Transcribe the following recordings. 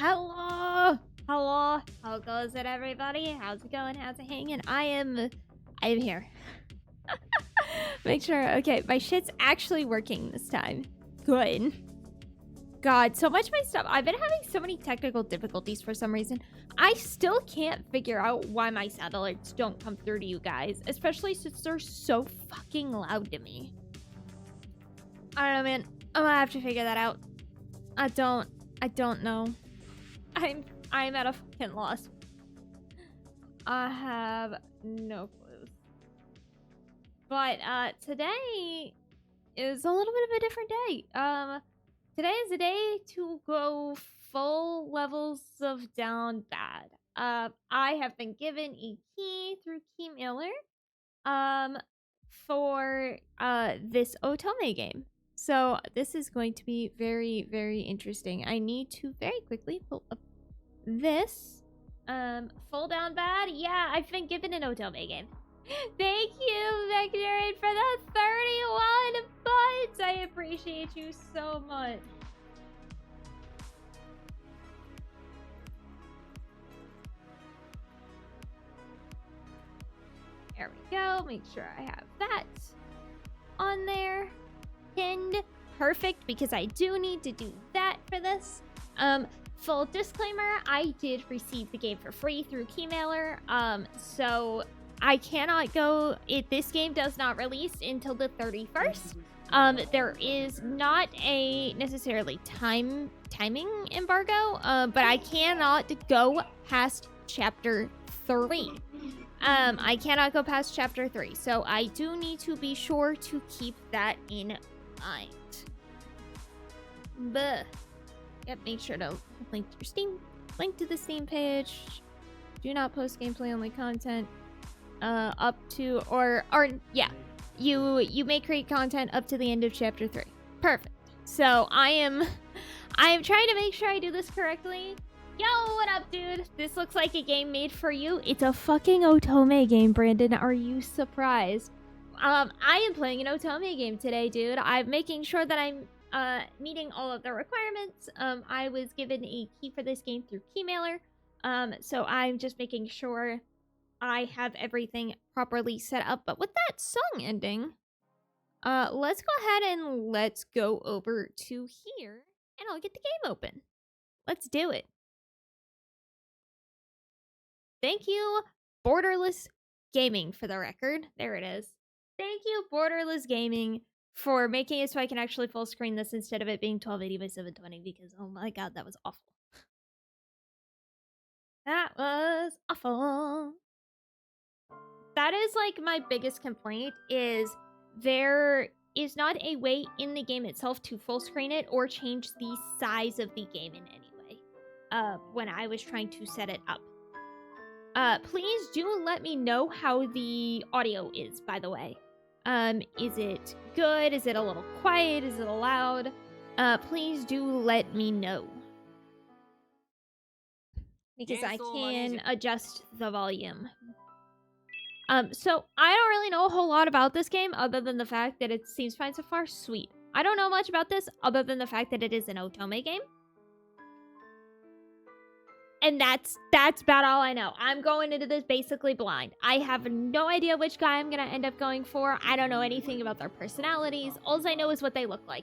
Hello! Hello! How goes it, everybody? How's it going? How's it hanging? I am here. Make sure, okay, my shit's actually working this time. Good. God, so much of my stuff, I've been having so many technical difficulties for some reason. I still can't figure out why my sound alerts don't come through to you guys, especially since they're so fucking loud to me. I don't know, man. I'm gonna have to figure that out. I don't know. I'm at a fucking loss. I have no clue. But today is a little bit of a different day. Today is a day to go full levels of down bad. I have been given a key through key mailer for this Otome game. So this is going to be very, very interesting. I need to very quickly pull up this. Full down bad. Yeah, I've been given an Otome game. Thank you, Vectorin, for the 31 bucks. I appreciate you so much. There we go. Make sure I have that on there. Pinned. Perfect, because I do need to do that for this. Full disclaimer, I did receive the game for free through Keymailer, so I cannot go. This game does not release until the 31st. There is not a necessarily timing embargo, but I cannot go past chapter 3. I cannot go past chapter 3, so I do need to be sure to keep that in mind. But yep, make sure to link to your Steam, link to the Steam page. Do not post gameplay only content up to or yeah, you may create content up to the end of chapter 3. Perfect. So I am trying to make sure I do this correctly. Yo, what up, dude? This looks like a game made for you. It's a fucking Otome game, Brandon. Are you surprised? I am playing an Otome game today, dude. I'm making sure that I'm meeting all of the requirements. I was given a key for this game through Keymailer. So I'm just making sure I have everything properly set up. But with that song ending, let's go ahead and let's go over to here and I'll get the game open. Let's do it. Thank you, Borderless Gaming, for the record. There it is. Thank you, Borderless Gaming, for making it so I can actually full screen this instead of it being 1280 by 720, because oh my god, that was awful. That was awful. That is like my biggest complaint, is there is not a way in the game itself to full screen it or change the size of the game in any way when I was trying to set it up. Please do let me know how the audio is, by the way. Is it good? Is it a little quiet? Is it loud? Please do let me know. Because Genso, I can Manege. adjust the volume. So I don't really know a whole lot about this game other than the fact that it seems fine so far. Sweet. I don't know much about this other than the fact that it is an Otome game. And that's about all I know. I'm going into this basically blind. I have no idea which guy I'm going to end up going for. I don't know anything about their personalities. All I know is what they look like.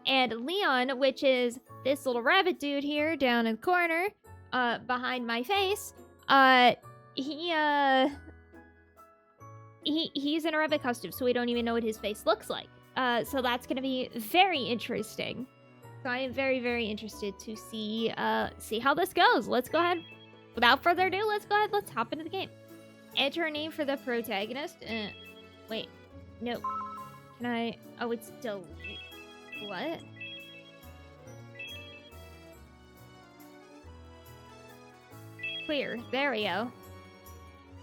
And Leon, which is this little rabbit dude here down in the corner, behind my face, he's in a rabbit costume, so we don't even know what his face looks like. So that's going to be very interesting. So I am very, very interested to see how this goes. Let's go ahead. Without further ado, let's go ahead. Let's hop into the game. Enter a name for the protagonist. Wait. No. Can I... Oh, it's still... What? Clear. There we go.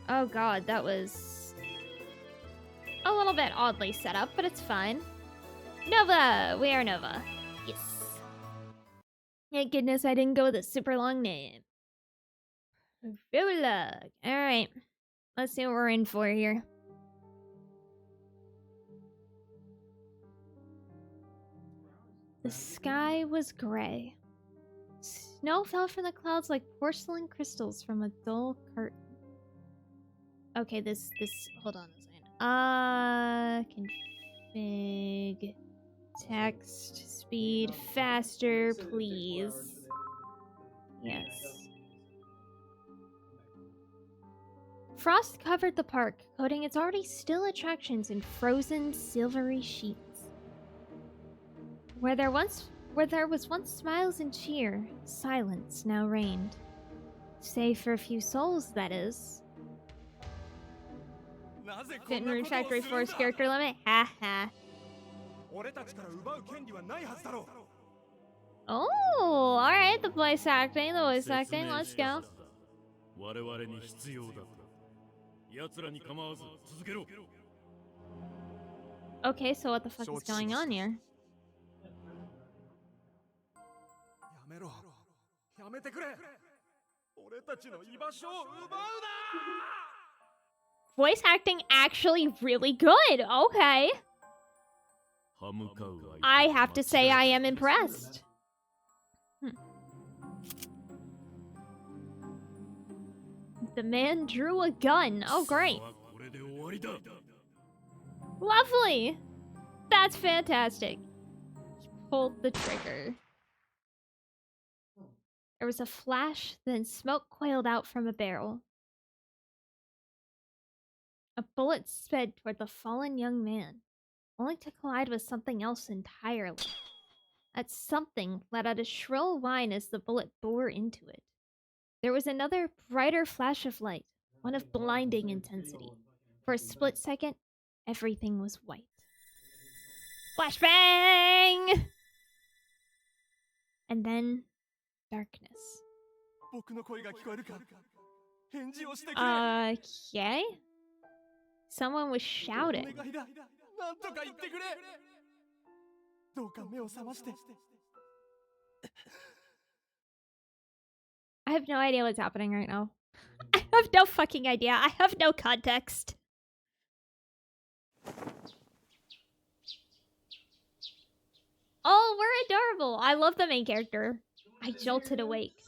Oh god, that was... a little bit oddly set up, but it's fine. Nova! We are Nova. Yes. Thank goodness I didn't go with a super long name. Prologue. Alright. Let's see what we're in for here. The sky was gray. Snow fell from the clouds like porcelain crystals from a dull curtain. Okay, this hold on a second. Config text speed faster, please. Yes. Frost covered the park, coating its already still attractions in frozen silvery sheets. Where there was once smiles and cheer, silence now reigned. Save for a few souls, that is. Didn't reach Factory 4's character limit? Haha. Oh, alright, the voice acting, let's go. Okay, so what the fuck is going on here? Voice acting actually really good. Okay. I have to say I am impressed. The man drew a gun. Oh, great. Lovely. That's fantastic. He pulled the trigger. There was a flash, then smoke coiled out from a barrel. A bullet sped toward the fallen young man, only to collide with something else entirely. That something let out a shrill whine as the bullet bore into it. There was another brighter flash of light, one of blinding intensity. For a split second, everything was white. Flashbang! And then, darkness. Okay. Someone was shouting. I have no idea what's happening right now. I have no fucking idea. I have no context. Oh, we're adorable. I love the main character. I jolted awake.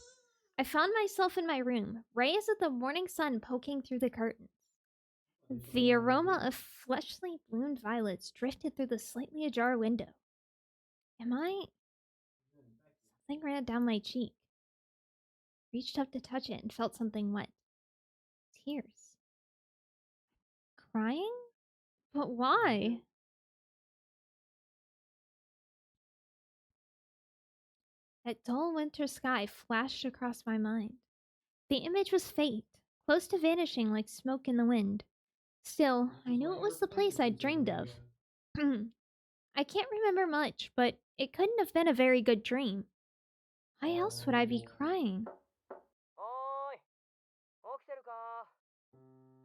I found myself in my room, rays of the morning sun poking through the curtains. The aroma of fleshly bloomed violets drifted through the slightly ajar window. Something ran down my cheek. Reached up to touch it and felt something wet. Tears. Crying? But why? That dull winter sky flashed across my mind. The image was faint, close to vanishing like smoke in the wind. Still, I knew it was the place I'd dreamed of. I can't remember much, but it couldn't have been a very good dream. Why else would I be crying?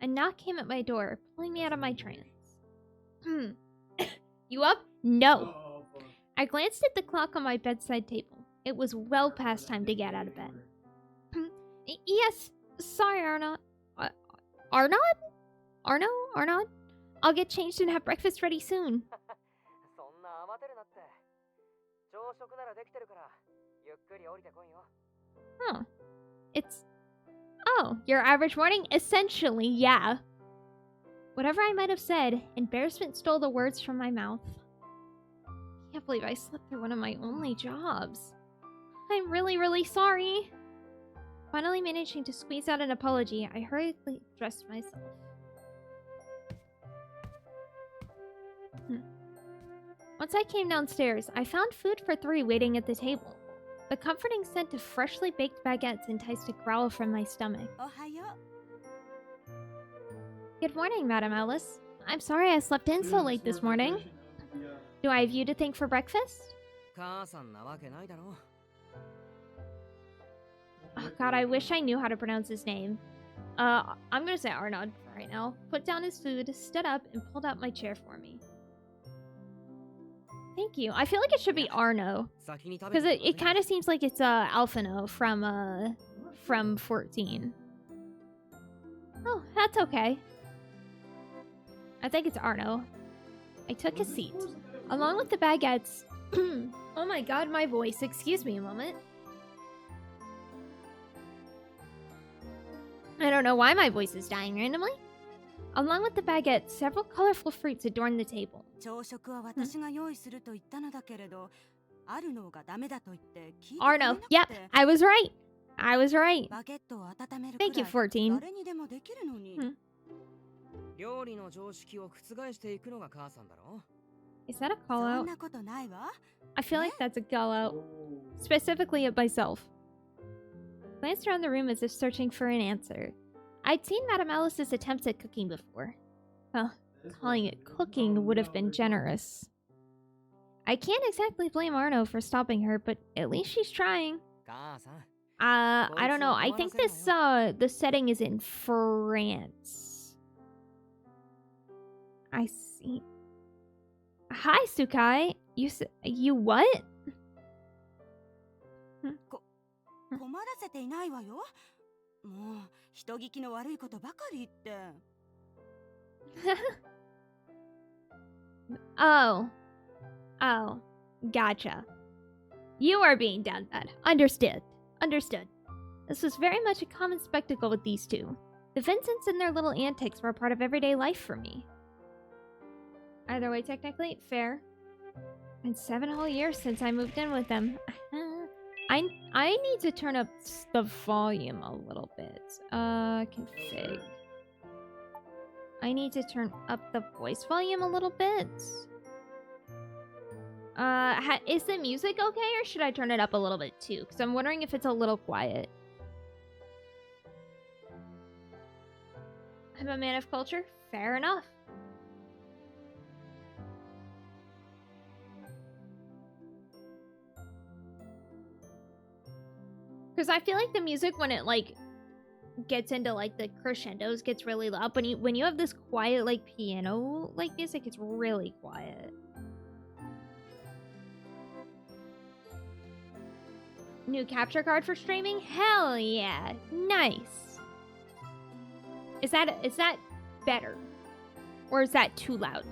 A knock came at my door, pulling me out of my trance. You up? No. I glanced at the clock on my bedside table. It was well past time to get out of bed. Yes, sorry, Arnaud. Arnaud? Arnaud? I'll get changed and have breakfast ready soon. Huh. Oh, your average morning? Essentially, yeah. Whatever I might have said, embarrassment stole the words from my mouth. I can't believe I slept through one of my only jobs. I'm really, really sorry. Finally managing to squeeze out an apology, I hurriedly dressed myself. Once I came downstairs, I found food for 3 waiting at the table. The comforting scent of freshly baked baguettes enticed a growl from my stomach. Good morning, Madam Alice. I'm sorry I slept in so late this morning. Do I have you to thank for breakfast? Oh god, I wish I knew how to pronounce his name. I'm gonna say Arnaud right now. Put down his food, stood up, and pulled out my chair for me. Thank you. I feel like it should be Arno. Because it kind of seems like it's Alphino from 14. Oh, that's okay. I think it's Arno. I took a seat. Along with the baguettes... Oh my god, my voice. Excuse me a moment. don't know why my voice is dying randomly. Along with the baguette, several colorful fruits adorn the table. Arno, yep, I was right. I was right. Thank you, 14. Is that a call out? I feel like that's a call out. Specifically at myself. Glanced around the room as if searching for an answer. I'd seen Madame Alice's attempts at cooking before. Well, calling it cooking would have been generous. I can't exactly blame Arno for stopping her, but at least she's trying. I don't know. I think this, the setting is in France. I see. Hi, Sukai. You what? Oh, gotcha. You are being down bad. Understood. This was very much a common spectacle with these two. The Vincents and their little antics were a part of everyday life for me. Either way, technically, fair. Been 7 whole years since I moved in with them. I need to turn up the volume a little bit. Config. I need to turn up the voice volume a little bit. Is the music okay, or should I turn it up a little bit too? Because I'm wondering if it's a little quiet. I'm a man of culture. Fair enough. Because I feel like the music, when it, like, gets into, like, the crescendos, gets really loud. But when you have this quiet, like, piano, like, music, it's really quiet. New capture card for streaming? Hell yeah. Nice. Is that better? Or is that too loud?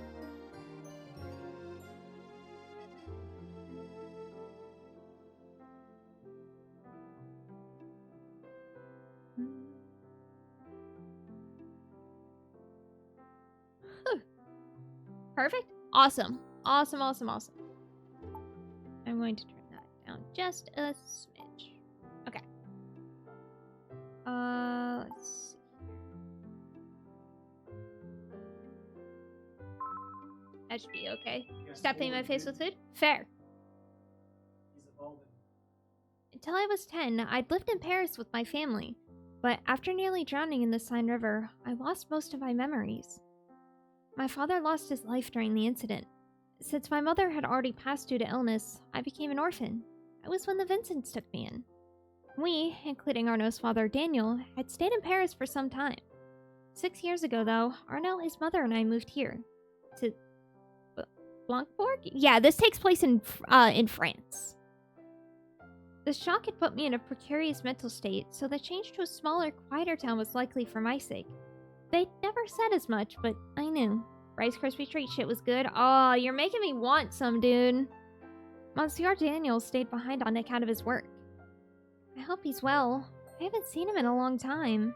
Perfect. Awesome. I'm going to turn that down just a smidge. Okay. Let's see. That should be okay. Stuffing my face with food? Fair. Until I was 10, I'd lived in Paris with my family. But after nearly drowning in the Seine River, I lost most of my memories. My father lost his life during the incident. Since my mother had already passed due to illness, I became an orphan. It was when the Vincents took me in. We, including Arno's father Daniel, had stayed in Paris for some time. 6 years ago, though, Arno, his mother, and I moved here. To Blancbourg? Yeah, this takes place in France. The shock had put me in a precarious mental state, so the change to a smaller, quieter town was likely for my sake. They'd never said as much, but I knew. Rice Krispie treat shit was good. Oh, you're making me want some, dude. Monsieur Daniel stayed behind on account of his work. I hope he's well. I haven't seen him in a long time.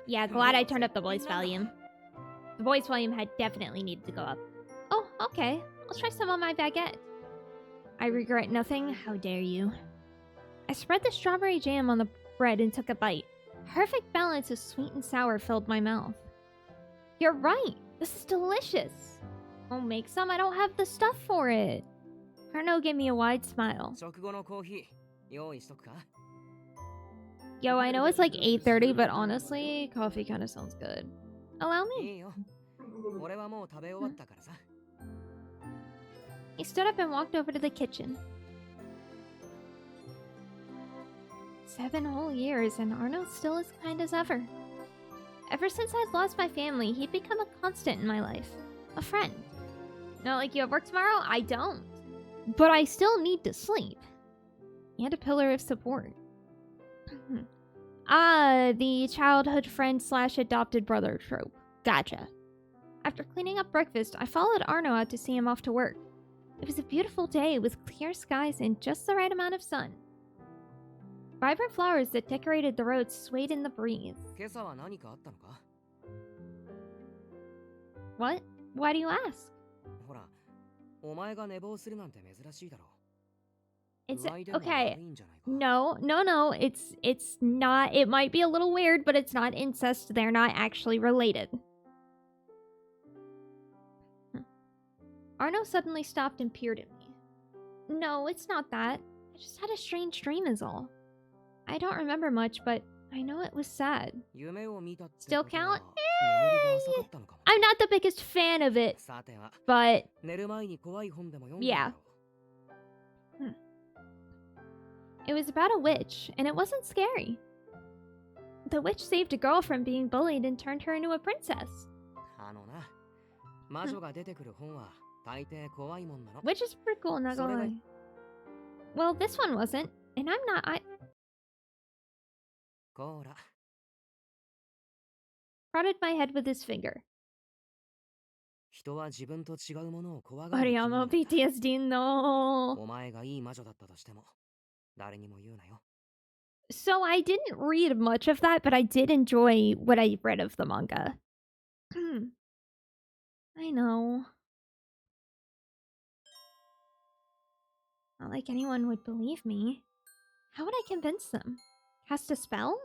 Yeah, glad I turned up the voice volume. The voice volume had definitely needed to go up. Oh, okay. I'll try some on my baguette. I regret nothing. How dare you? I spread the strawberry jam on the bread and took a bite. Perfect balance of sweet and sour filled my mouth. You're right. This is delicious. I'll make some. I don't have the stuff for it. Arno gave me a wide smile. Yo, I know it's like 8:30, but honestly, coffee kind of sounds good. Allow me. He stood up and walked over to the kitchen. 7 whole years, and Arno's still as kind as ever. Ever since I'd lost my family, he'd become a constant in my life. A friend. Not like you have work tomorrow? I don't. But I still need to sleep. And a pillar of support. The childhood friend / adopted brother trope. Gotcha. After cleaning up breakfast, I followed Arno out to see him off to work. It was a beautiful day with clear skies and just the right amount of sun. Vibrant flowers that decorated the roads swayed in the breeze. 今朝は何かあったのか? What? Why do you ask? ほら、お前が寝坊するなんて珍しいだろう。 It's 具合でも okay. 悪いんじゃないか? No. It's not. It might be a little weird, but it's not incest. They're not actually related. Arno suddenly stopped and peered at me. No, it's not that. I just had a strange dream is all. I don't remember much, but I know it was sad. 夢を見たって Still ことは count? 眠りが浅かったのかも。 I'm not the biggest fan of it, さては、 but 寝る前に怖い本でも読んだんだろう。 it was about a witch, and it wasn't scary. The witch saved a girl from being bullied and turned her into a princess. あのな、魔女が出てくる本は大抵怖いもんなの。 Which is pretty cool, not gonna lie. Well, this one wasn't, and I'm not. I こら。 prodded my head with his finger. 人は自分と違うものを怖がる生き Ariamo 物だ。 PTSD, no. お前がいい魔女だったとしても、誰にも言うなよ。 So I didn't read much of that, but I did enjoy what I read of the manga. I know. Not like anyone would believe me. How would I convince them? Cast a spell?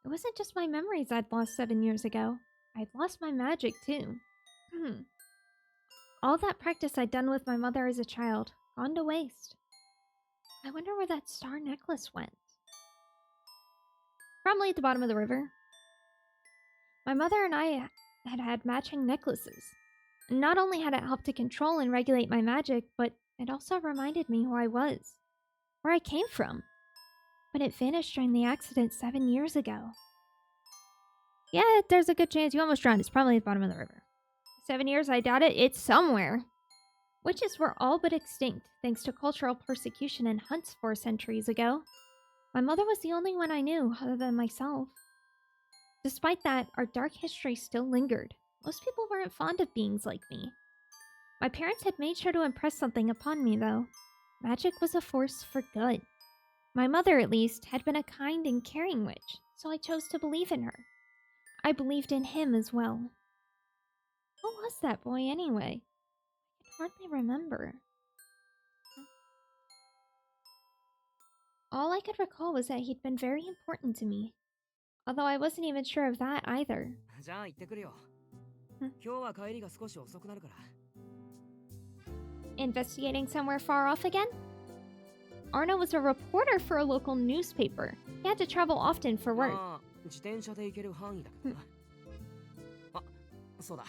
It wasn't just my memories I'd lost 7 years ago. I'd lost my magic too. All that practice I'd done with my mother as a child, gone to waste. I wonder where that star necklace went. Probably at the bottom of the river. My mother and I had matching necklaces. Not only had it helped to control and regulate my magic, but it also reminded me who I was, where I came from. But it vanished during the accident 7 years ago. Yeah, there's a good chance you almost drowned. It's probably at the bottom of the river. 7 years, I doubt it. It's somewhere. Witches were all but extinct, thanks to cultural persecution and hunts 4 centuries ago. My mother was the only one I knew, other than myself. Despite that, our dark history still lingered. Most people weren't fond of beings like me. My parents had made sure to impress something upon me, though. Magic was a force for good. My mother, at least, had been a kind and caring witch, so I chose to believe in her. I believed in him as well. Who was that boy, anyway? I can hardly remember. All I could recall was that he'd been very important to me. Although I wasn't even sure of that either. じゃあ行ってくるよ。今日は帰りが少し遅くなるから。 Investigating somewhere far off again? Arno was a reporter for a local newspaper. He had to travel often for work. まあ、自転車で行ける範囲だけどな。あ、そうだ。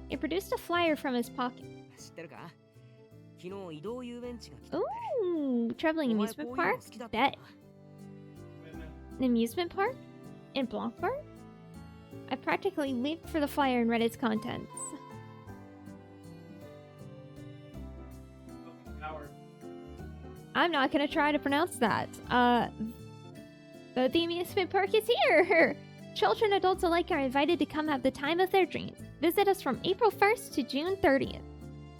He produced a flyer from his pocket. 知ってるか？昨日移動遊園地が来た。 Ooh, traveling amusement park? Bet. An amusement park? In Blancfort? I practically leaped for the flyer and read its contents. I'm not gonna try to pronounce that. The amusement park is here! Children and adults alike are invited to come have the time of their dreams. Visit us from April 1st to June 30th.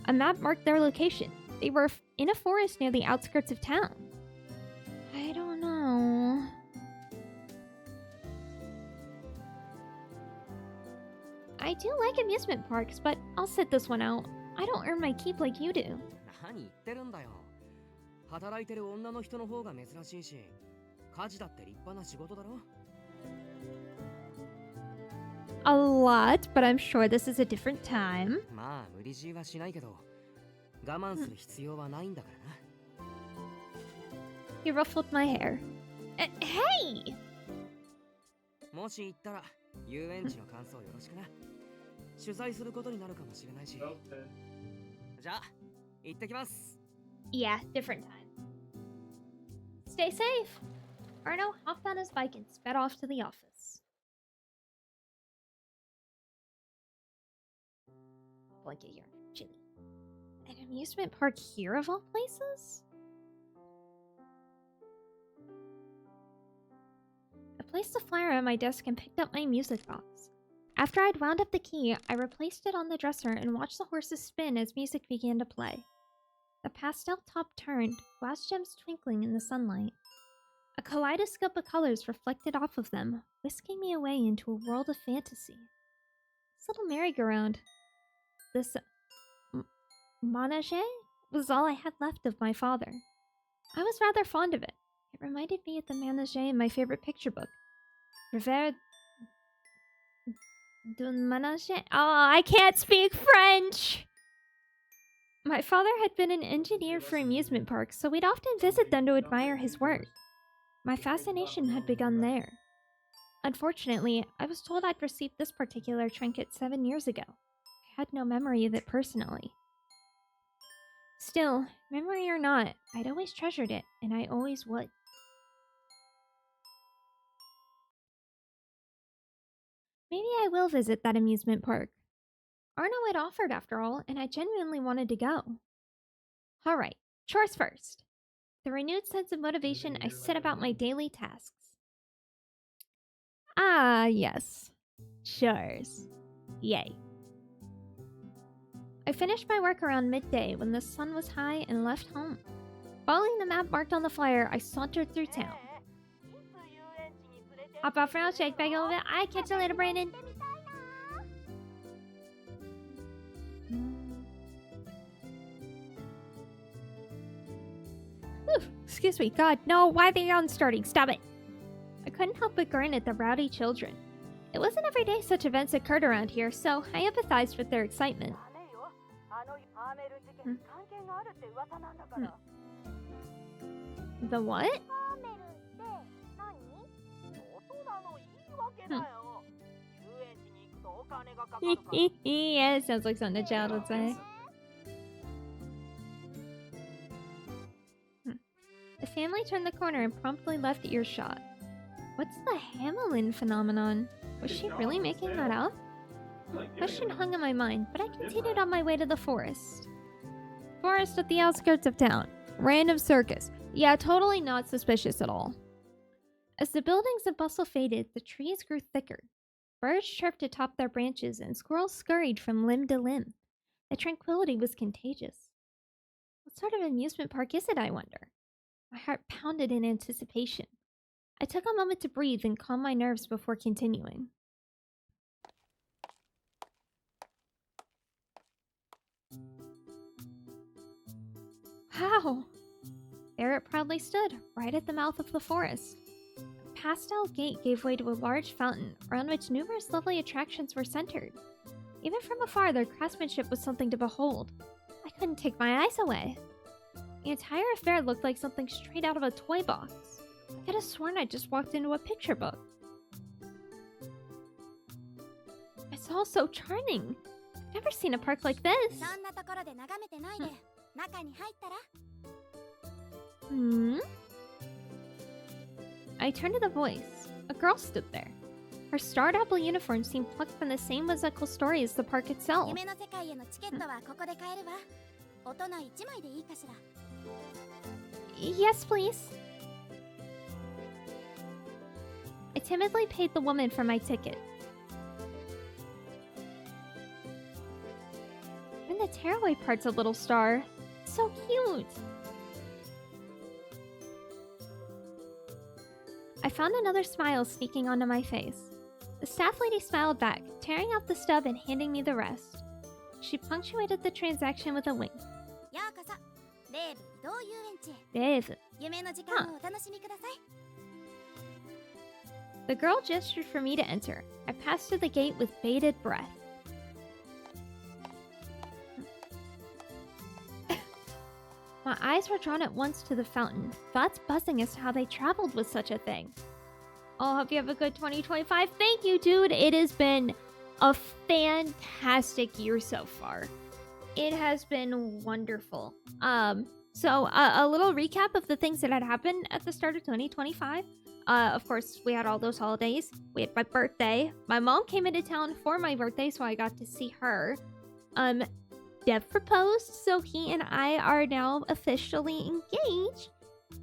A map marked their location. They were in a forest near the outskirts of town. I don't know. I do like amusement parks, but I'll sit this one out. I don't earn my keep like you do. 何言ってるんだよ。働いてる女の人の方が珍しいし、家事だって立派な仕事だろ。 A lot, but I'm sure this is a different time. まあ無理強いはしないけど、我慢する必要はないんだからな。He ruffled my hair. Hey! もし行ったら遊園地の感想よろしくな。取材することになるかもしれないし。じゃあ行ってきます。 Yeah, different time. Stay safe. Arno hopped on his bike and sped off to the office. Blanket here, chilly. An amusement park here of all places? I placed the flyer on my desk and picked up my music box. After I'd wound up the key, I replaced it on the dresser and watched the horses spin as music began to play. The pastel top turned, glass gems twinkling in the sunlight. A kaleidoscope of colors reflected off of them, whisking me away into a world of fantasy. This little merry-go-round, this Manege, was all I had left of my father. I was rather fond of it. It reminded me of the Manege in my favorite picture book. Revers d'un Manege? Oh, I can't speak French! My father had been an engineer for amusement parks, so we'd often visit them to admire his work. My fascination had begun there. Unfortunately, I was told I'd received this particular trinket 7 years ago. I had no memory of it personally. Still, memory or not, I'd always treasured it, and I always would. Maybe I will visit that amusement park. Arno had offered after all, and I genuinely wanted to go. Alright, chores first. With a renewed sense of motivation, I set about my daily tasks. Ah, yes. Chores. Yay. I finished my work around midday when the sun was high and left home. Following the map marked on the flyer, I sauntered through town. Hop off round, shake back a little bit. I catch you later, Brandon. Excuse me, God, no, why are they on starting? Stop it. I couldn't help but grin at the rowdy children. It wasn't every day such events occurred around here, so I empathized with their excitement. The what? Yeah, it sounds like something a child would say. The family turned the corner and promptly left earshot. What's the Hamelin phenomenon? Was she really making that up? Question hung in my mind, but I continued on my way to the forest. Forest at the outskirts of town. Random circus. Yeah, totally not suspicious at all. As the buildings and bustle faded, the trees grew thicker. Birds chirped atop their branches, and squirrels scurried from limb to limb. The tranquility was contagious. What sort of amusement park is it, I wonder? My heart pounded in anticipation. I took a moment to breathe and calm my nerves before continuing. Wow! There it proudly stood, right at the mouth of the forest. A pastel gate gave way to a large fountain, around which numerous lovely attractions were centered. Even from afar, their craftsmanship was something to behold. I couldn't take my eyes away. The entire affair looked like something straight out of a toy box. I could have sworn I just walked into a picture book. It's all so charming. I've never seen a park like this. I turned to the voice. A girl stood there. Her starred apple uniform seemed plucked from the same whimsical story as the park itself. Yes, please. I timidly paid the woman for my ticket. And the tearaway part's a little star. It's so cute. I found another smile sneaking onto my face. The staff lady smiled back, tearing out the stub and handing me the rest. She punctuated the transaction with a wink. Dave. Huh. The girl gestured for me to enter. I passed through the gate with bated breath. My eyes were drawn at once to the fountain, thoughts buzzing as to how they traveled with such a thing. Oh, hope you have a good 2025. Thank you, dude. It has been a fantastic year so far. It has been wonderful. So a little recap of the things that had happened at the start of 2025. Of course, we had all those holidays. We had my birthday. My mom came into town for my birthday, so I got to see her. Dev proposed, so he and I are now officially engaged.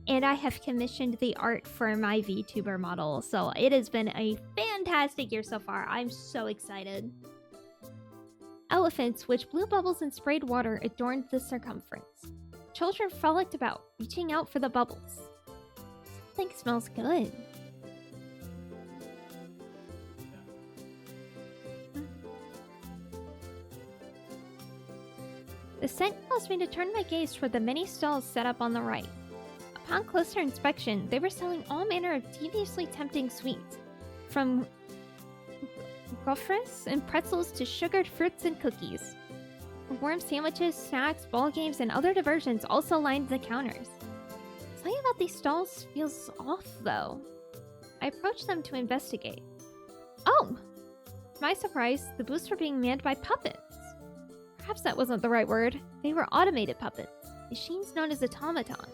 And I have commissioned the art for my VTuber model, so it has been a fantastic year so far. I'm so excited. Elephants, which blew bubbles and sprayed water, adorned the circumference. Children frolicked about, reaching out for the bubbles. Something smells good. The scent caused me to turn my gaze toward the many stalls set up on the right. Upon closer inspection, they were selling all manner of deviously tempting sweets, from gaufres and pretzels to sugared fruits and cookies. Warm sandwiches, snacks, ball games, and other diversions also lined the counters. Something about these stalls feels off, though. I approached them to investigate. Oh! To my surprise, the booths were being manned by puppets. Perhaps that wasn't the right word. They were automated puppets, machines known as automatons.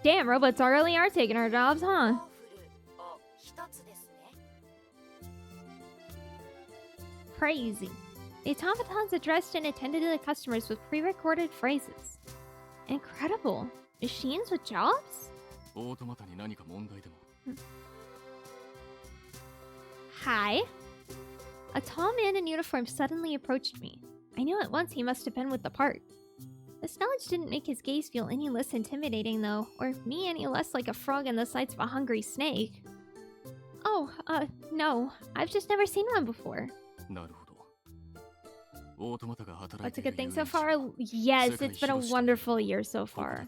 Damn, robots really are taking our jobs, huh? Crazy. The automatons addressed and attended to the customers with pre-recorded phrases. Incredible. Machines with jobs? Hi. A tall man in uniform suddenly approached me. I knew at once he must have been with the part. This knowledge didn't make his gaze feel any less intimidating, though, or me any less like a frog in the sights of a hungry snake. Oh, no. I've just never seen one before. That's a good thing so far. Yes, it's been a wonderful year so far.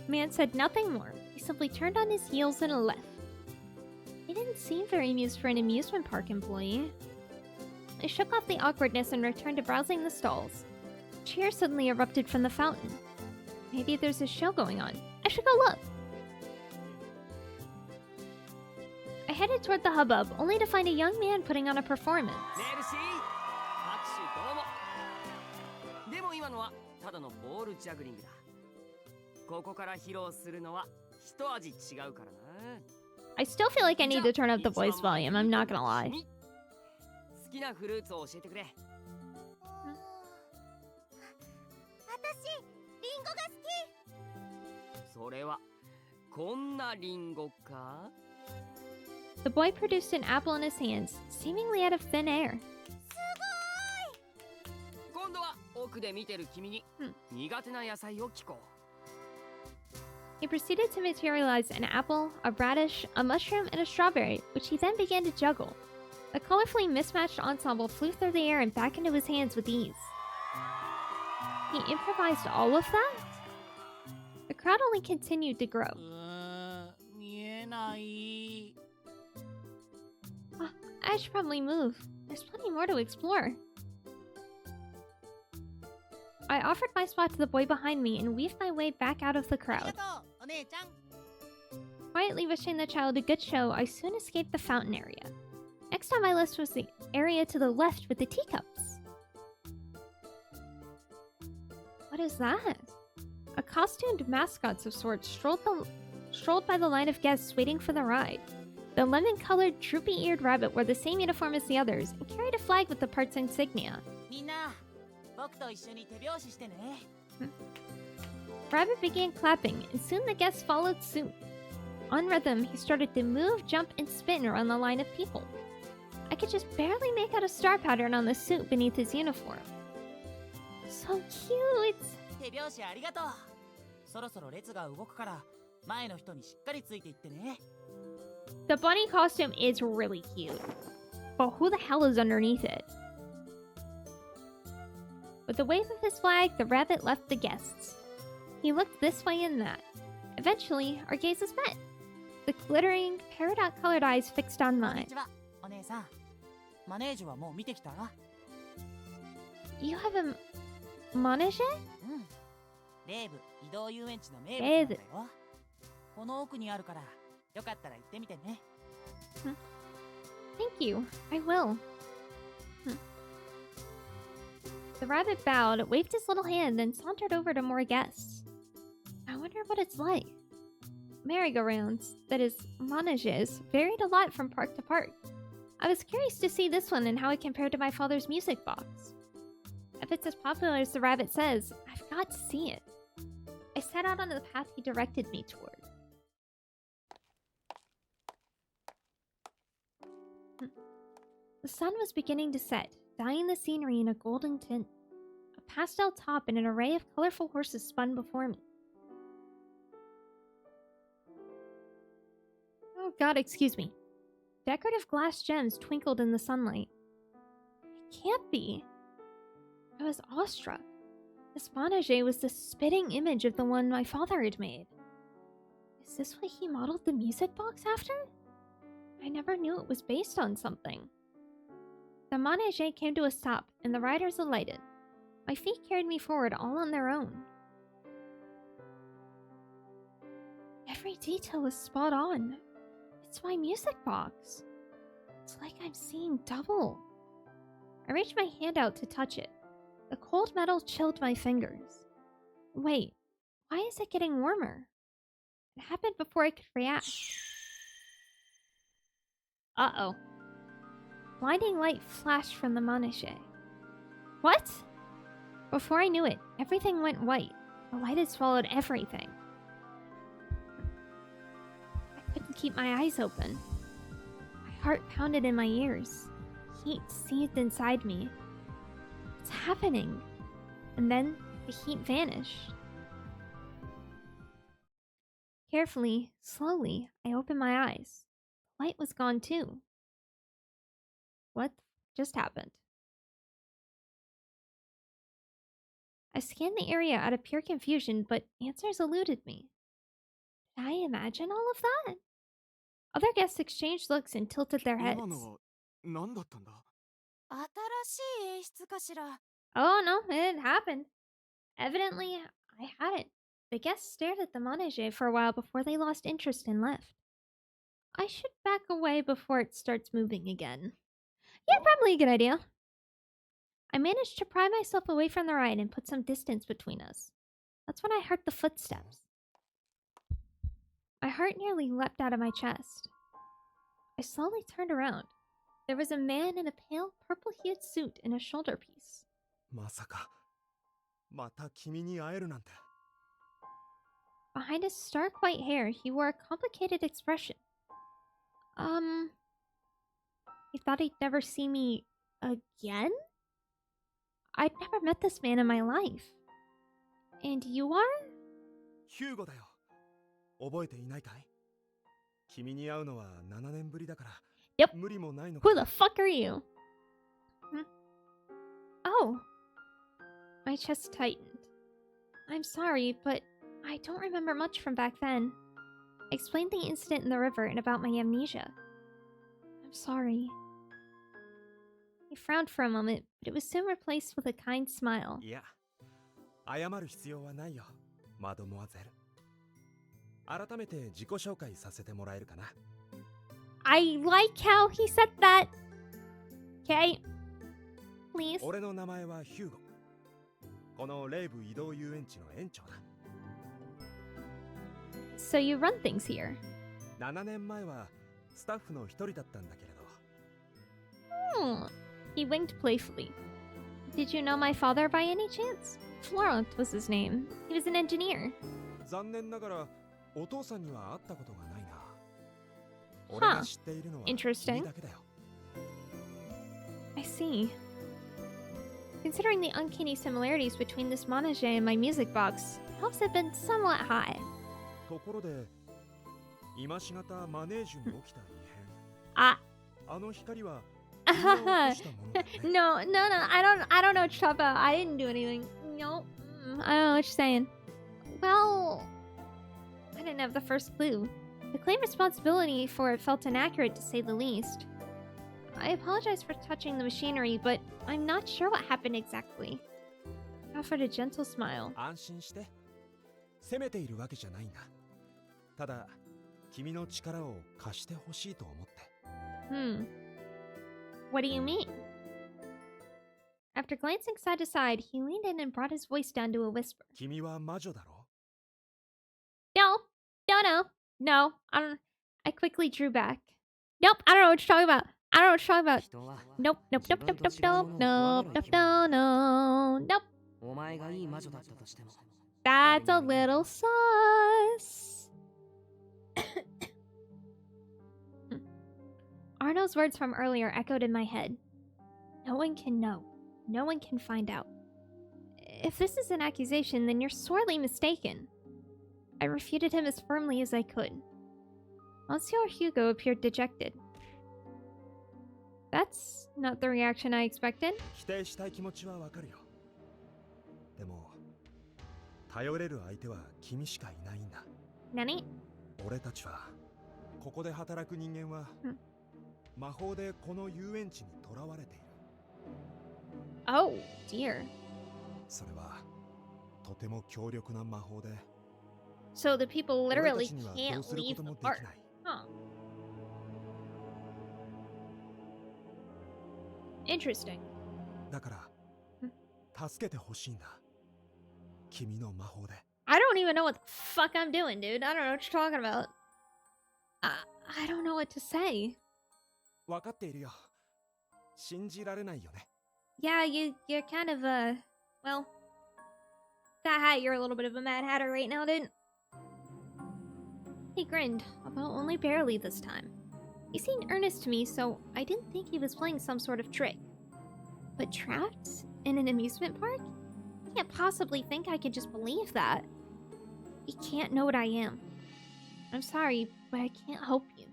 Man said nothing more. He simply turned on his heels and left. He didn't seem very amused for an amusement park employee. I shook off the awkwardness and returned to browsing the stalls. Cheers suddenly erupted from the fountain. Maybe there's a show going on. I should go look. I headed toward the hubbub, only to find a young man putting on a performance. I still feel like I need to turn up the voice volume, I'm not gonna lie. The boy produced an apple in his hands, seemingly out of thin air. He proceeded to materialize an apple, a radish, a mushroom, and a strawberry, which he then began to juggle. The colorfully mismatched ensemble flew through the air and back into his hands with ease. He improvised all of that? The crowd only continued to grow. I should probably move. There's plenty more to explore. I offered my spot to the boy behind me and weaved my way back out of the crowd. Quietly wishing the child a good show, I soon escaped the fountain area. Next on my list was the area to the left with the teacups. What is that? A costumed mascots of sorts strolled by the line of guests waiting for the ride. The lemon-colored, droopy-eared rabbit wore the same uniform as the others and carried a flag with the part's insignia. Rabbit began clapping, and soon the guests followed suit. On rhythm, he started to move, jump, and spin around the line of people. I could just barely make out a star pattern on the suit beneath his uniform. So cute! The bunny costume is really cute. But who the hell is underneath it? With a wave of his flag, the rabbit left the guests. He looked this way and that. Eventually, our gazes met. The glittering, peridot-colored eyes fixed on mine. You have a Manege? Thank you. I will. The rabbit bowed, waved his little hand, then sauntered over to more guests. I wonder what it's like. Merry-go-rounds, that is, maneges, varied a lot from park to park. I was curious to see this one and how it compared to my father's music box. If it's as popular as the rabbit says, I've got to see it. I set out onto the path he directed me toward. The sun was beginning to set, dyeing the scenery in a golden tint. A pastel top and an array of colorful horses spun before me. Oh god, excuse me. Decorative glass gems twinkled in the sunlight. It can't be. I was awestruck. This Manege was the spitting image of the one my father had made. Is this what he modeled the music box after? I never knew it was based on something. The Manege came to a stop, and the riders alighted. My feet carried me forward all on their own. Every detail was spot on. It's my music box. It's like I'm seeing double. I reached my hand out to touch it. The cold metal chilled my fingers. Wait, why is it getting warmer? It happened before I could react. Uh-oh. Blinding light flashed from the Manege. What? Before I knew it, everything went white. The light had swallowed everything. I couldn't keep my eyes open. My heart pounded in my ears. Heat seethed inside me. What's happening? And then the heat vanished. Carefully, slowly, I opened my eyes. The light was gone too. What just happened? I scanned the area out of pure confusion, but answers eluded me. Did I imagine all of that? Other guests exchanged looks and tilted their heads. Oh no, it happened. Evidently, I hadn't. The guests stared at the Manege for a while before they lost interest and left. I should back away before it starts moving again. Yeah, probably a good idea. I managed to pry myself away from the ride and put some distance between us. That's when I heard the footsteps. My heart nearly leapt out of my chest. I slowly turned around. There was a man in a pale purple-hued suit and a shoulder piece. Behind his stark white hair, he wore a complicated expression. He thought he'd never see me again? I'd never met this man in my life. And you are? Hugo だよ。覚えていないかい？君に会うのは7年ぶりだから。Yep. 無理もないのか。 Who the fuck are you? Oh. My chest tightened. I'm sorry, but I don't remember much from back then. I explained the incident in the river and about my amnesia. I'm sorry. He frowned for a moment, but it was soon replaced with a kind smile. いや、謝る必要はないよ、マドモアゼル。改めて自己紹介させてもらえるかな。I like how he said that. Okay. Please. 俺の名前はヒューゴ。このレイブ移動遊園地の園長だ。So you run things here. 7年前はスタッフの一人だったんだけれど。He winked playfully. Did you know my father by any chance? Florent was his name. He was an engineer. 残念ながらお父さんには会ったことがないな。俺が知っているのは君だけだよ。I see. Considering the uncanny similarities between this Manege and my music box, hopes have been somewhat high. ところで、今しがたマネージュに起きた異変。あの光は No, I don't know what you're talking about. I didn't do anything. No, I don't know what you're saying. Well, I didn't have the first clue. The claim responsibility for it felt inaccurate to say the least. I apologize for touching the machinery, but I'm not sure what happened exactly. I offered a gentle smile. 安心して。責めているわけじゃないんだ。ただ、君の力を貸してほしいと思って。What do you mean? After glancing side to side, he leaned in and brought his voice down to a whisper. 君は魔女だろ No, no, I don't. I quickly drew back. Nope, I don't know what you're talking about. I don't know what you're talking about. 人は Nope, nope, nope, nope, nope, nope, nope, nope, no, no, nope. お前がいい魔女だったとしても That's a little sus. Arno's words from earlier echoed in my head. No one can know. No one can find out. If this is an accusation, then you're sorely mistaken. I refuted him as firmly as I could. Monsieur Hugo appeared dejected. That's not the reaction I expected. 否定したい気持ちはわかるよでも頼れる相手は君しかいないんだ Nani? 俺たちはここで働く人間は、魔法でこの遊園地に囚われている Oh, dear. それはとても強力な魔法で So the people 俺た literally ちにはどう can't するこ leave と the もできな park. い Huh. Interesting. だから助けてほしいんだ君の魔法で I don't even know what the fuck I'm doing, dude. I don't know what you're talking about. I don't know what to say. 分かっているよ信じられないよね Yeah, you're kind of, well... That hat, you're a little bit of a Mad Hatter right now, dude. He grinned, although only barely this time. He seemed earnest to me, so I didn't think he was playing some sort of trick. But trapped in an amusement park? He can't possibly think I could just believe that. He can't know what I am. I'm sorry, but I can't help you.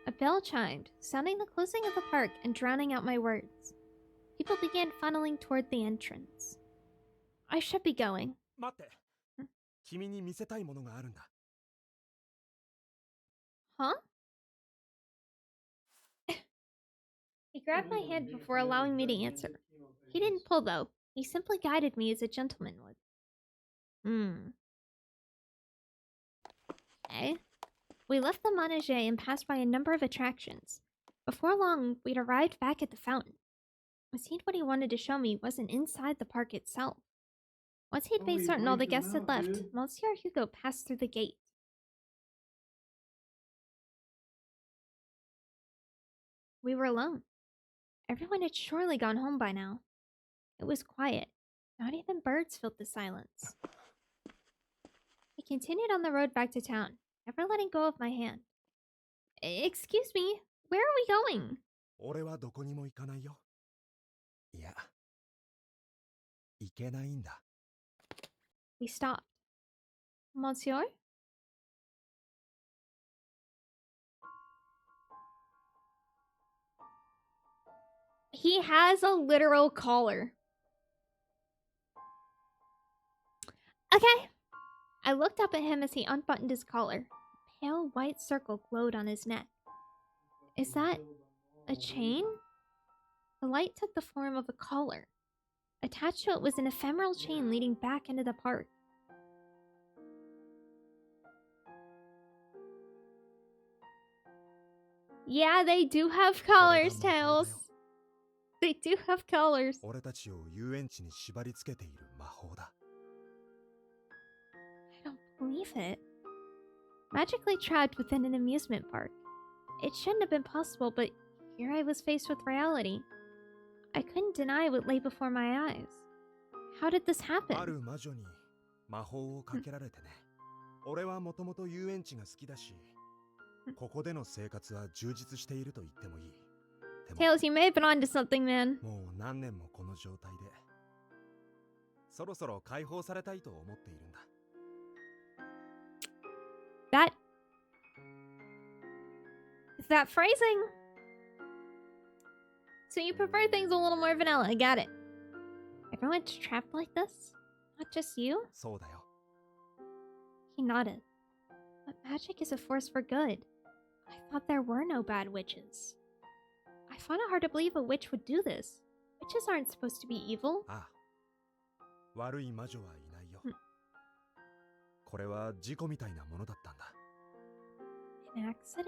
A bell chimed, sounding the closing of the park and drowning out my words. People began funneling toward the entrance. I should be going. 待って君に見せたいものがあるんだ Huh? He grabbed my hand before allowing me to answer. He didn't pull, though. He simply guided me as a gentleman would. Okay. We left the Manege and passed by a number of attractions. Before long, we'd arrived back at the fountain. It seemed what he wanted to show me wasn't inside the park itself. Once he'd made certain all the guests had left, Monsieur Hugo passed through the gate. We were alone. Everyone had surely gone home by now. It was quiet. Not even birds filled the silence. We continued on the road back to town, never letting go of my hand. Excuse me, where are we going? 俺はどこにも行かないよいや行けないんだ We stopped. Monsieur? He has a literal collar. Okay. I looked up at him as he unbuttoned his collar. A pale white circle glowed on his neck. Is that a chain? The light took the form of a collar. Attached to it was an ephemeral chain leading back into the park. Yeah, they do have collars, Tails. They do have collars. 俺たちを遊園地に縛り付けている魔法だ I don't believe it. Magically trapped within an amusement park. It shouldn't have been possible, but here I was faced with reality. I couldn't deny what lay before my eyes. How did this あ happen? る魔女に魔法をかけられてね俺はもともと遊園地が好きだしここでの生活は充実していると言ってもいいでも Tails, you may have been onto something, man. もう何年もこの状態でそろそろ解放されたいと思っているんだ Is that phrasing? So you prefer things a little more vanilla, I got it. Everyone's trapped like this? Not just you? そうだよ He nodded. But magic is a force for good. I thought there were no bad witches. I found it hard to believe a witch would do this. Witches aren't supposed to be evil. ああ悪い魔女はいないようんこれは事故みたいなものだったんだ An accident?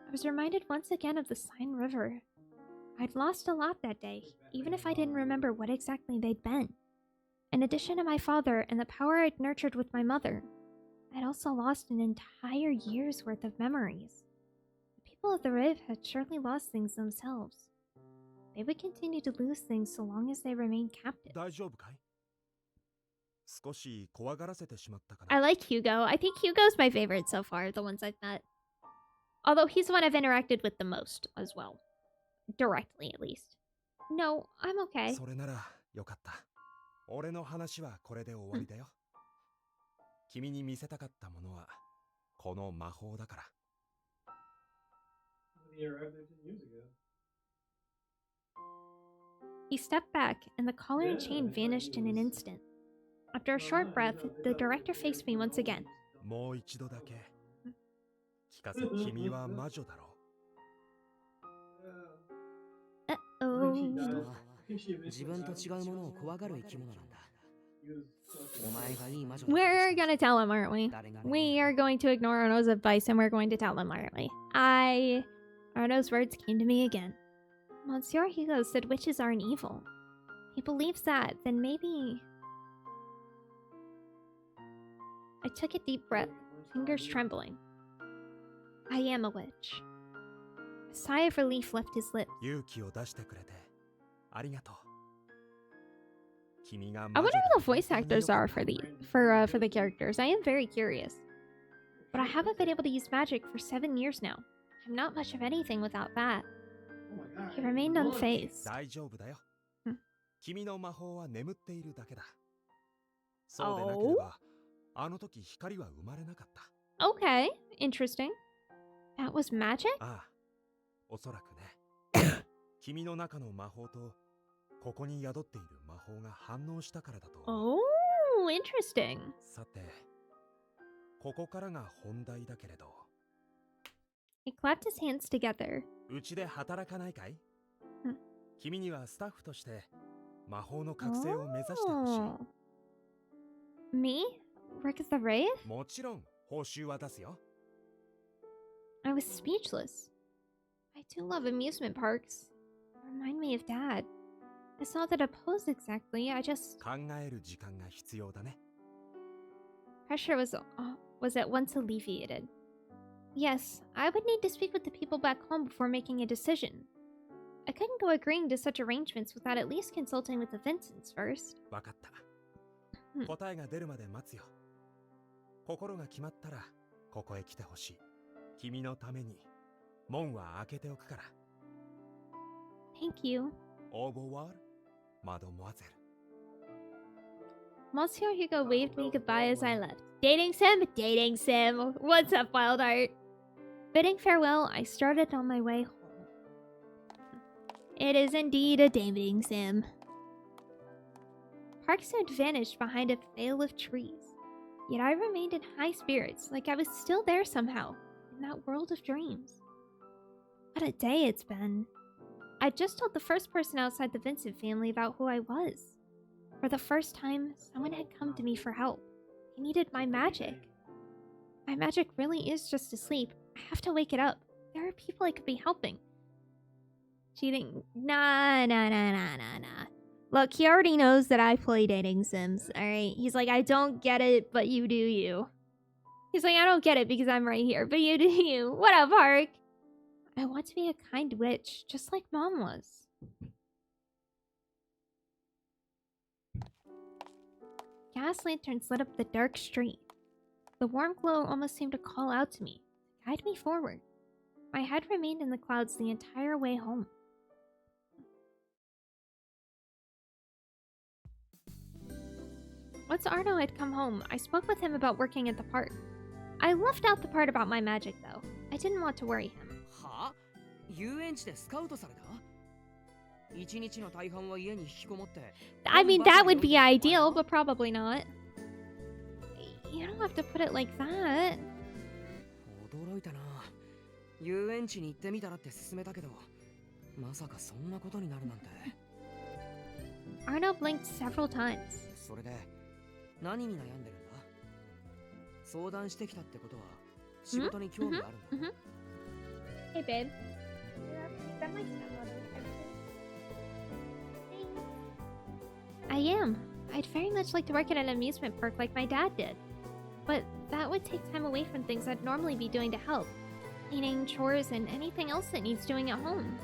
I was reminded once again of the Seine River. I'd lost a lot that day, even if I didn't remember what exactly they'd been. In addition to my father and the power I'd nurtured with my mother, I'd also lost an entire year's worth of memories. The people of the Riv had surely lost things themselves. They would continue to lose things so long as they remained captive. 大丈夫かい？少し怖がらせてしまったか I な。 like Hugo. I think Hugo's my favorite so far, the ones I've met. Although he's the one I've interacted with the most as well. Directly, at least. No, I'm okay. それならよかった。俺の話はこれで終わりだよ。君に見せたかったものはこの魔法だから。 He stepped back, and the collar and chain vanished in an instant. After a short breath, the director faced me once again. もう一度だけ聞かせ。君は魔女だろう。 Uh-oh. 人は自分と違うものを怖がる生き物なんだ。お前がいい魔女だ。 We're gonna tell him, aren't we? We are going to ignore Arno's advice, and we're going to tell him, aren't we? Arno's words came to me again. Monsieur Hugo said witches aren't evil. He believes that, then maybe... I took a deep breath, fingers trembling. I am a witch. A sigh of relief left his lips. 勇気を出してくれてありがとう。 君が I 魔 wonder 女 who the voice actors are for the characters. I am very curious. But I haven't been able to use magic for 7 years now. I'm not much of anything without that. He remained unfazed. 大丈夫だよ。うん君の魔法は眠っているだけだ。そうでなければ、あの時光は生まれなかった。 Okay, interesting. That was magic? ああ、おそらくね。君の中の魔法とここに宿っている魔法が反応したからだと。 Oh, interesting. さて、ここからが本題だけれど。 He clapped his hands together. うちで働かないかい？うん君にはスタッフとして魔法の覚醒を目指してほしい。 Oh. Me? Work at the Wraith? もちろん報酬は出すよ。 I was speechless. I do love amusement parks. They remind me of Dad. It's not that opposed exactly, I just... 考える時間が必要だね。 Pressure was at once alleviated. Yes, I would need to speak with the people back home before making a decision. I couldn't go agreeing to such arrangements without at least consulting with the Vincents first. わかった。うん答えが出るまで待つよ。心が決まったらここへ来てほしい。君のために門は開けておくから。 Thank you. オーボワール、マドモアゼル。 Monsieur Hugo waved me goodbye as I left. Dating sim? Dating sim. What's up, Wild Art? Bidding farewell, I started on my way home. It is indeed a dating sim. Park soon vanished behind a veil of trees. Yet I remained in high spirits, like I was still there somehow, in that world of dreams. What a day it's been. I just told the first person outside the Vincent family about who I was. For the first time, someone had come to me for help. He needed my magic. My magic really is just asleep. I have to wake it up. There are people I could be helping. Cheating? Nah. Look, he already knows that I play dating sims, alright? He's like, I don't get it, but you do you. He's like, I don't get it because I'm right here, but you do you. What up, Park? I want to be a kind witch, just like Mom was. Gas lanterns lit up the dark street. The warm glow almost seemed to call out to me, to guide me forward. My head remained in the clouds the entire way home. Once Arno had come home, I spoke with him about working at the park. I left out the part about my magic, though. I didn't want to worry him. は？遊園地でスカウトされた？一日の大半は家に引きこもって。I mean, that would be ideal, but probably not. You don't have to put it like that. 驚いたな。遊園地に行ってみたらって勧めたけど、まさかそんなことになるなんて。Arno blinked several times. それで何に悩んでるんだ？相談してきたってことは仕事に興味あるんだ。Hey, babe. That might sound I am. I'd very much like to work at an amusement park like my dad did. But that would take time away from things I'd normally be doing to help. Cleaning, chores, and anything else that needs doing at home.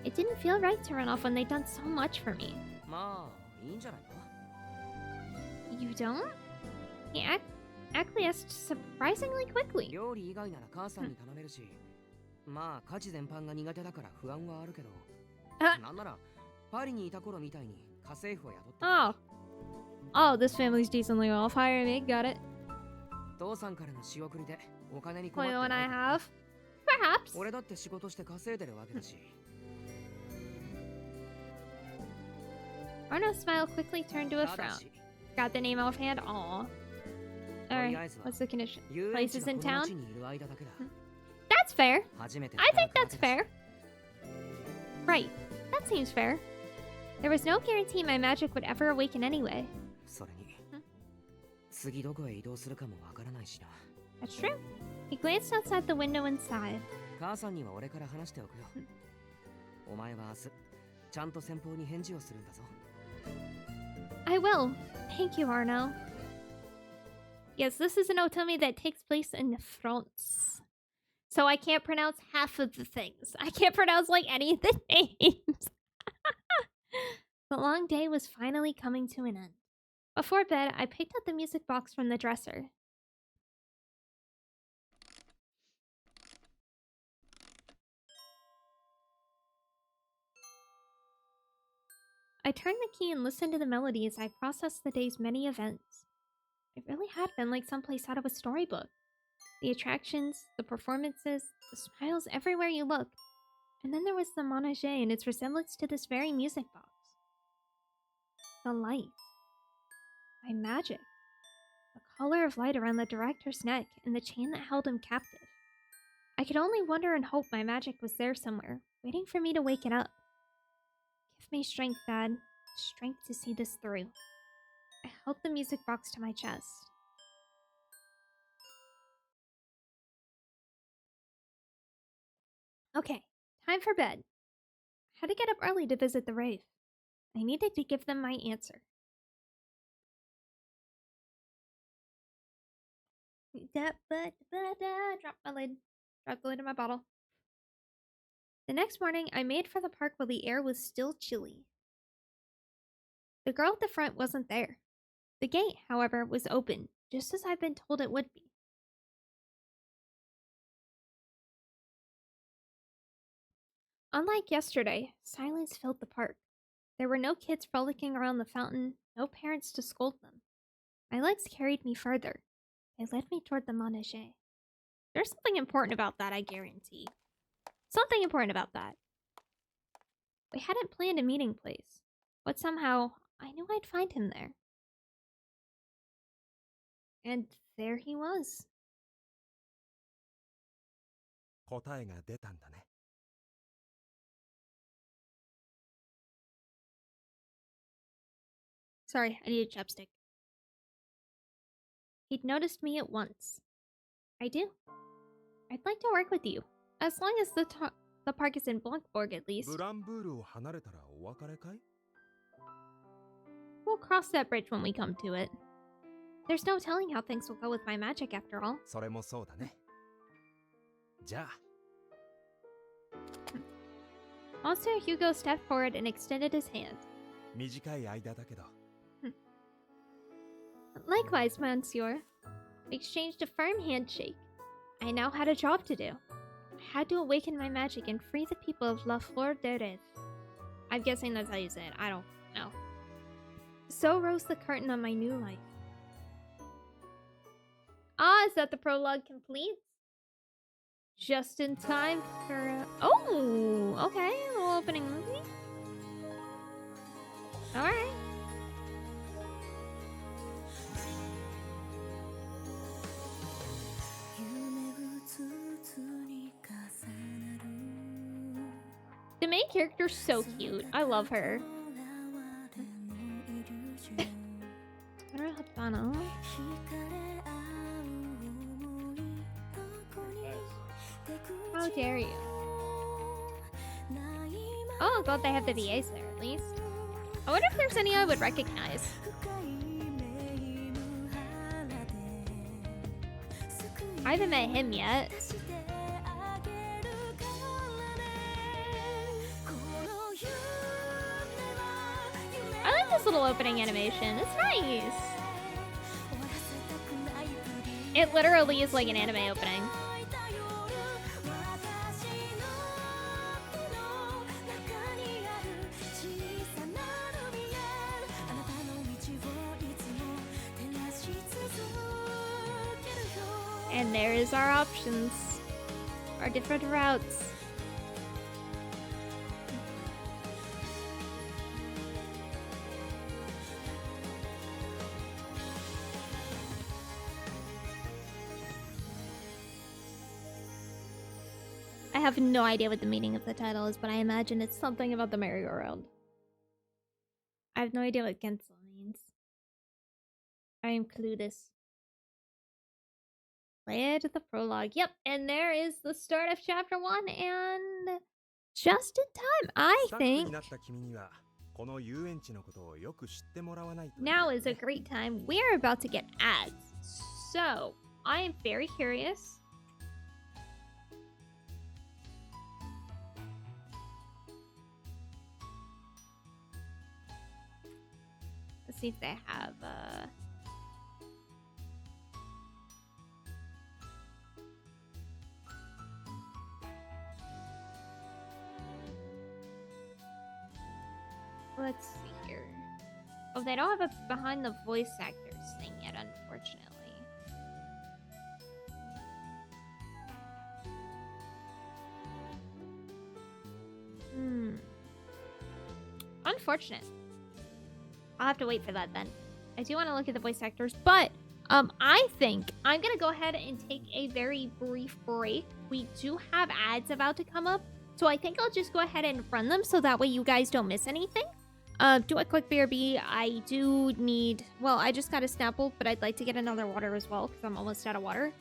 It didn't feel right to run off when they'd done so much for me. You don't? He acquiesced surprisingly quickly. 料理以外なら母さんに頼めるし、まあ家事全般が苦手だから不安はあるけど、なんならパリにいた頃みたいに家政婦を雇って。Oh, this family's decently off. Hire me, got it. 父さんからの仕送りでお金に困って Only ない。 one I have? Perhaps. 俺だって仕事して稼いでるわけだし。Arno's smile quickly turned to a frown. Got the name offhand? Aw. Alright, what's the condition? Places in town? That's fair. I think that's fair. Right, that seems fair. There was no guarantee my magic would ever awaken anyway. それに、次どこへ移動するかもわからないしな。 That's true. He glanced outside the window and sighed. 母さんには俺から話しておくよ。お前は明日、ちゃんと先方に返事をするんだぞ。 I will. Thank you, Arno. Yes, this is an otome that takes place in France. So I can't pronounce half of the things. I can't pronounce like any of the names. The long day was finally coming to an end. Before bed, I picked up the music box from the dresser. I turned the key and listened to the melody as I processed the day's many events. It really had been like someplace out of a storybook. The attractions, the performances, the smiles everywhere you looked. And then there was the Manege and its resemblance to this very music box. The light. My magic. The color of light around the director's neck and the chain that held him captive. I could only wonder and hope my magic was there somewhere, waiting for me to wake it up. Give me strength, Dad. Strength to see this through. I held the music box to my chest. Okay, time for bed. I had to get up early to visit the rave. I needed to give them my answer. Drop my lid. Drop the lid in my bottle. The next morning, I made for the park while the air was still chilly. The girl at the front wasn't there. The gate, however, was open, just as I'd been told it would be. Unlike yesterday, silence filled the park. There were no kids frolicking around the fountain, no parents to scold them. My legs carried me further. They led me toward the Manege. There's something important about that, I guarantee. Something important about that. We hadn't planned a meeting place, but somehow I knew I'd find him there. And there he was. 答えが出たんだね。 Sorry, I need a chapstick. He'd noticed me at once. I do. I'd like to work with you, as long as the park is in Blancbourg at least. ブランブールを離れたらお別れかい? We'll cross that bridge when we come to it. There's no telling how things will go with my magic after all. それもそうだね。じゃあ。Monsieur Hugo stepped forward and extended his hand. 短い間だけど。 Likewise, Monsieur. We exchanged a firm handshake. I now had a job to do. I had to awaken my magic and free the people of La Fleur de Rêve. I'm guessing that's how you say it. I don't know. So rose the curtain on my new life. Ah, is that the prologue complete? Just in time for... Oh, okay. A little opening movie. Alright. The main character's so cute. I love her. How dare you? Oh, glad they have the VAs there at least. I wonder if there's any I would recognize. I haven't met him yet. I like this little opening animation. It's nice. It literally is like an anime opening. And there is our options. Our different routes. I have no idea what the meaning of the title is, but I imagine it's something about the merry-go-round. I have no idea what Genso means. I am clueless. Play it at the prologue. Yep, and there is the start of chapter 1, and just in time, I think. Now is a great time. We're about to get ads. So, I am very curious. Let's see if they have let's see here. Oh, they don't have a behind the voice actors thing yet, unfortunately. Unfortunate. I'll have to wait for that then. I do want to look at the voice actors, but I think I'm gonna go ahead and take a very brief break. We do have ads about to come up, so I think I'll just go ahead and run them so that way you guys don't miss anything. Do a quick BRB. I do need, well, I just got a Snapple, but I'd like to get another water as well because I'm almost out of water.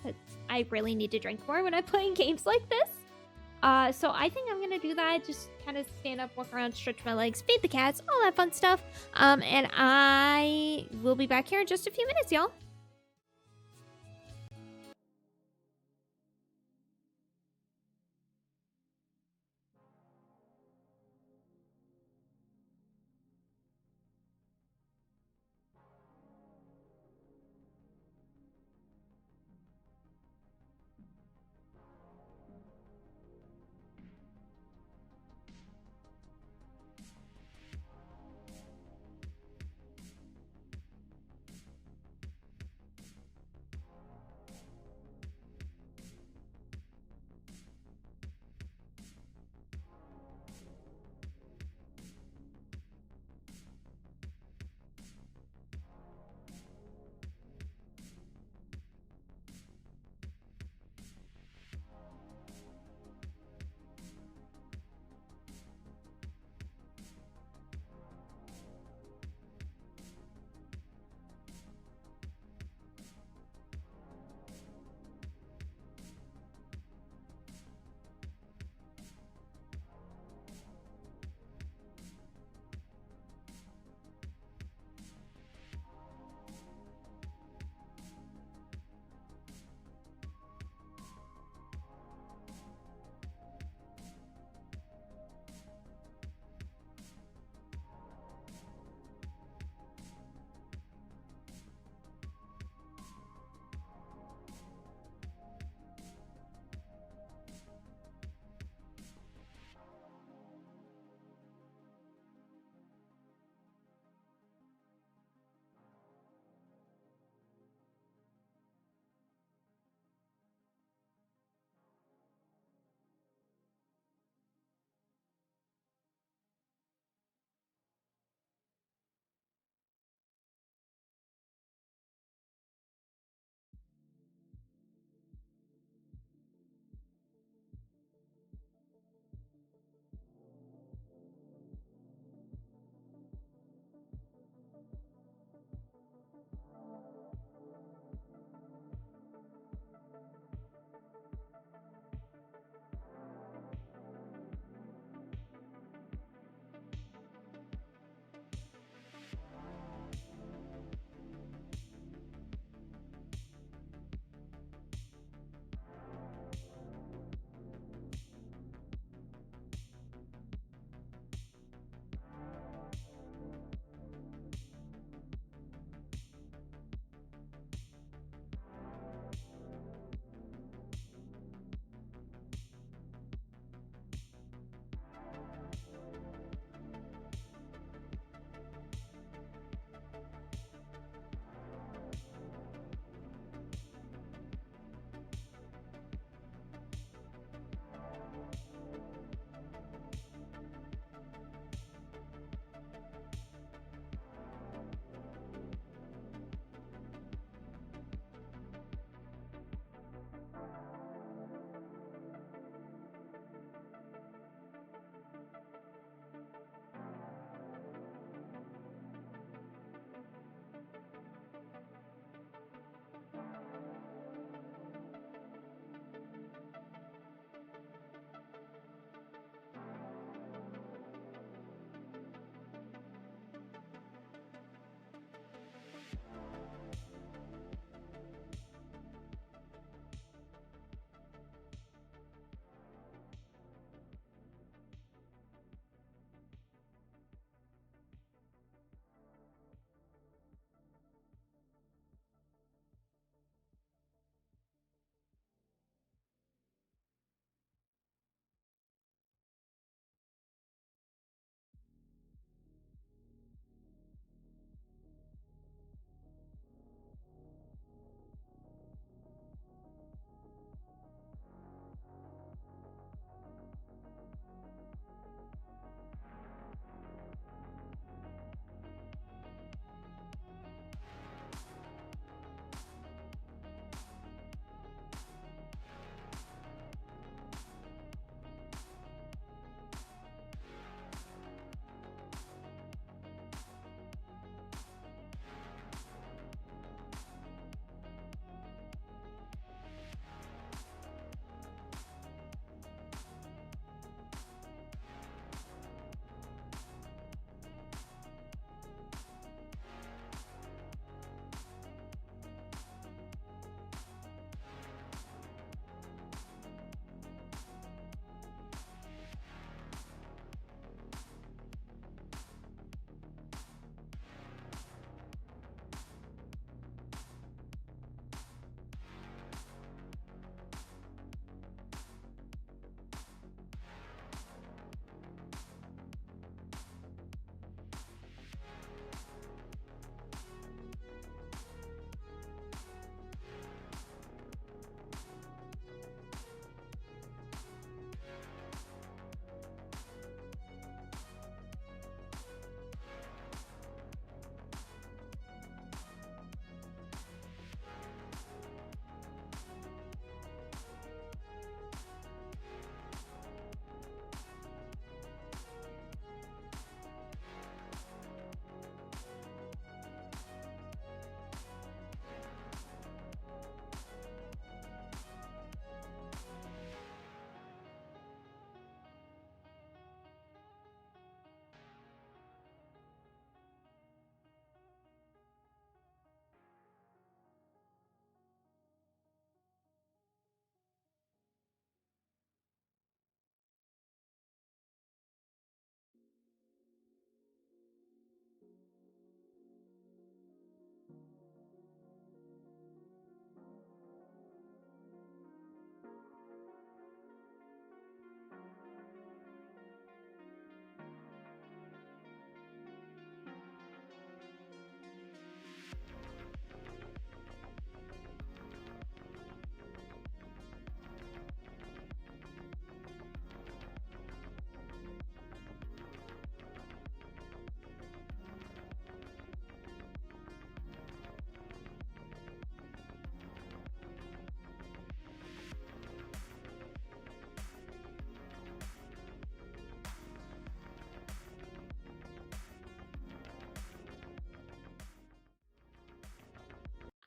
I really need to drink more when I'm playing games like this. So I think I'm gonna do that. Just kind of stand up, walk around, stretch my legs, feed the cats, all that fun stuff. And I will be back here in just a few minutes, y'all.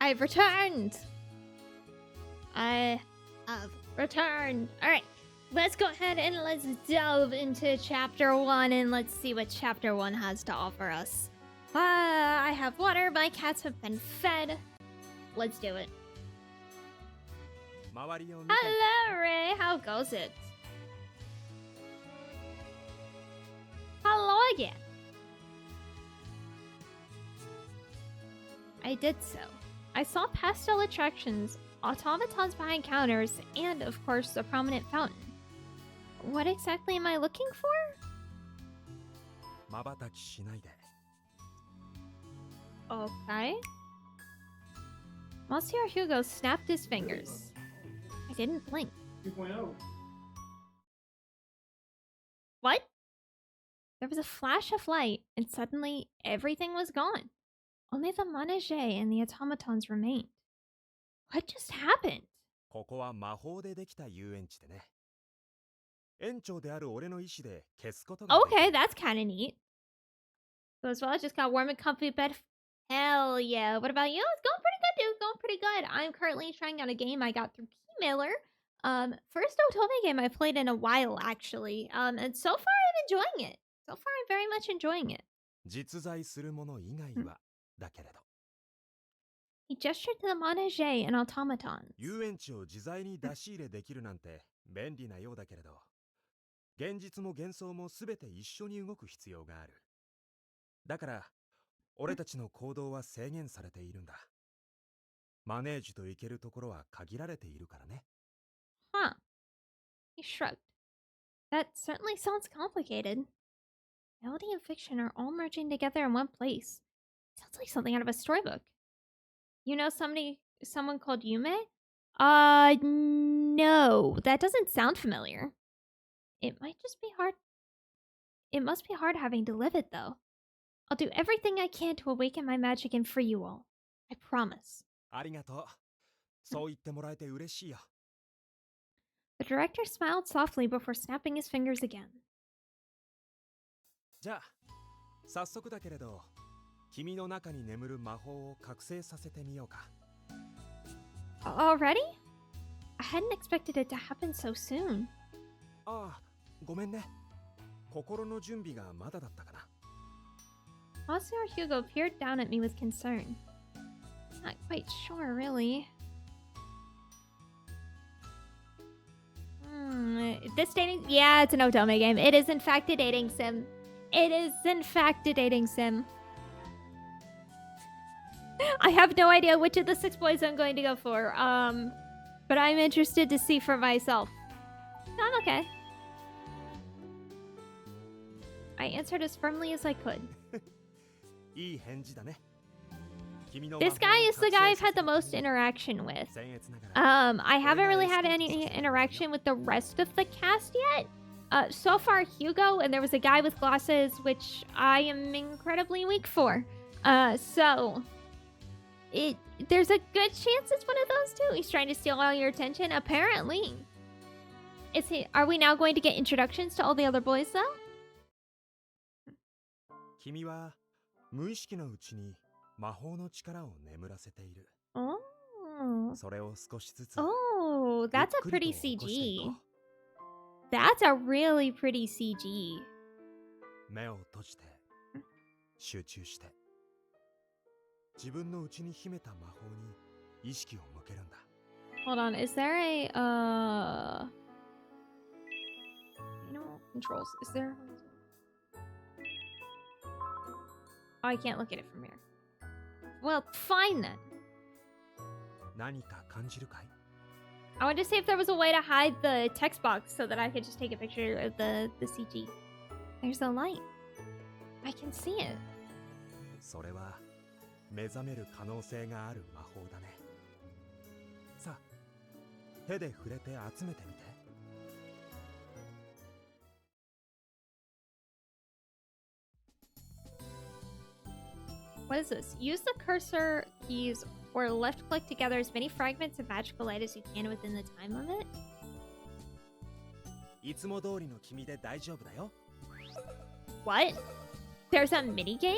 I've returned. I have returned. All right, let's go ahead and let's delve into chapter 1 and let's see what chapter 1 has to offer us. I have water. My cats have been fed. Let's do it. Hello, Ray. How goes it? Hello again. I did so. I saw pastel attractions, automatons behind counters, and of course a prominent fountain. What exactly am I looking for? Okay. Monsieur Hugo snapped his fingers. I didn't blink. 2.0. What? There was a flash of light, and suddenly everything was gone. Only the Manege and the automatons remained. What just happened? ここは魔法でできた遊園地でね。園長である俺の意志で消すことができる。 Okay, that's kind of neat. So as well, I just got warm and comfy bed. Hell yeah. What about you? It's going pretty good, dude. Going pretty good. I'm currently trying out a game I got through Keymailer. First Otome game I played in a while, actually. And so far I'm enjoying it. So far I'm very much enjoying it. 実在するもの以外は、だけれど。 He gestured to the Manege and automatons. 遊園地を自在に出し入れできるなんて便利なようだけれど、現実も幻想もすべて一緒に動く必要がある。だから、俺たちの行動は制限されているんだ。マネージと行けるところは限られているからね。Huh. He shrugged. That certainly sounds complicated. Reality and fiction are all merging together in one place. Sounds like something out of a storybook. You know someone called Yume? No. That doesn't sound familiar. It might just be hard. It must be hard having to live it, though. I'll do everything I can to awaken my magic and free you all. I promise. ありがとう。そう言ってもらえて嬉しいよ。 The director smiled softly before snapping his fingers again. じゃあ、早速だけれど、君の中に眠る魔法を覚醒させてみようか。 Already? I hadn't expected it to happen so soon. ああ、ごめんね。心の準備がまだだったかな。 Monsieur Hugo peered down at me with concern. Not quite sure, really. This dating... Yeah, it's an Otome game. It is in fact a dating sim. It is in fact a dating sim. I have no idea which of the 6 boys I'm going to go for. But I'm interested to see for myself. I'm okay. I answered as firmly as I could. いい返事だね。 This guy is the guy I've had the most interaction with. I haven't really had any interaction with the rest of the cast yet. So far, Hugo, and there was a guy with glasses, which I am incredibly weak for. So there's a good chance it's one of those two. He's trying to steal all your attention, apparently. Are we now going to get introductions to all the other boys, though? 君は無意識のうちに魔法の力を眠らせている。 Oh. それを少しずつ。 Oh, that's a pretty ゆっくりと起こしていこ CG. That's a really pretty CG. う。目を閉じて集中して自分の内に秘めた魔法に意識を向けるんだ。 Hold on, is there a you know, controls? Is there? Oh, I can't look at it from here. Well, fine then. 何か感じるかい？ I wanted to see if there was a way to hide the text box so that I could just take a picture of the CG. There's a light. I can see it. それは目覚める可能性がある魔法だね。さあ、手で触れて集めてみて。 What is this? Use the cursor keys or left click to gather as many fragments of magical light as you can within the time limit. いつも通りの君で大丈夫だよ。 What? There's a minigame?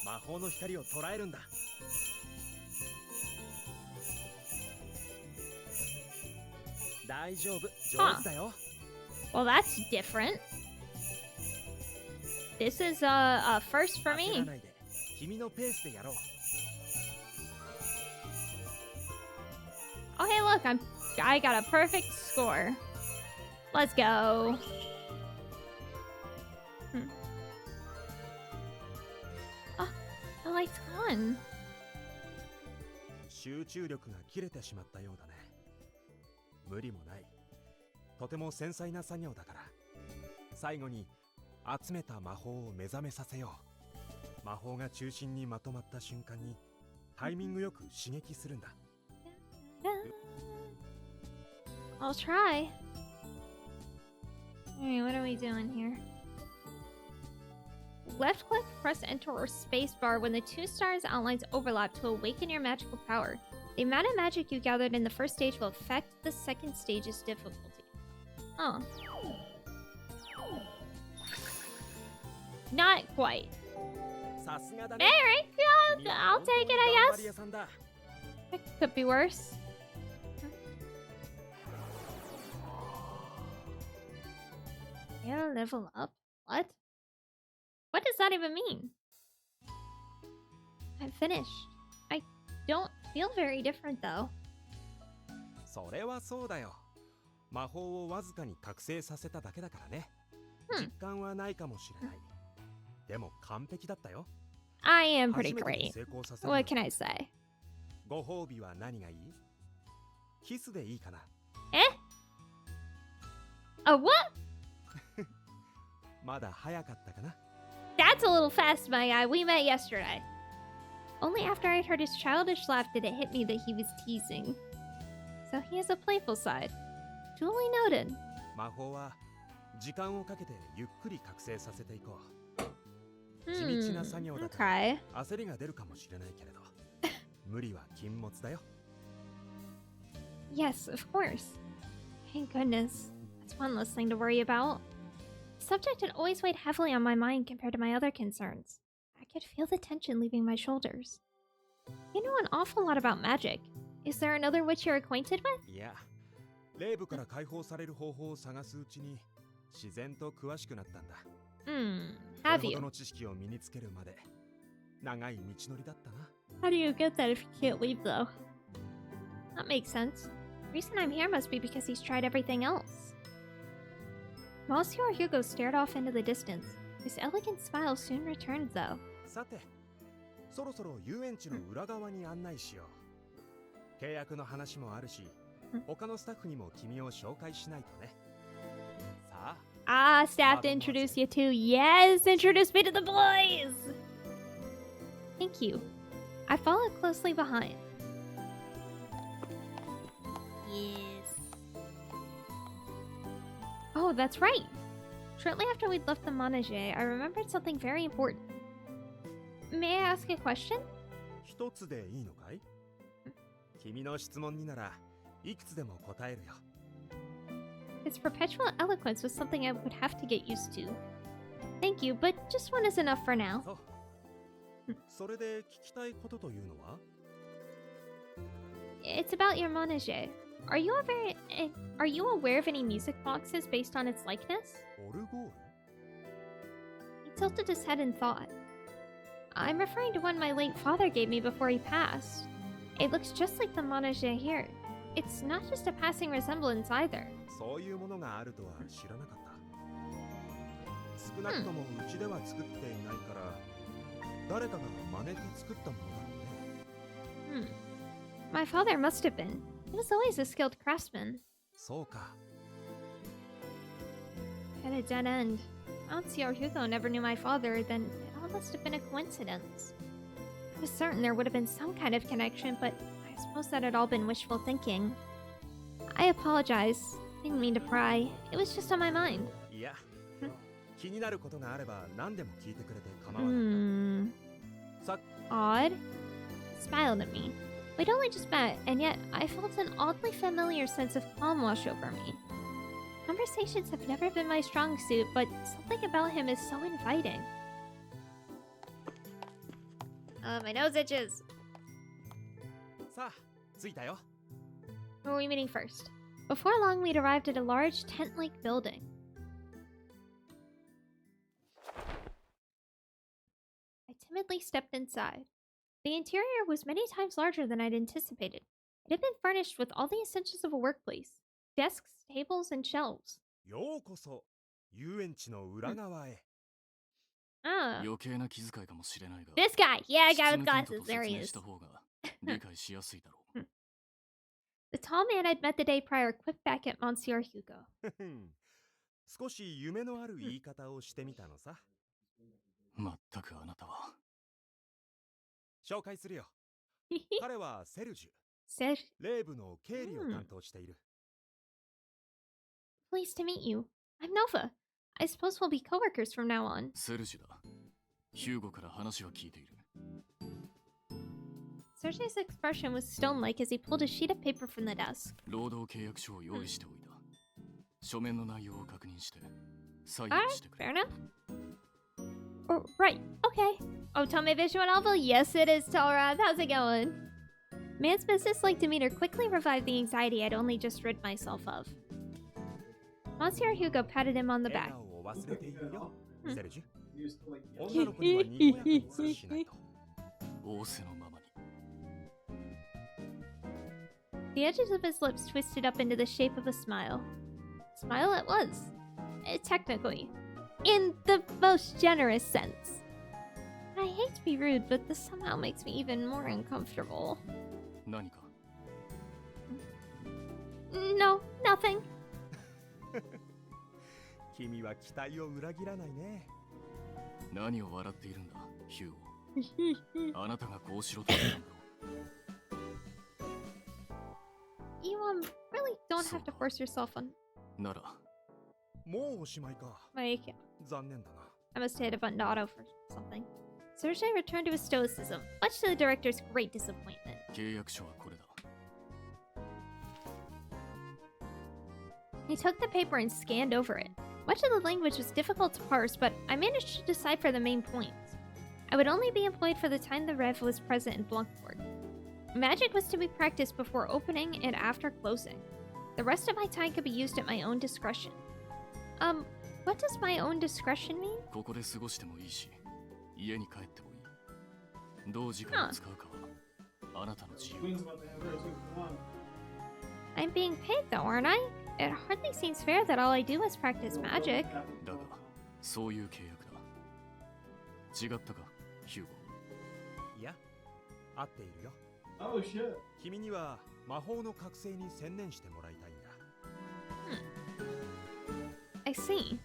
魔法の光を捉えるんだ。大丈夫、上手だよ。Well, that's different. This is a first for 焦ら me. ないで、君のペースでやろう。 Oh, hey, look, I got a perfect score. Let's go. Oh, the light's gone. 集中力が切れてしまったようだね。無理もない。とても繊細な作業だから。最後に集めた魔法を目覚めさせよう。魔法が中心にまとまった瞬間にタイミングよく刺激するんだ。I'll try. Alright, what are we doing here? Left click, press enter or spacebar when the two stars' outlines overlap to awaken your magical power. The amount of magic you gathered in the first stage will affect the second stage's difficulty. Oh. Not quite. さすがだね。 Alright, I'll take it, I guess. さんだ。 It could be worse. Yeah, level up? What? What does that even mean? I'm finished. I don't feel very different though. それはそうだよ。魔法をわずかに覚醒させただけだからね。実感はないかもしれない。でも完璧だったよ。I am pretty great. What can I say? ご褒美は何がいい？キスでいいかな。A what? まだ早かったかな。 That's a little fast, my guy. We met yesterday. Only after I'd heard his childish laugh did it hit me that he was teasing. So he has a playful side. Duly noted. 魔法は時間をかけてゆっくり覚醒させていこう。地道な作業だから Okay. 焦りが出るかもしれないけれど、無理は禁物だよ。Yes, of course. Thank goodness. That's one less thing to worry about. The subject had always weighed heavily on my mind compared to my other concerns. I could feel the tension leaving my shoulders. You know an awful lot about magic. Is there another witch you're acquainted with? いや、霊部から解放される方法を探すうちに自然と詳しくなったんだ。Have それほど you? の知識を身につけるまで長い道のりだったな。 How do you get that if you can't leave, though? That makes sense. The reason I'm here must be because he's tried everything else. Monsieur Hugo stared off into the distance. His elegant smile soon returned, though. さて、そろそろ遊園地の裏側に案内しよう。契約の話もあるし、他のスタッフにも君を紹介しないとね。さあ。 Ah, staff to introduce you to. Yes, introduce me to the boys! Thank you. I followed closely behind. Yes. Oh, that's right. Shortly after we'd left the Manege, I remembered something very important. May I ask a question? 一つでいいのかい？君の質問にならいくつでも答えるよ。 His perpetual eloquence was something I would have to get used to. Thank you, but just one is enough for now. そう。それで聞きたいことというのは？ It's about your Manege. Are you aware of any music boxes based on its likeness? オルゴール？ He tilted his head in thought. I'm referring to one my late father gave me before he passed. It looks just like the Manege here. It's not just a passing resemblance either. そういうものがあるとは知らなかった。少なくともうちでは作っていないから、誰かが真似て作ったものだろうね。My father must have been. He was always a skilled craftsman. そうか。 At a dead end. Monsieur Hugo never knew my father, then it all must have been a coincidence. I was certain there would have been some kind of connection, but I suppose that had all been wishful thinking. I apologize. Didn't mean to pry. It was just on my mind. いや、気になることがあれば何でも聞いてくれて構わない。さ Odd. He smiled at me. We'd only just met, and yet I felt an oddly familiar sense of calm wash over me. Conversations have never been my strong suit, but something about him is so inviting. My nose itches. さあ、着いたよ。 Who are we meeting first? Before long, we'd arrived at a large tent-like building. I timidly stepped inside. The interior was many times larger than I'd anticipated. It had been furnished with all the essentials of a workplace: desks, tables, and shelves. ようこそ遊園地の裏側へ。 Ah, 余計な気遣いかもしれないが、 this guy! Yeah, guy 質 with 抜きんと glasses. と There 説 he 明 is. した方が理解しやすいだろう。 The tall man I'd met the day prior quipped back at Monsieur Hugo. 少し夢のある言い方をしてみたのさ。まったくあなたは。紹介するよ。彼はセルジュ。 Said, レイブの経理を担当している。 pleased to meet you. I'm Nova. I suppose we'll be coworkers from now on. セルジュだ。ヒューゴから話は聞いている。 Sergei's expression was stone-like as he pulled a sheet of paper from the desk. 労働契約書を用意しておいた。書面の内容を確認して、サイン Alright, してくれ。 fair enough. Oh, right, okay. Otome visual novel? Yes, it is, Torad. How's it going? Man's business-like demeanor quickly revived the anxiety I'd only just rid myself of. Monsieur Hugo patted him on the 笑 back. 顔を忘れているよ。うんセルジュ。女の子にはにこやかに接しないと。仰せのままに。 The edges of his lips twisted up into the shape of a smile. Smile it was. Technically. In the most generous sense. I hate to be rude, but this somehow makes me even more uncomfortable. 何か No, nothing. 君は期待を裏切らないね。何を笑っているんだ、ヒューゴ。あなたがこうしろと言ったんだろ You really don't have to force yourself on う。なら、もうおしまいか。 my. 残念だな。 I must hit a button to auto for something. Sergei returned to his stoicism, much to the director's great disappointment. 契約書はこれだ。 He took the paper and scanned over it. Much of the language was difficult to parse, but I managed to decipher the main points. I would only be employed for the time the Rev was present in Blancbourg. Magic was to be practiced before opening and after closing. The rest of my time could be used at my own discretion. What does my own discretion mean? ここで過ごしてもいいし、家に帰ってもいい。どう時間を使うかは、あなたの自由だ。 I'm being paid though, aren't I? It hardly seems fair that all I do is practice magic. だが、そういう契約だ。違ったか、ヒューゴ。いや、合っているよ。 Oh shit. 君には魔法の覚醒に専念してもらいたいんだ。 I see.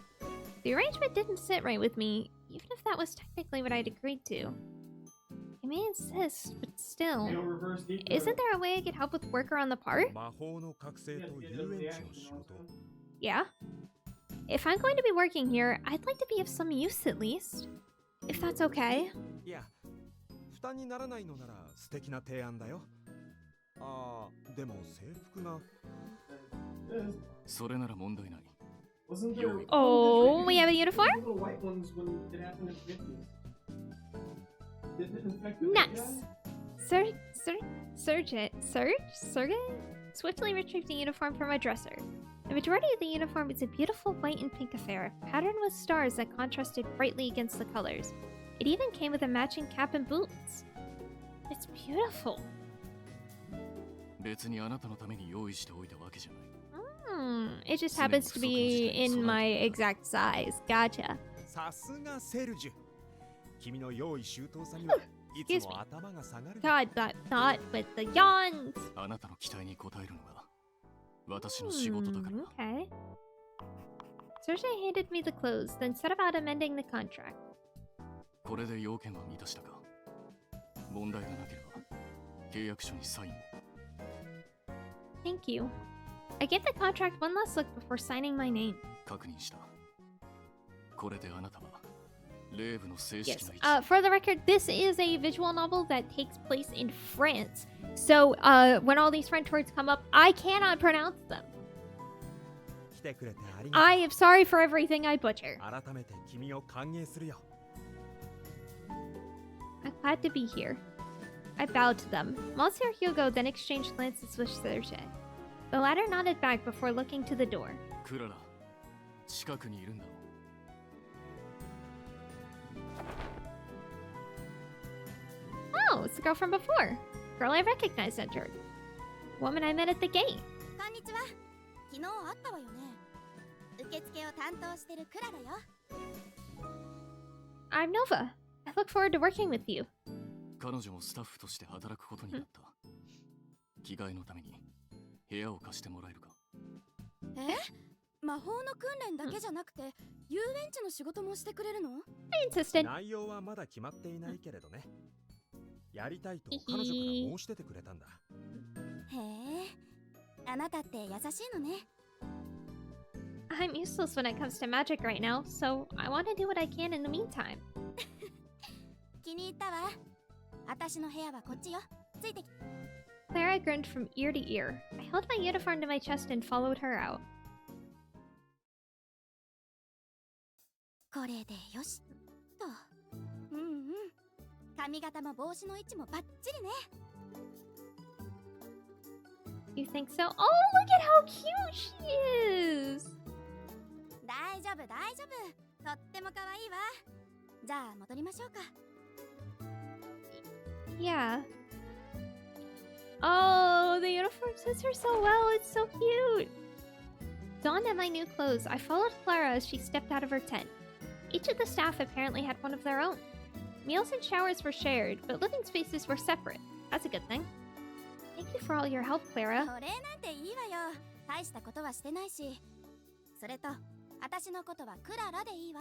The arrangement didn't sit right with me, even if that was technically what I'd agreed to. I may insist, but still. You know, reverse decoder. Isn't there a way I could help with work around the park? 魔法の覚醒と遊園地の仕事。 Yeah. If I'm going to be working here, I'd like to be of some use at least. If that's okay. いや、負担にならないのなら素敵な提案だよ。ああ、でも制服が。それなら問題ない。 Wasn't there? Oh, we have a uniform? Little white ones when it happened in the 50s. Didn't it infect the Nice. Sergei? Swiftly retrieved the uniform from my dresser. The majority of the uniform is a beautiful white and pink affair, patterned with stars that contrasted brightly against the colors. It even came with a matching cap and boots. It's beautiful. 別にあなたのために用意しておいたわけじゃない。 It just happens to be in my exact size. Gotcha. さすがセルジュ。君の用意周到さにはいつも頭が下がる。 God, not with the yawns. あなたの期待に応えるのが私の仕事だから。 Okay. Sergei handed me the clothes, then set about amending the contract. これで要件は満たしたか。問題がなければ契約書にサインを。 Thank you. I gave the contract one last look before signing my name. 確認した。これであなたはレーブの正 Yes. 式な位置。 For the record, this is a visual novel that takes place in France. So, when all these French words come up, I cannot pronounce them. 来てくれてありがとう。 I am sorry for everything I butcher. 改めて君を歓迎するよ。Glad to be here. I bowed to them. Monsieur Hugo then exchanged glances with Serge. The latter nodded back before looking to the door. クララ、近くにいるんだろう。 Oh, it's the girl from before. Girl I recognized entered. Woman I met at the gate. こんにちは。昨日会ったわよね。受付を担当してるクラだよ。I'm Nova. I look forward to working with you. 彼女もスタッフとして働くことになった。着替えのために部屋を貸してもらえるか。魔法の訓練だけじゃなくて、遊園地の仕事もしてくれるの？ I insisted. 内容はまだ決まっていないけれどね。やりたいと彼女から申し出てくれたんだ。へえ、あなたって優しいのね。I'm useless when it comes to magic right now, so I want to do what I can in the meantime. 気に入ったわ。私の部屋はこっちよ。ついてき。 Clara grinned from ear to ear. I held my uniform to my chest and followed her out. これでよしと。うんうん。髪型も帽子の位置もバッチリね。You think so? Oh, look at how cute she is! 大丈夫大丈夫。とっても可愛いわ。じゃあ戻りましょうか。 Yeah. Oh, the uniform fits her so well. It's so cute. Donned in my new clothes, I followed Clara as she stepped out of her tent. Each of the staff apparently had one of their own. Meals and showers were shared, but living spaces were separate. That's a good thing. Thank you for all your help, Clara. お礼なんていいわよ。大したことはしてないし。それと、私のことはクララでいいわ。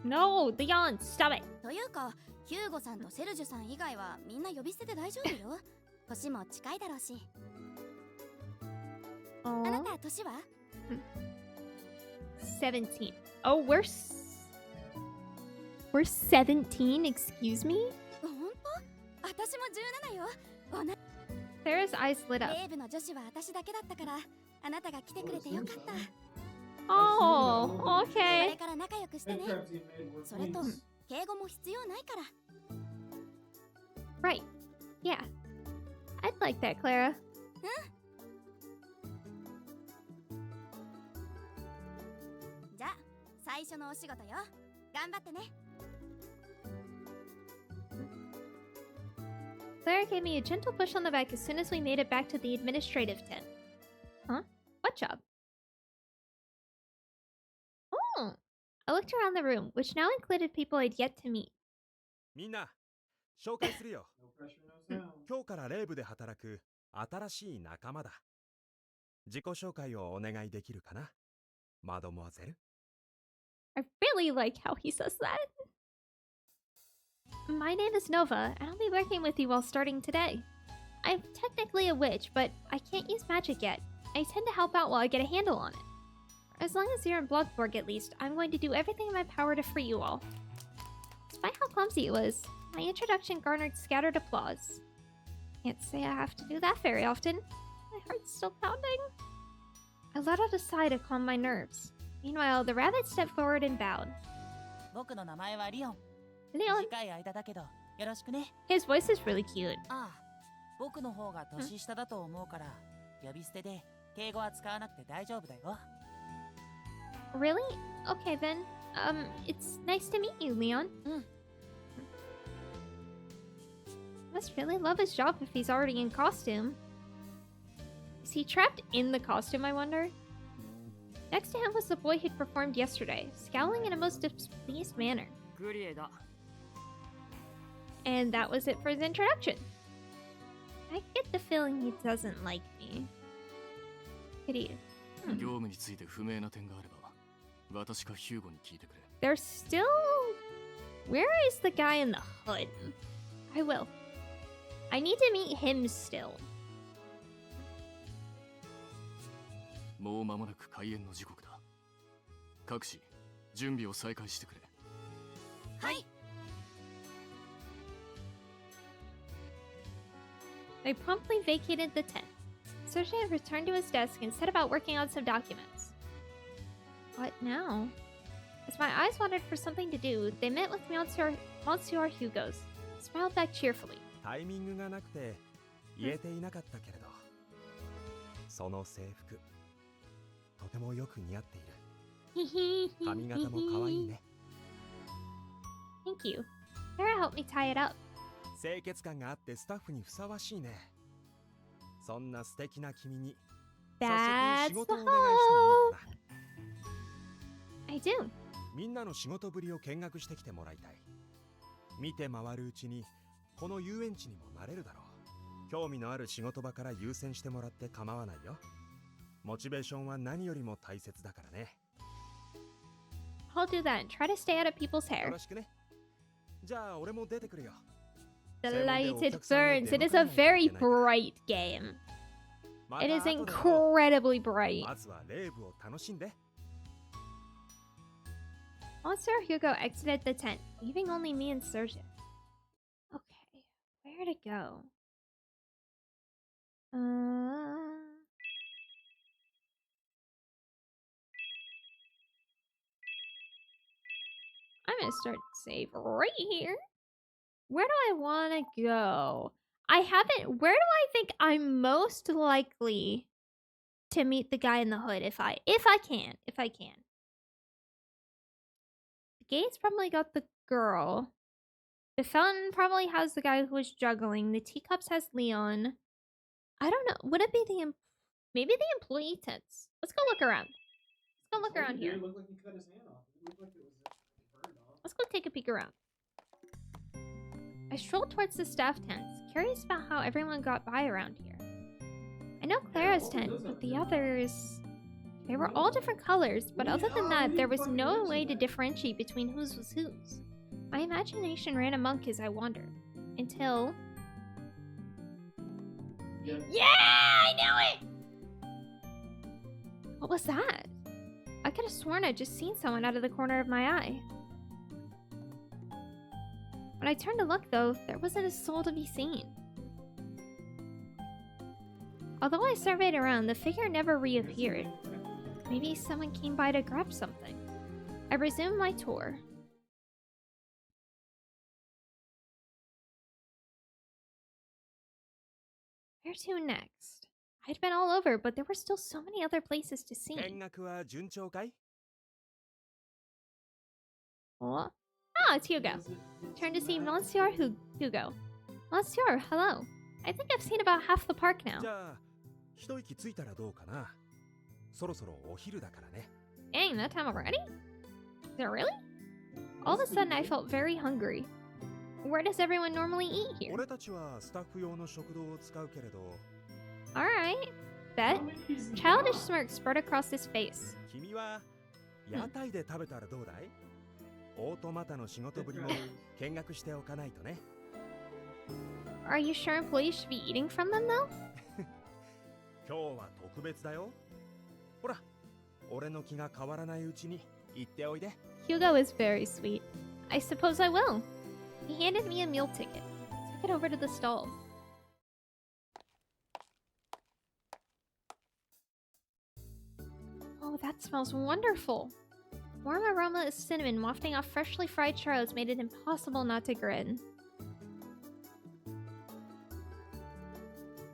No, Leon, stop it. というか、ヒューゴさんとセルジュさん以外はみんな呼び捨てで大丈夫よ。年も近いだろうし。あな Oh, た年は？ 17. Oh, we're 17, excuse me? 本当？私も17よ。Clara's eyes lit up. レイブの女子は私だけだったから、あなたが来てくれてよかった。 Oh, こ okay. れから仲良くしてね。 That trap's even made with それと wings.、敬語も必要ないから。 Right. Yeah. I'd like that, Clara. じゃあ、最初のお仕事よ。頑張ってね。 Clara gave me a gentle push on the back as soon as we made it back to the administrative tent. Huh? What job? Oh! I looked around the room, which now included people I'd yet to meet. みんな、紹介するよ。 No pressure, no sound. 今日からレイブで働く新しい仲間だ。自己紹介をお願いできるかな、マドモアゼル。 I really like how he says that. My name is Nova, and I'll be working with you while starting today. I'm technically a witch, but I can't use magic yet. I tend to help out while I get a handle on it. As long as you're in Bloodborg at least, I'm going to do everything in my power to free you all. Despite how clumsy it was, my introduction garnered scattered applause. Can't say I have to do that very often. My heart's still pounding. I let out a sigh to calm my nerves. Meanwhile, the rabbit stepped forward and bowed. 僕の名前はリオン。 Leon, 短い間だけどよろしくね。 his voice is really cute. ああ、僕の方が年下だと思うから呼び捨てで敬語は使わなくて大丈夫だよ。 Really? Okay then. It's nice to meet you, Leon. Must really love his job if he's already in costume. Is he trapped in the costume, I wonder? Next to him was the boy who'd performed yesterday, scowling in a most displeased manner. グリエだ。 And that was it for his introduction. I get the feeling he doesn't like me. Could he? 業務について不明な点があれば私かヒューゴに聞いてくれ。 There's still... Where is the guy in the hood? I will. I need to meet him still. もう間もなく開演の時刻だ。各自準備を再開してくれ。はい。 I promptly vacated the tent. Sergei returned to his desk and set about working on some documents. What now? my eyes wandered for something to do, they met with Monsieur Hugo's. Smiled back cheerfully. タイミングがなくて言えていなかったけれど、その制服とてもよく似合っている。髪型も可愛いね。Thank you. Sarah helped me tie it up. 清潔感があってスタッフにふさわしいね。そんな素敵な君に早 That's 速仕 the 事をお願いしてもいいかな。 I do. みんなの仕事ぶりを見学してきてもらいたい。見て回るうちにこの遊園地にもなれるだろう。興味のある仕事場から優先してもらって構わないよ。モチベーションは何よりも大切だからね。 I'll do that and try to stay out of people's よ hair. ろしくね。じゃあ俺も出てくるよ。 Delighted Burns. It is a very bright game. また It is 後で会おう。 incredibly bright. まずはレーブを楽しんで。 Monsieur Hugo exited the tent, leaving only me and Sergio. Okay, where to go? I'm gonna start save right here. Where do I want to go? I haven't. Where do I think I'm most likely to meet the guy in the hood if I can. The gate's probably got the girl. The fountain probably has the guy who was juggling. The teacups has Leon. I don't know. Would it be maybe the employee tents? Let's go look around. Let's go look around here. It looked like he cut his hand off. It looked like it was burned off. Let's go take a peek around. I strolled towards the staff tents, curious about how everyone got by around here. I know Clara's tent, but the others... They were all different colors, but other than that, there was no way to differentiate between whose was whose. My imagination ran amok as I wandered. Until... Yeah, I knew it! What was that? I could have sworn I'd just seen someone out of the corner of my eye. When I turned to look, though, there wasn't a soul to be seen. Although I surveyed around, the figure never reappeared. Maybe someone came by to grab something. I resumed my tour. Where to next? I'd been all over, but there were still so many other places to see. 見学は順調かい？ What? Ah, it's Hugo. Turn to see Monsieur Hugo. Monsieur, hello. I think I've seen about half the park now. じゃあ一息ついたらどうかな。そろそろお昼だからね。 Dang, that time already? Is it really? All of a sudden, I felt very hungry. Where does everyone normally eat here? 俺たちはスタッフ用の食堂を使うけれど、 Alright. Bet. Childish smirk spread across his face. 君は屋台で食べたらどうだい？オートマタの仕事ぶりも見学しておかないとね。 Are you sure employees should be eating from them, though? 今日は特別だよ。ほら、俺の気が変わらないうちに行っておいで。 Hugo is very sweet. I suppose I will. He handed me a meal ticket. I took it over to the stall. Oh, that smells wonderful. Warm aroma of cinnamon wafting off freshly fried churros made it impossible not to grin.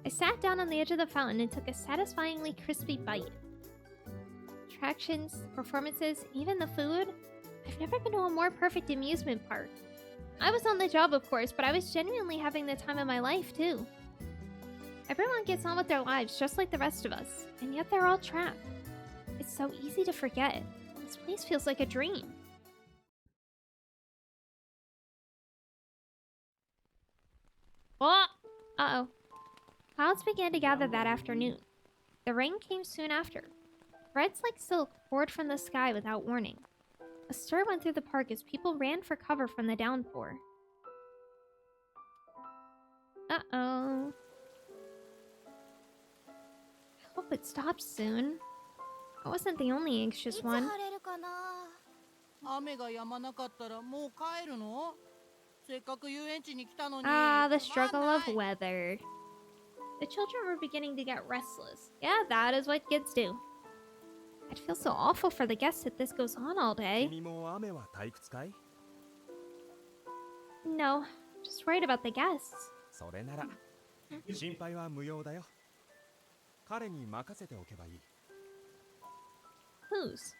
I sat down on the edge of the fountain and took a satisfyingly crispy bite. Attractions, performances, even the food. I've never been to a more perfect amusement park. I was on the job, of course, but I was genuinely having the time of my life, too. Everyone gets on with their lives just like the rest of us, and yet they're all trapped. It's so easy to forget. This place feels like a dream. Oh! Uh-oh. Clouds began to gather that afternoon. The rain came soon after. Threads like silk poured from the sky without warning. A stir went through the park as people ran for cover from the downpour. Uh-oh. I hope it stops soon. I wasn't the only anxious one. 雨が止まなかったらもう帰るの？せっかく遊園地に来たのに。 Ah, the struggle of weather. The children were beginning to get restless. Yeah, that is what kids do. I I'd feel so awful for the guests if this goes on all day. 君も雨は退屈かい？ No, just worried about the guests. それなら心配は無用だよ。彼に任せておけばいい。 Whose?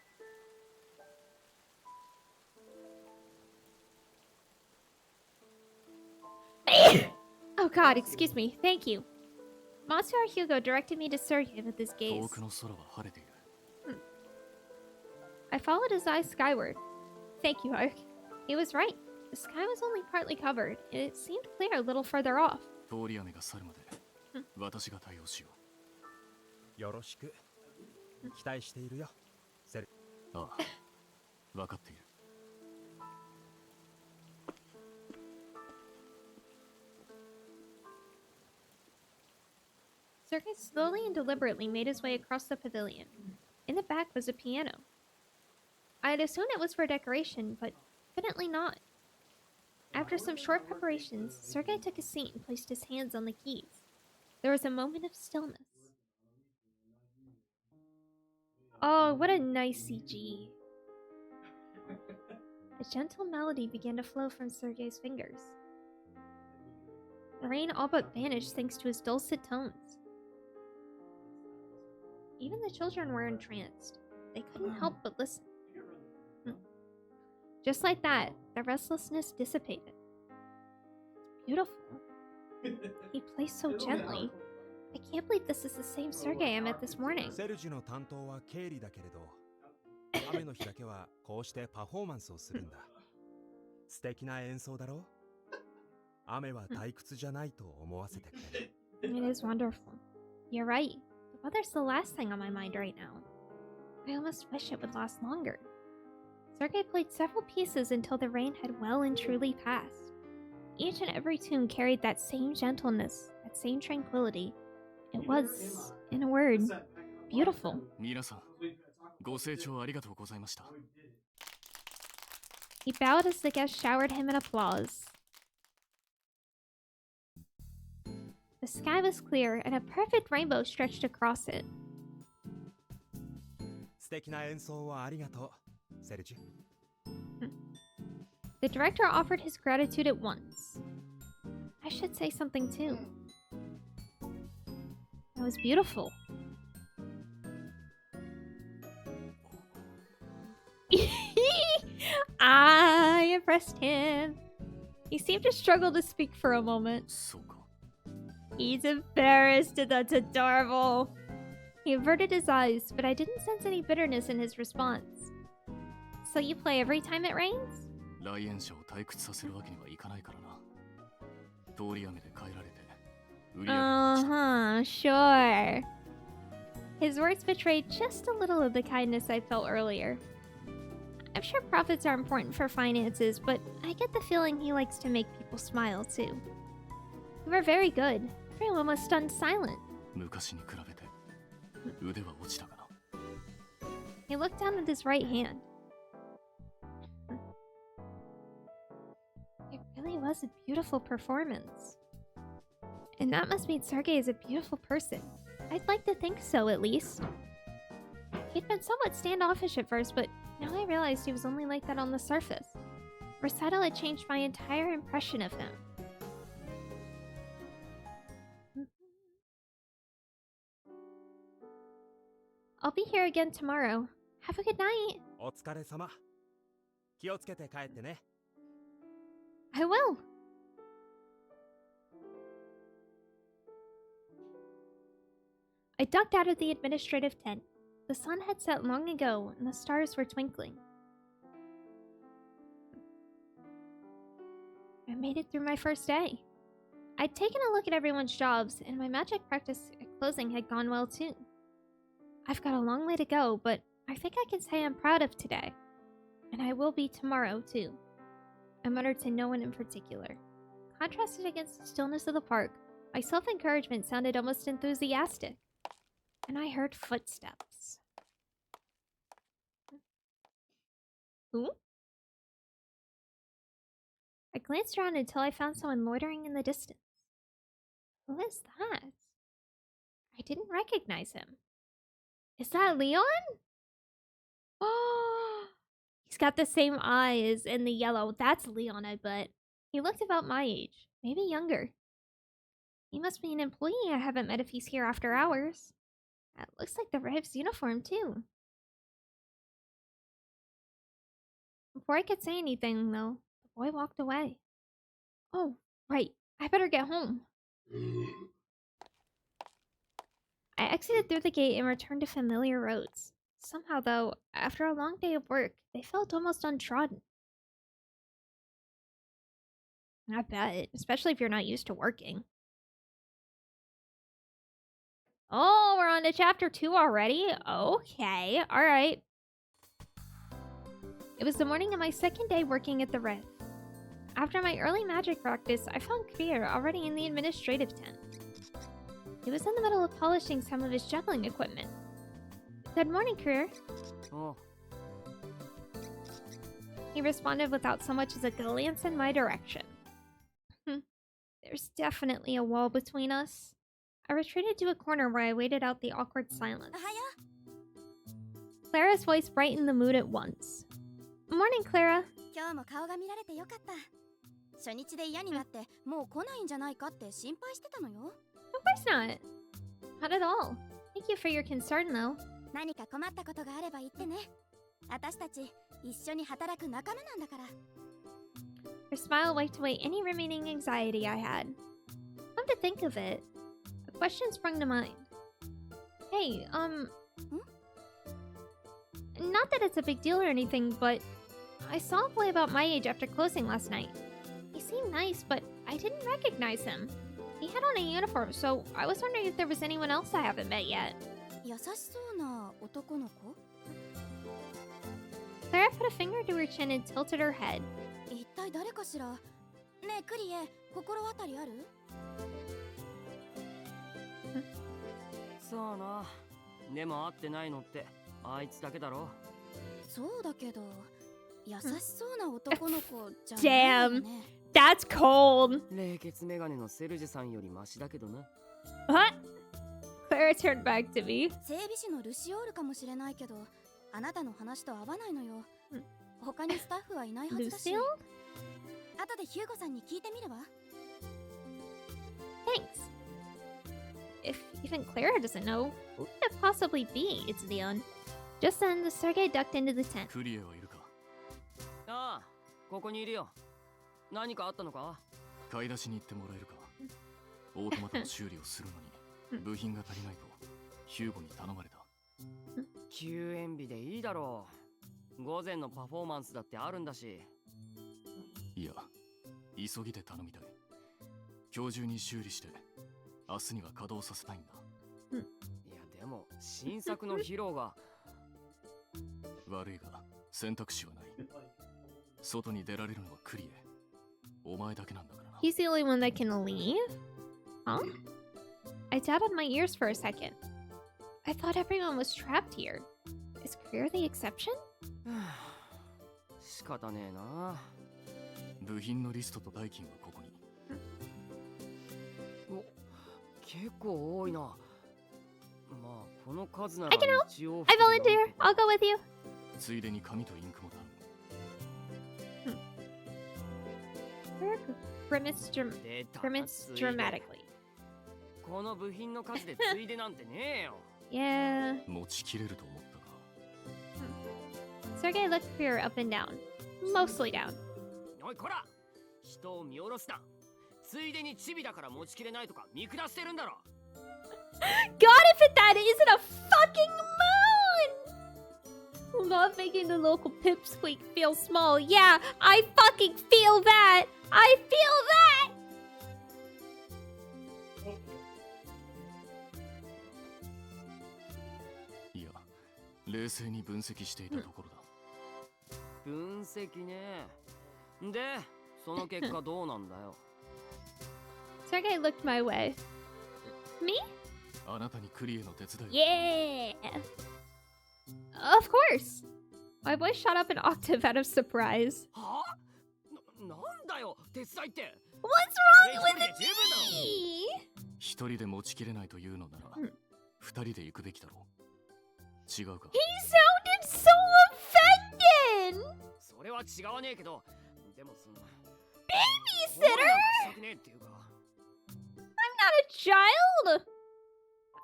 Oh god, excuse me. Thank you. Monsieur Hugo directed me to Sergei with his gaze. 遠くの空は晴れている。 I followed his eyes skyward. Thank you, Ark. He was right. The sky was only partly covered, and it seemed clear a little further off. 通り雨が去るまで私が対応しよよろしく。期待しているよ。セル。う。ああ、分かっている。 Sergei slowly and deliberately made his way across the pavilion. In the back was a piano. I had assumed it was for decoration, but evidently not. After some short preparations, Sergei took a seat and placed his hands on the keys. There was a moment of stillness. Oh, what a nice CG. A gentle melody began to flow from Sergei's fingers. The rain all but vanished thanks to his dulcet tones. Even the children were entranced. They couldn't help but listen. Just like that, the restlessness dissipated. It's beautiful. He plays so gently. I can't believe this is the same Sergei I met this morning. セルジュの担当は経理だけれど、雨の日だけはこうしてパフォーマンスをするんだ。素敵な演奏だろ？雨は退屈じゃないと思わせてくれる。 It is wonderful. You're right. The weather's the last thing on my mind right now. I almost wish it would last longer. Sergei played several pieces until the rain had well and truly passed. Each and every tune carried that same gentleness, that same tranquility. It was, in a word, beautiful. 皆さん、ご清聴ありがとうございました。 He bowed as the guests showered him in applause. The sky was clear, and a perfect rainbow stretched across it. 素敵な演奏をありがとう、セルジュ。 The director offered his gratitude at once. I should say something too. That was beautiful. I impressed him. He seemed to struggle to speak for a moment. そうか。 He's embarrassed, and that's adorable. He averted his eyes, but I didn't sense any bitterness in his response. So you play every time it rains? 来園者を退屈させるわけにはいかないからな。通り雨で帰られて、売り上げが落ちた。 Sure. His words betrayed just a little of the kindness I felt earlier. I'm sure profits are important for finances, but I get the feeling he likes to make people smile too. You were very good. Everyone was stunned silent. 昔に比べて腕は落ちたかな。 He looked down at his right hand. It really was a beautiful performance. And that must mean Sergei is a beautiful person. I'd like to think so, at least. He'd been somewhat standoffish at first, but now I realized he was only like that on the surface. Recital had changed my entire impression of him. I'll be here again tomorrow. Have a good night. お疲れ様。気をつけて帰ってね。 I will. I ducked out of the administrative tent. The sun had set long ago, and the stars were twinkling. I made it through my first day. I'd taken a look at everyone's jobs, and my magic practice at closing had gone well too. I've got a long way to go, but I think I can say I'm proud of today. And I will be tomorrow too. I muttered to no one in particular. Contrasted against the stillness of the park, my self-encouragement sounded almost enthusiastic. And I heard footsteps. Who? I glanced around until I found someone loitering in the distance. Who is that? I didn't recognize him. Is that Leon? Oh, he's got the same eyes and the yellow. That's Leon, I bet. He looked about my age, maybe younger. He must be an employee I haven't met if he's here after hours. That looks like the Rev's uniform, too. Before I could say anything, though, the boy walked away. Oh, right. I better get home. I exited through the gate and returned to familiar roads. Somehow, though, after a long day of work, they felt almost untrodden. I bet, especially if you're not used to working. Oh, we're on to chapter 2 already? Okay, alright. It was the morning of my second day working at the Red. After my early magic practice, I found Krier already in the administrative tent. He was in the middle of polishing some of his juggling equipment. Good morning, Krier. Oh, He responded without so much as a glance in my direction. There's definitely a wall between us. I retreated to a corner where I waited out the awkward silence. Clara's voice brightened the mood at once. Morning, Clara. 今日も顔が見られてよかった。初日で嫌になってもう来ないんじゃないかって心配してたのよ。Of course not. Not at all. Thank you for your concern, though. 何か困ったことがあれば言ってね。私たち一緒に働く仲間なんだから。Her smile wiped away any remaining anxiety I had. Come to think of it, a question sprung to mind. Hey, not that it's a big deal or anything, but I saw a boy about my age after closing last night. He seemed nice, but I didn't recognize him. He had on a uniform, so I was wondering if there was anyone else I haven't met yet. 優しそうな男の子？ Clara put a finger to her chin and tilted her head. 一体誰かしら？ねえクリエ、心当たりある？さあな。でも会ってないのってあいつだけだろ。そうだけど、優しそうな男の子じゃないよね。That's cold. 冷血メガネのセルジェさんよりマシだけどな。What? Clara turned back to me. 整備士のルシオールかもしれないけど、あなたの話と合わないのよ。他にスタッフはいないはずだし。Lucille? 後でヒューゴさんに聞いてみるわ。Thanks. If even Clara doesn't know, who could it possibly be? It's Leon. Just then, the Sergei ducked into the tent. クリエはいるか？ああ、ここにいるよ。何かあったのか？買い出しに行ってもらえるか？オートマタの修理をするのに部品が足りないとヒューゴに頼まれた。休園日でいいだろう。午前のパフォーマンスだってあるんだし。いや、急ぎで頼みたい。今日中に修理して明日には稼働させたいんだ。いやでも新作の披露が悪いが選択肢はない。外に出られるのはクリエ。お前だけなんだからな。 He's the only one that can leave? Huh? I doubted my ears for a second. I thought everyone was trapped here. Is Greer the exception? 仕方ねえな。部品のリストと代金はここに。お、結構多いな。まあこの数なら I can help. 一応 I volunteer. I'll go with you. ついでに紙とインクも頼む。Greer grimaced, 出た grimaced ついで dramatically. この部品の数でついでなんてねえよ。Yeah. 持ちきれると思ったか。Sergei looked Greer up and down. Mostly down. おいこら、人を見下ろすな。ついでにチビだから持ちきれないとか見下してるんだろ。 God, if that isn't a fucking moon! Love making the local pipsqueak feel small. Yeah, I fucking feel that! I feel that! いや、冷静に分析していたところだ。分析ね。で、その結果どうなんだよ。Sergei looked my way. Me? あなたにクリエの手伝いを。 Yeah! Of course! My voice shot up an octave out of surprise. はあ？なんだよ、手伝いって。 What's wrong with me? 一人で持ちきれないというのなら、二人で行くべきだろう。違うか？ He sounded so Gideon! それは違わねえけど、でもその Babysitter? したくねえっていうか。 I'm not a child!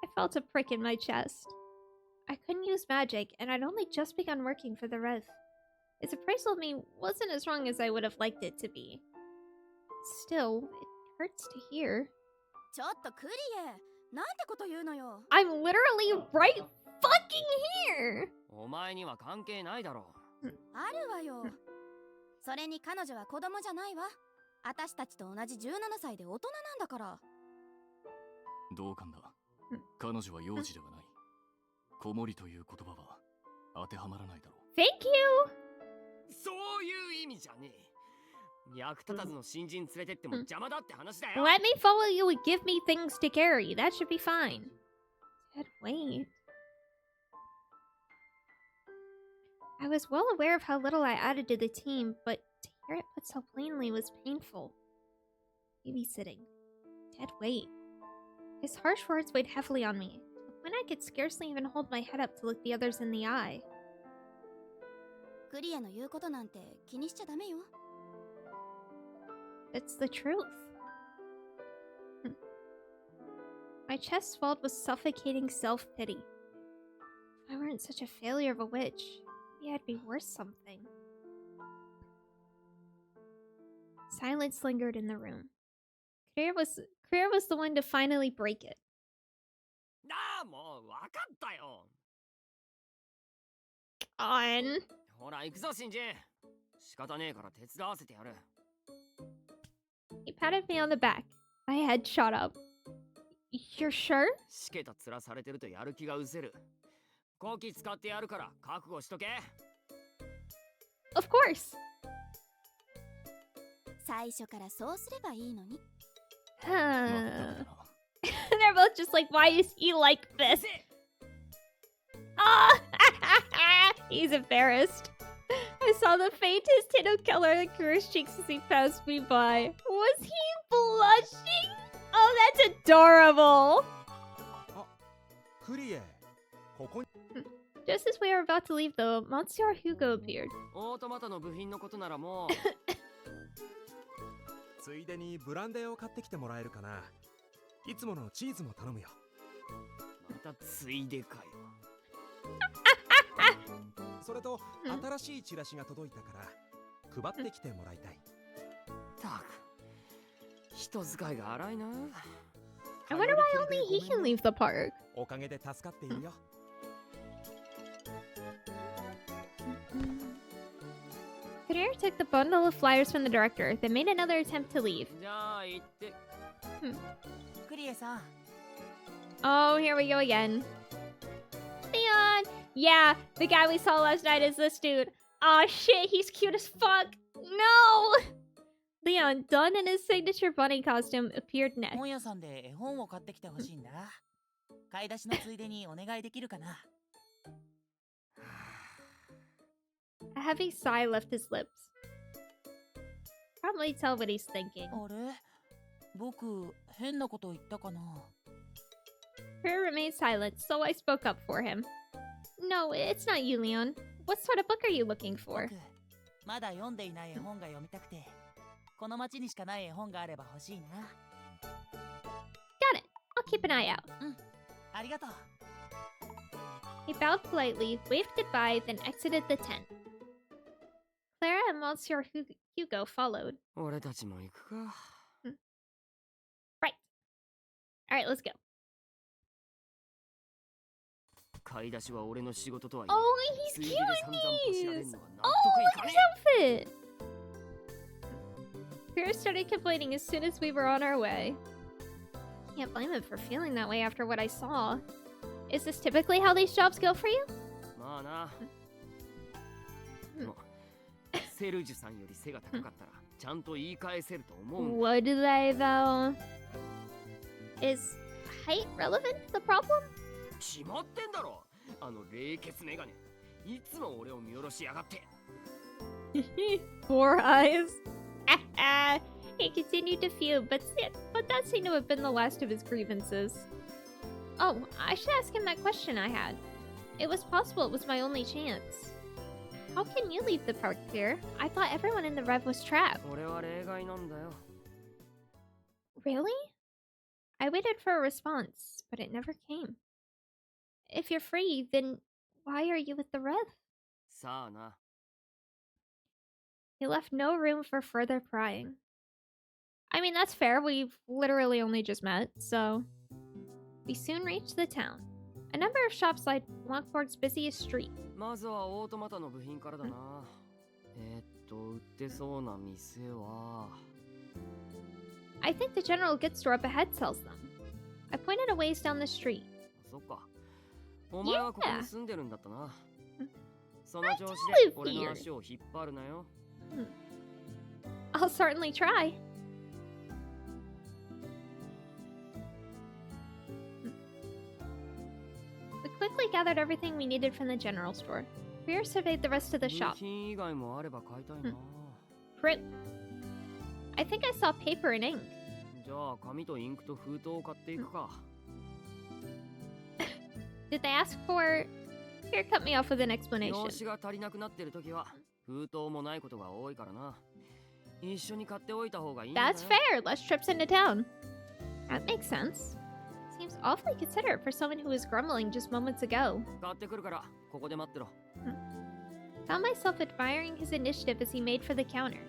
I felt a prick in my chest. I couldn't use magic, and I'd only just begun working for the Rev. Its appraisal of me wasn't as wrong as I would have liked it to be. Still, it hurts to hear. ちょっとクリエ、なんてこと言うのよ。 I'm literally right fucking here! お前には関係ないだろう。あるわよ。それに彼女は子供じゃないわ。私たちと同じ17歳で大人なんだから。同感だ。彼女は幼児ではない。子守という言葉は当てはまらないだろう。 Thank you! そういう意味じゃねえ。役立たずの新人連れてっても邪魔だって話だよ。 Let me follow you and give me things to carry. That should be fine. Dad, wait. I was well aware of how little I added to the team, but to hear it put so plainly was painful. Babysitting. Dad, wait. His harsh words weighed heavily on me, to the point I could scarcely even hold my head up to look the others in the eye. クリエの言うことなんて気にしちゃダメよ。 It's the truth. My chest swelled with suffocating self-pity. If I weren't such a failure of a witch, maybe I'd be worth something. Silence lingered in the room. Claire was the one to finally break it. なあ、もう分かったよ。 On. ほら行くぞ新人。仕方ねえから手伝わせてやる。 He patted me on the back. My head shot up. You're sure? しけた面されてるとやる気がうせる。こき使ってやるから覚悟しとけ。 Of course. 最初からそうすればいいのに。 They're both just like, why is he like this? Ah! He's embarrassed. I saw the faintest hint of color that grew his cheeks as he passed me by. Was he blushing? Oh, that's adorable! クリエ、ここに Just as we were about to leave, though, Monsieur Hugo appeared. オートマタの部品のことならもう。ついでにブランデーを買ってきてもらえるかな。いつものチーズも頼むよ。またついでかよ。それと新しいチラシが届いたから配ってきてもらいたい。たく、人使いが荒いな。 I wonder why only he can leave the park. おかげで助かっているよ。Kadir took the bundle of flyers from the director, then made another attempt to leave. じゃあ行って。クリエさん、 Oh, here we go again. Leon! Yeah, the guy we saw last night is this dude. Aw, shit, he's cute as fuck. No! Leon, donned in his signature bunny costume, appeared next. 本屋さんで絵本を買ってきてほしいんだ。買い出しのついでにお願いできるかな。 A heavy sigh left his lips. Probably tell what he's thinking. あれ、僕変なこと言ったかな。 Prayer remained silent, so I spoke up for him. No, it's not you, Leon. What sort of book are you looking for? 僕まだ読んでいない絵本が読みたくて、この町にしかない絵本があれば欲しいな。 Got it. I'll keep an eye out. ありがとう。 He bowed politely, waved goodbye, then exited the tent. Clara and Monsieur Hugo followed. 俺たちも行くか。 Right. Alright, let's go. 買い出しは俺の仕事とは Oh, つ he's い cute で in 散々こしられる these! のは納 Oh, 得 look い at か his ね outfit! Clara started complaining as soon as we were on our way. Can't blame him for feeling that way after what I saw. Is this typically how these jobs go for you? え。まあな。でもセルジュさんより背が高かったらちゃんと言い返せると思うんだ。 Would they, though? Is height relevant to the problem? 決まってんだろ。あの冷血メガネ。いつも俺を見下ろしやがって。Four eyes. He continued to fume, but that seemed to have been the last of his grievances. Oh, I should ask him that question I had. It was possible it was my only chance. How can you leave the park here? I thought everyone in the Rev was trapped. 俺は例外なんだよ。 Really? I waited for a response, but it never came. If you're free, then why are you with the Rev? さあな。 He left no room for further prying. I mean, that's fair. We've literally only just met, so... We soon reached the town. A number of shops lined Lockport's busiest street. まずはオートマタの部品からだな。売ってそうな店は。 I think the general goods store up ahead sells them. I pointed a ways down the street. そっか。お前はここに住んでるんだったな。その調子 I で do live 俺の here. 足を引っ張るなよ。 I'll certainly try. We quickly gathered everything we needed from the general store. Fear surveyed the rest of the 部 shop. 品以外もあれば買いたいな。 I think I saw paper and ink. じゃあ紙とインクと封筒を買っていくか。 Did they ask for... Fear cut me off with an 用 explanation. 紙が足りなくなってるときは封筒もないことが多いからな。一緒に買っておいた方がいいんだよ。 That's fair. Less trips into town. That makes sense. Seems awfully considerate for someone who was grumbling just moments ago. 買ってくるからここで待ってろ。 Found myself admiring his initiative as he made for the counter.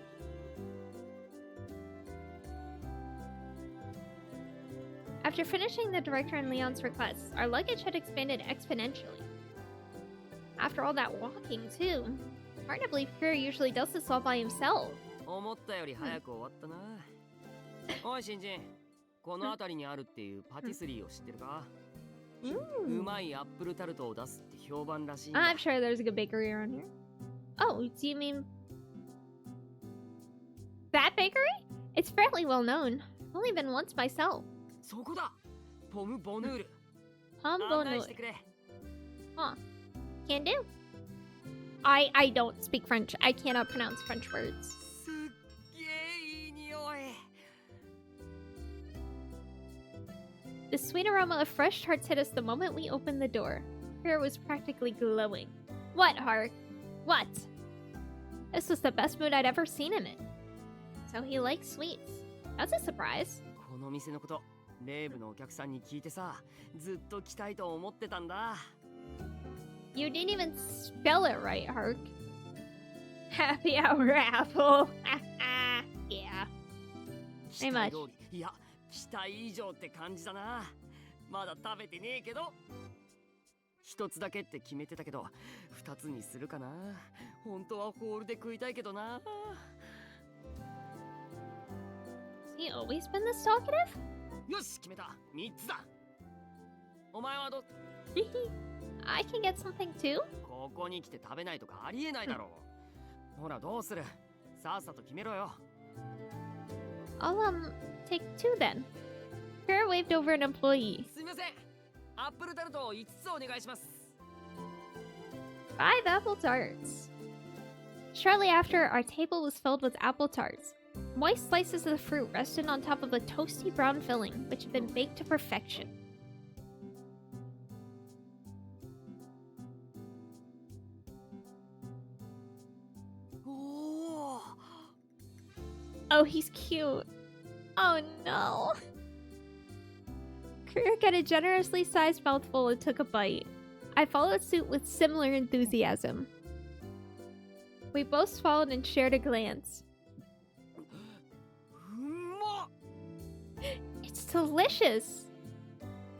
After finishing the director and Leon's requests, our luggage had expanded exponentially. After all that walking, too. Hard to believe Fear usually does this all by himself. 思ったより早く終わったな。おい新人、この辺りにあるっていうパティスリーを知ってるか？うまいアップルタルトを出すって評判らしいんだ。 I'm sure there's a good bakery around here. Oh, do you mean that bakery? It's fairly well known. I've only been once myself. そこだ。ポム・ボヌール。 Humble 案内してくれ。 Huh. Can do. I don't speak French. I cannot pronounce French words. すっげえいい匂い。 The sweet aroma of fresh tarts hit us the moment we opened the door. Fear was practically glowing. What, Hark? What? This was the best mood I'd ever seen him in. So he likes sweets. That's a surprise. この店のこと、レイブのお客さんに聞いてさ、ずっと来たいと思ってたんだ。 You didn't even spell it right, Hark. Happy hour apple. Yeah. 期待通り、いや、期待以上って感じだな。まだ食べてねえけど。一つだけって決めてたけど、二つにするかな。本当はホールで食いたいけどな。 Has he always been this talkative? よし、決めた。三つだ。お前はど I can get something too? ここに来て食べないとかありえないだろう。ほら、どうする？さっさと決めろよ。 I'll, take two then. Fear waved over an employee. すみません。アップルタルトを5つお願いします。 5 apple tarts. Shortly after, our table was filled with apple tarts. Moist slices of the fruit rested on top of a toasty brown filling, which had been baked to perfection. Oh, he's cute. Oh no. Krier got a generously sized mouthful and took a bite. I followed suit with similar enthusiasm. We both swallowed and shared a glance. It's delicious!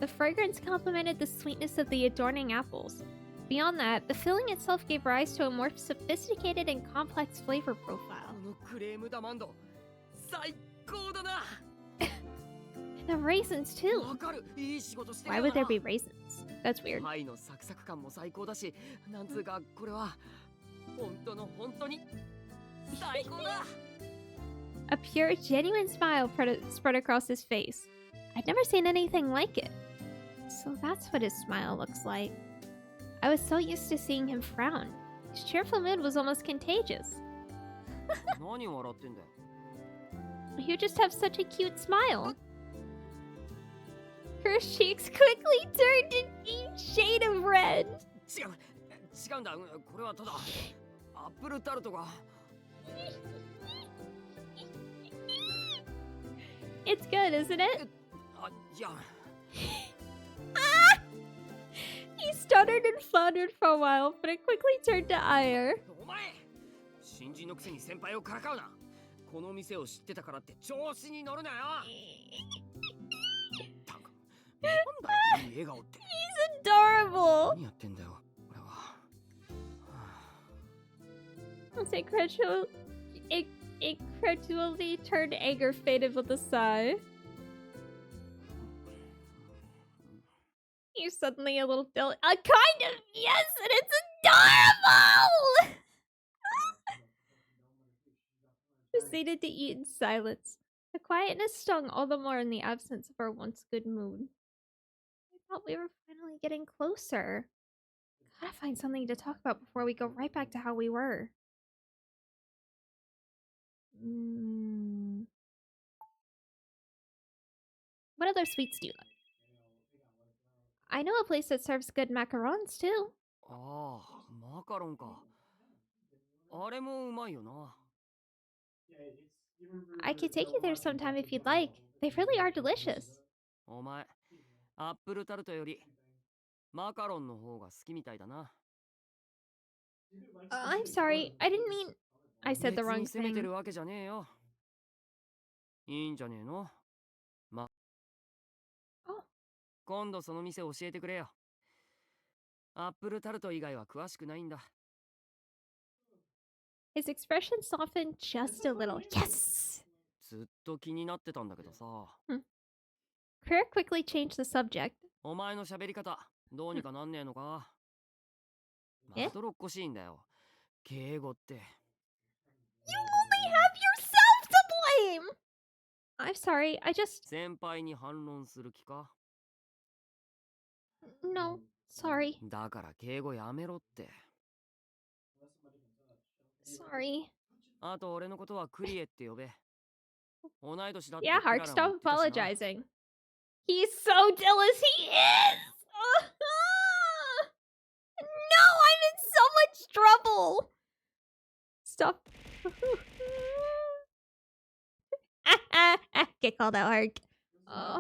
The fragrance complemented the sweetness of the adorning apples. Beyond that, the filling itself gave rise to a more sophisticated and complex flavor profile. このクレームダマンド、最高だな。 And the raisins too! わかる。いい仕事してる Why よな。 would there be raisins? That's weird. パイのサクサク感も最高だし、なんつうかこれは本当の本当に最高だ。 A pure, genuine smile spread across his face. I'd never seen anything like it. So that's what his smile looks like. I was so used to seeing him frown. His cheerful mood was almost contagious. 何笑ってんだよ。 You just have such a cute smile. Her cheeks quickly turned an each shade of red. 違うんだ。これはただアップルタルトが。It's good, isn't it? あ、いや。He stuttered and floundered for a while, but it quickly turned to ire. お前新人のくせに先輩をからかうな。この店を知ってたからって調子に乗るなよ。たく、なんだいい笑顔って。He's adorable. 何やってんだよ、俺は。His incredulity turned anger faded with a sigh. He's suddenly a little kind of, yes, and it's adorable! Proceeded to eat in silence. The quietness stung all the more in the absence of our once good mood. I thought we were finally getting closer. Gotta find something to talk about before we go right back to how we were. What other sweets do you like? I know a place that serves good macarons too. ああ、マカロンか。あれもうまいよな。I could take you there sometime if you'd like. They really are delicious. お前、アップルタルトよりマカロンの方が好きみたいだな。I'm sorry, I didn't mean... I said the 別 wrong に責めて thing. るわけじゃねえよ。いいんじゃねえの。Oh. 今度その店教えてくれよ。アップルタルト以外は詳しくないんだ。His expression softened just a little. Yes! ずっと気になってたんだけどさ。Claire quickly changed the subject. お前の喋り方、どうにかなんねえのか。え？まどろっこしいんだよ。敬語って。You only have yourself to blame! I'm sorry, I just... 先輩に反論する気か？ No, sorry. だから敬語やめろって。Sorry. あと俺のことはクリエって呼べ。同い年だって Yeah, クラ Hark, ラも stop 言ってたしな。 apologizing. He's so jealous, he is! No, I'm in so much trouble! Stop. Get called out, Hark.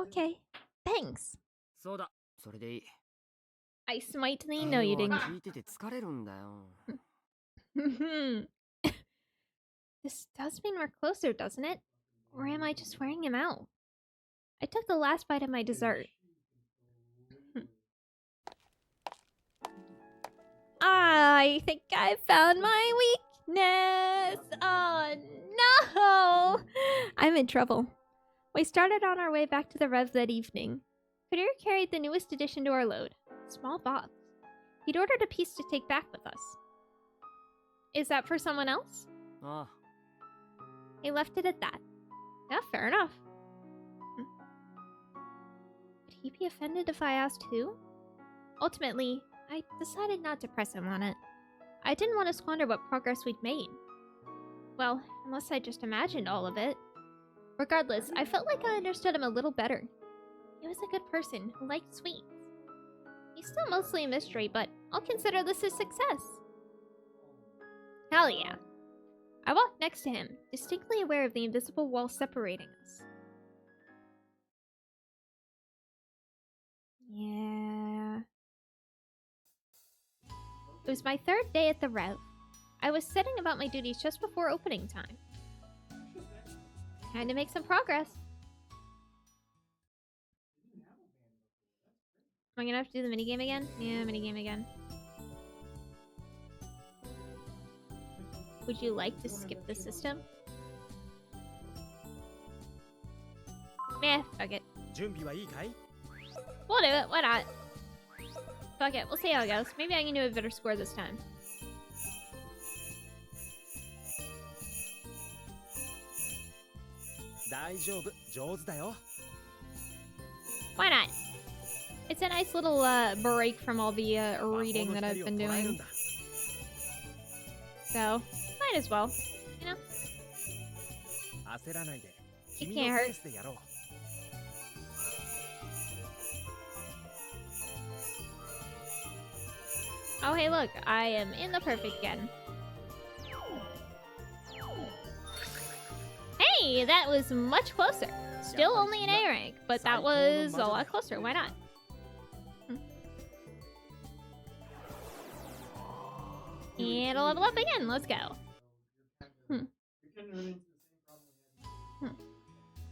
Okay, thanks. そうだ、それでいい。 I smitely know you 敬語 didn't. は聞いてて疲れるんだよ。This does mean we're closer, doesn't it? Or am I just wearing him out? I took the last bite of my dessert. I think I found my weakness. Oh no! I'm in trouble. We started on our way back to the Rev that evening. Kadir carried the newest addition to our load, a small box. He'd ordered a piece to take back with us. Is that for someone else? ああ、 He left it at that. Yeah, fair enough. Would he be offended if I asked who? Ultimately, I decided not to press him on it. I didn't want to squander what progress we'd made. Well, unless I just imagined all of it. Regardless, I felt like I understood him a little better. He was a good person who liked sweets. He's still mostly a mystery, but I'll consider this a success. Hell yeah. I walked next to him, distinctly aware of the invisible wall separating us. Yeah. It was my third day at the Rev. I was setting about my duties just before opening time. Time to make some progress. Am I gonna have to do the minigame again? Yeah, minigame again. Would you like to skip the system? Meh, fuck it. 準備はいいかい？ We'll do it, why not? Fuck it, we'll see how it goes. Maybe I can do a better score this time. Why not? It's a nice little break from all the reading that I've been doing. So, might as well, you know? It can't hurt. Oh, hey, look, I am in the perfect again. Hey, that was much closer. Still only an A rank, but that was a lot closer. Why not? And a level up again. Let's go. I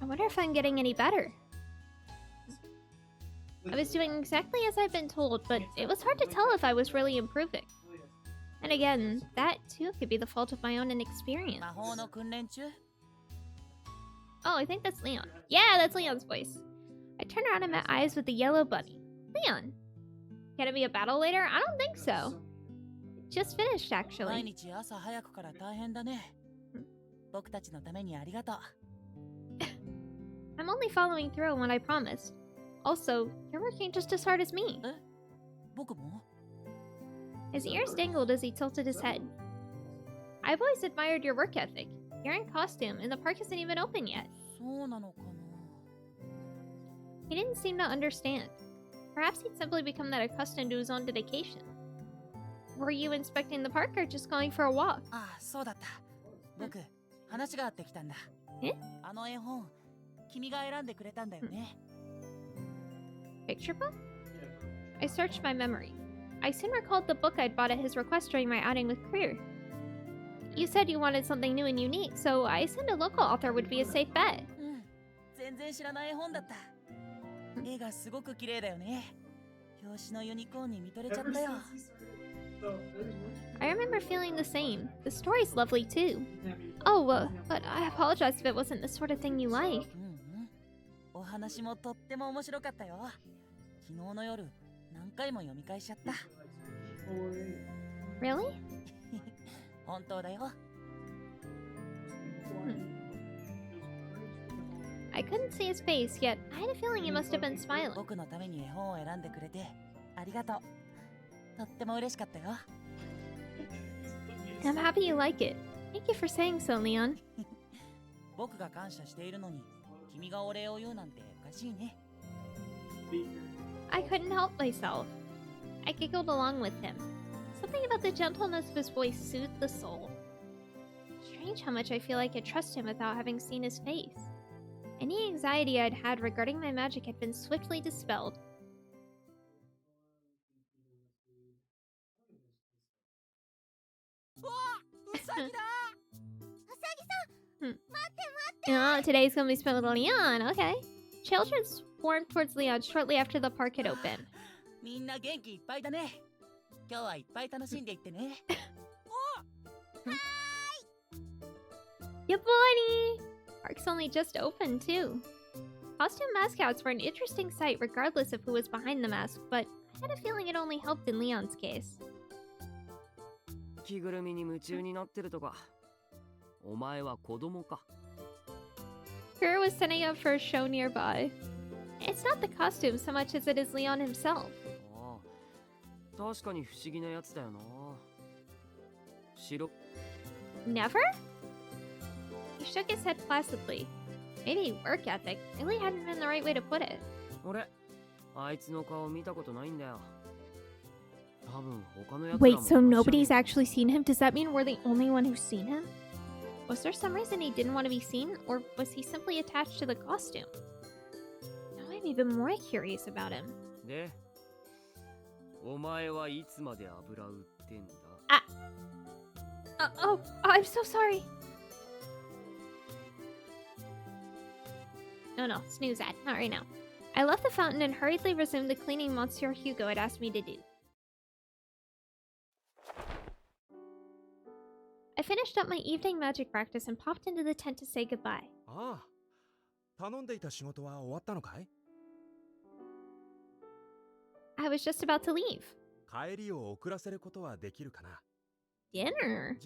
wonder if I'm getting any better. I was doing exactly as I've been told, but it was hard to tell if I was really improving. And again, that too could be the fault of my own inexperience. Oh, I think that's Leon. Yeah, that's Leon's voice. I turned around and met eyes with the yellow bunny. Leon. Can it be a battle later? I don't think so. It just finished, actually. I'm only following through on what I promised. Also, you're working just as hard as me. His ears dangled as he tilted his head. I've always admired your work ethic. You're in costume, and the park isn't even open yet. He didn't seem to understand. Perhaps he'd simply become that accustomed to his own dedication. Were you inspecting the park or just going for a walk? Eh? Picture book? I searched my memory. I soon recalled the book I'd bought at his request during my outing with Career. You said you wanted something new and unique, so I assumed a local author would be a safe bet. I remember feeling the same. The story's lovely too. Oh, but I apologize if it wasn't the sort of thing you like. Really? I couldn't see his face, yet I had a feeling he must have been smiling. I'm happy you like it. Thank you for saying so, Leon. I couldn't help myself. I giggled along with him. Something about the gentleness of his voice soothed the soul. Strange how much I feel I could trust him without having seen his face. Any anxiety I'd had regarding my magic had been swiftly dispelled. Oh, today's gonna be spent with Leon, okay. Children swarmed towards Leon shortly after the park had opened. Ya buddy! Park's only just opened, too. Costume mascots were an interesting sight regardless of who was behind the mask, but I had a feeling it only helped in Leon's case. Kura was setting up for a show nearby. It's not the costume so much as it is Leon himself. Never? He shook his head placidly. Maybe work ethic really hadn't been the right way to put it. Wait, so nobody's actually seen him? Does that mean we're the only one who's seen him? Was there some reason he didn't want to be seen, or was he simply attached to the costume? Now I'm even more curious about him. Oh, I'm so sorry. No, snooze that. Not right now. I left the fountain and hurriedly resumed the cleaning Monsieur Hugo had asked me to do. I finished up my evening magic practice and popped into the tent to say goodbye. I was just about to leave. Dinner? Are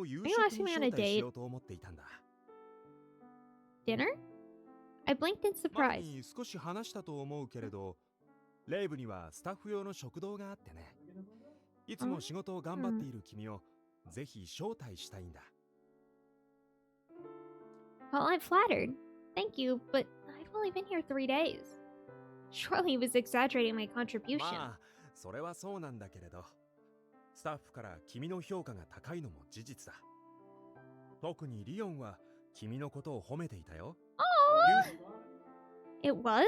you asking me on a date? Dinner? I blinked in surprise. Well, I'm flattered. Thank you, but I've only been here 3 days. Surely he was exaggerating my contribution. 君のことを褒めていたよ。 It was?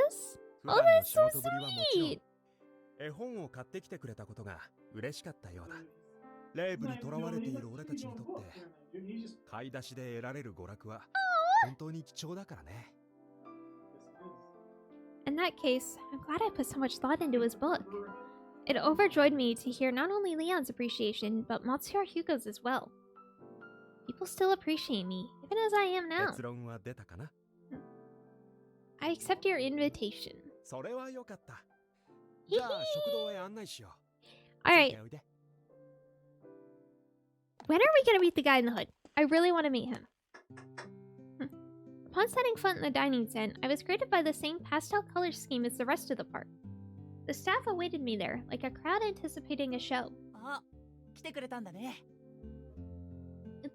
普段の that's 仕 so 事ぶりはもちろん sweet. 絵本を買ってきてくれたことが嬉しかったようだ。レイブにとらわれている俺たちにとって買い出しで得られる娯楽は本当に貴重だからね。 In that case, I'm glad I put so much thought into his book. It overjoyed me to hear not only Leon's appreciation, but Monsieur Hugo's as well. People still appreciate me, even as I am now. 結論は出たかな。 I accept your invitation. それはよかった。じゃあ食堂へ案内しよう。 Alright, おいで。 when are we gonna meet the guy in the hood? I really want to meet him. Upon setting foot in the dining tent, I was greeted by the same pastel color scheme as the rest of the park. The staff awaited me there, like a crowd anticipating a show. あ、来てくれたんだね。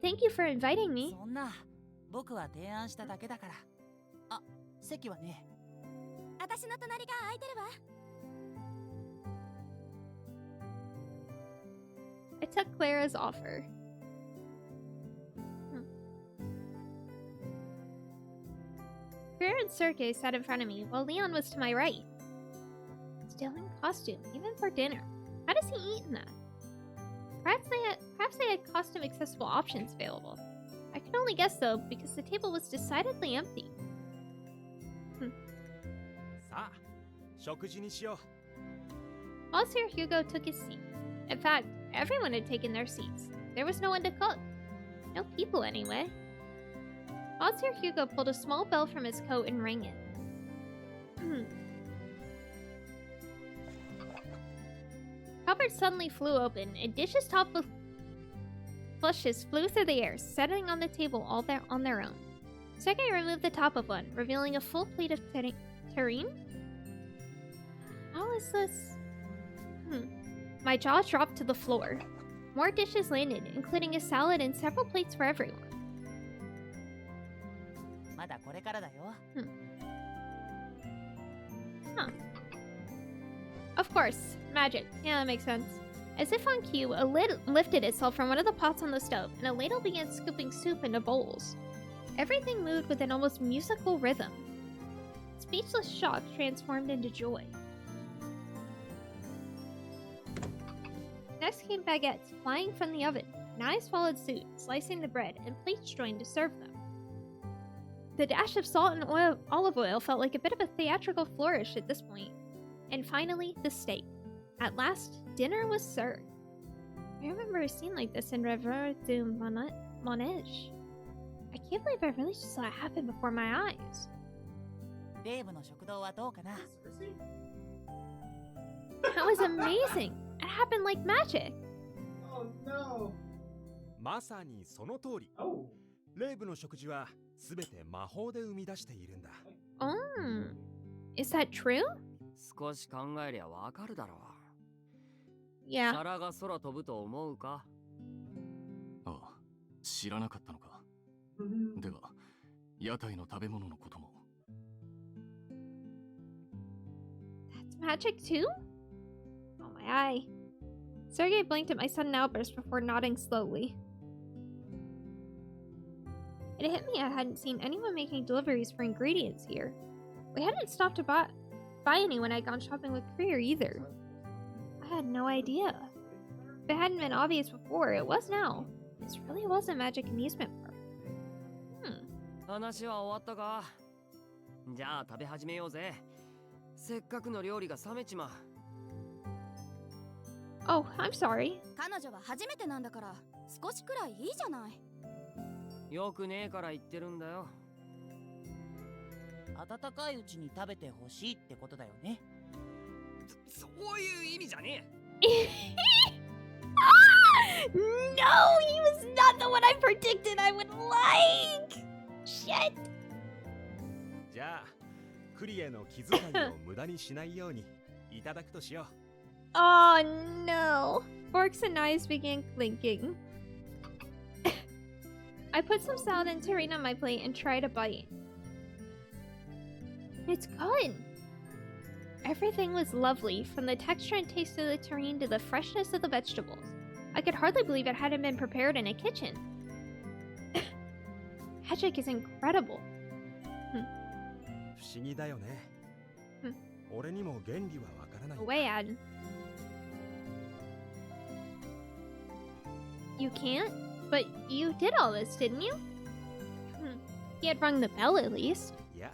Thank you for inviting me. そんな、僕は提案しただけだから。あ、席はね。私の隣が空いてるわ。 I took Clara's offer. Claire and Sergei sat in front of me, while Leon was to my right. Still in costume, even for dinner. How does he eat in that? Perhaps they had costume-accessible options available. I could only guess, though, because the table was decidedly empty. さあ、食事にしよう。 Monsieur Hugo took his seat. In fact, everyone had taken their seats. There was no one to cook. No people, anyway. Monsieur Hugo pulled a small bell from his coat and rang it. Cupboard suddenly flew open, and dishes topped with flushes flew through the air, settling on the table all on their own. Sergei removed the top of one, revealing a full plate of terrine? How is this? My jaw dropped to the floor. More dishes landed, including a salad and several plates for everyone. まだこれからだよ。 Of course, magic. Yeah, that makes sense. As if on cue, a lid lifted itself from one of the pots on the stove, and a ladle began scooping soup into bowls. Everything moved with an almost musical rhythm. Speechless shock transformed into joy. Next came baguettes flying from the oven. Knives followed suit, slicing the bread, and plates joined to serve them. The dash of salt and olive oil felt like a bit of a theatrical flourish at this point. And finally, the steak. At last, dinner was served. I remember a scene like this in Rêve du Manege. I can't believe I really just saw it happen before my eyes. レイブの食堂はどうかな。 That was amazing! It happened like magic! Oh no. まさにその通り。 Oh. レイブの食事はすべて魔法で生み出しているんだ。 Is that true? 少し考えりゃわかるだろう。 Yeah. 皿が空飛ぶと思うか？ああ、知らなかったのか。では、屋台の食べ物のことも。 That's magic too? Oh my eye. Sergei blinked at my sudden outburst before nodding slowly. It hit me I hadn't seen anyone making deliveries for ingredients here. We hadn't stopped to buy any when I'd gone shopping with Krier either. I had no idea. If it hadn't been obvious before, it was now. This really was a magic amusement park. 話は終わったか？じゃあ食べ始めようぜ。せっかくの料理が冷めちまう。 Oh, I'm sorry. 彼女は初めてなんだから少しくらいいいじゃない。よくねえから言ってるんだよ。温かいうちに食べてほしいってことだよね。そういう意味じゃねえ。 No, he was not the one I predicted I would like! Shit! じゃあ、クリエの気遣いを無駄にしないようにいただくとしよう。 Oh no! Forks and knives began clinking. I put some salad and terrine on my plate and tried a bite. It's good! Everything was lovely, from the texture and taste of the terrine to the freshness of the vegetables. I could hardly believe it hadn't been prepared in a kitchen. magic is incredible. 不思議だよね。俺にも原理はわからない。 Away, Ad. You can't? But you did all this, didn't you? He had rung the bell at least. いや、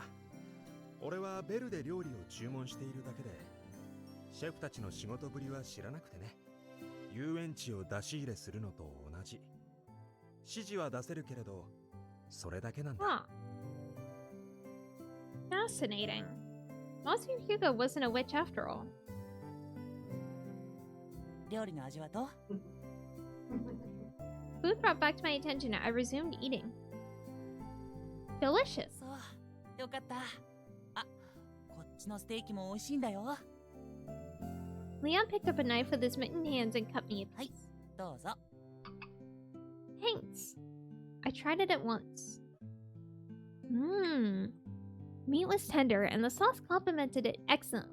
俺はベルで料理を注文しているだけで、シェフたちの仕事ぶりは知らなくてね。遊園地を出し入れするのと同じ。指示は出せるけれど、それだけなんだ。 Huh. Fascinating. Monsieur Hugo wasn't a witch after all. 料理の味はどう？ Food brought back to my attention. I resumed eating. Delicious. そう、よかった。あ、こっちのステーキも美味しいんだよ。 Leon picked up a knife with his mittened hands and cut me a はい、 piece. どうぞ。 Thanks. I tried it at once. Mmm. Meat was tender and the sauce complemented it excellently.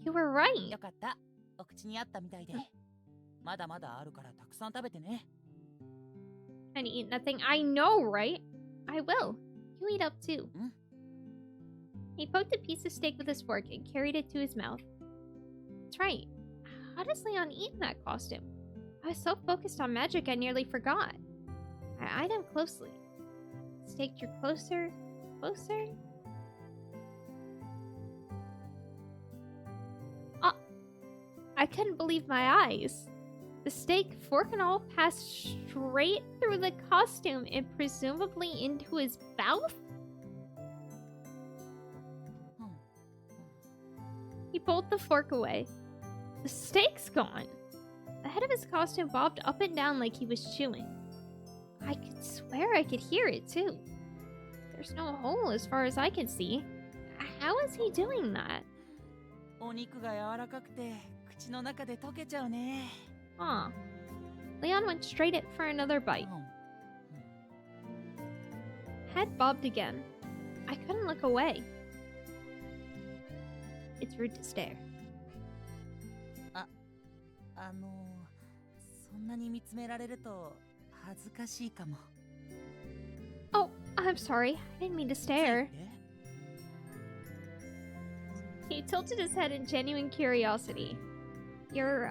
You were right. よかった。お口に合ったみたいで。まだまだあるからたくさん食べてね。 Trying to eat nothing. I know, right? I will. You eat up too. He poked a piece of steak with his fork and carried it to his mouth. That's right. How does Leon eat in that costume? I was so focused on magic I nearly forgot. I eyed him closely. Steak drew closer, closer. Oh! I couldn't believe my eyes. The steak, fork and all, passed straight through the costume and presumably into his mouth? He pulled the fork away. The steak's gone. The head of his costume bobbed up and down like he was chewing. I could swear I could hear it too. There's no hole as far as I can see. How is he doing that? お肉が柔らかくて口の中で溶けちゃうね。 Huh. Leon went straight in for another bite. Head bobbed again. I couldn't look away. It's rude to stare. そんなに見つめられると恥ずかしいかも。 Oh, I'm sorry. I didn't mean to stare. He tilted his head in genuine curiosity. Your,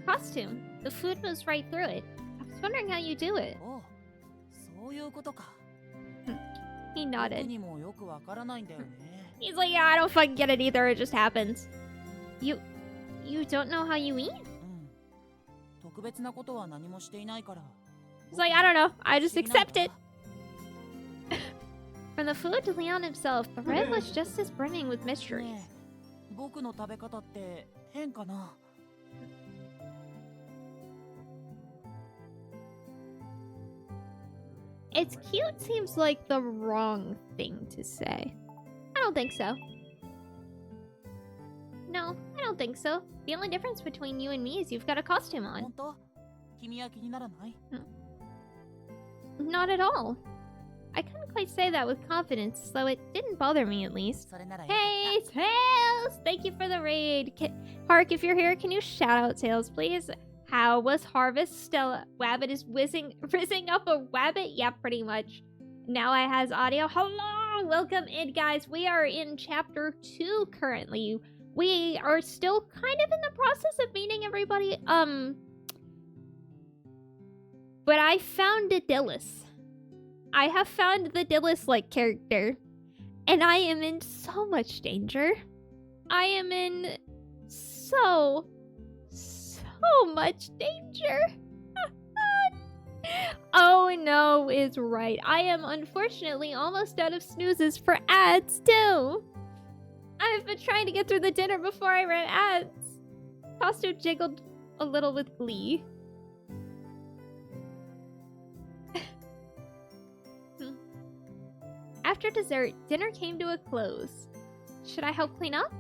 costume. The food moves right through it. I was wondering how you do it. お、そういうことか。 He 僕 nodded. にもよくわからないんだよね。 He's like, yeah, I don't fucking get it either. It just happens. You don't know how you eat? 特別なことは何もしていないから。 He's like, I don't know. I just accept it. From the food to Leon himself, the red was just as brimming with mysteries. ねえ、僕の食べ方って変かな。 It's cute seems like the wrong thing to say. I don't think so. No, I don't think so. The only difference between you and me is you've got a costume on. 本当？君は気にならない？ Not at all. I couldn't quite say that with confidence, so it didn't bother me at least. それならよかっ Hey, Tails! Thank you for the raid. Hark, if you're here, can you shout out Tails, please? How was Harvest? Stella Wabbit is rizzing up a wabbit? Yeah, pretty much. Now I has audio. Hello! Welcome in, guys. We are in chapter 2 currently. We are still kind of in the process of meeting everybody. But I found Adillis. I have found the Dillis-like character. And I am in so much danger. I am in so much danger. Oh no is right. I am unfortunately almost out of snoozes for ads too. I've been trying to get through the dinner before I ran ads. Costo jiggled a little with glee. After dessert, dinner came to a close. Should I help clean up?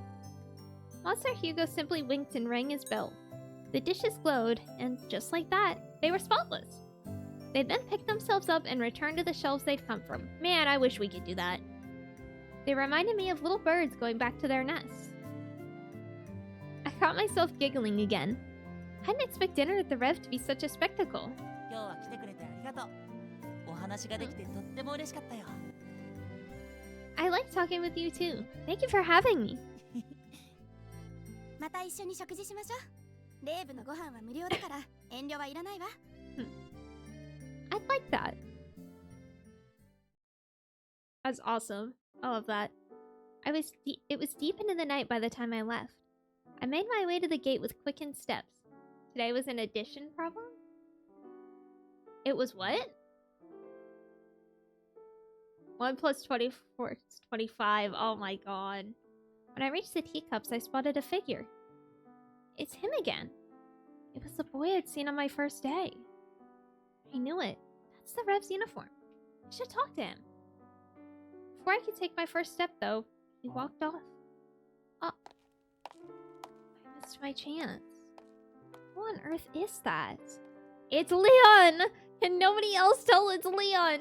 Monsieur Hugo simply winked and rang his bell. The dishes glowed, and just like that, they were spotless. They then picked themselves up and returned to the shelves they'd come from. Man, I wish we could do that. They reminded me of little birds going back to their nests. I caught myself giggling again. I didn't expect dinner at the Rev to be such a spectacle. 今日は来てくれてありがとう。お話ができてとっても嬉しかったよ。I like talking with you too. Thank you for having me. また一緒に食事しましょう。レイブのご飯は無料だから遠慮はいらないわ。I'd like that. That's awesome. I love that. It was deep into the night by the time I left. I made my way to the gate with quickened steps. Today was an addition problem? It was what? 1 plus 24 is 25. Oh my god. When I reached the teacups, I spotted a figure. It's him again. It was the boy I'd seen on my first day. I knew it. That's the Rev's uniform. I should talk to him. Before I could take my first step, though, he walked off. Oh. I missed my chance. Who on earth is that? It's Leon! Can nobody else tell it's Leon?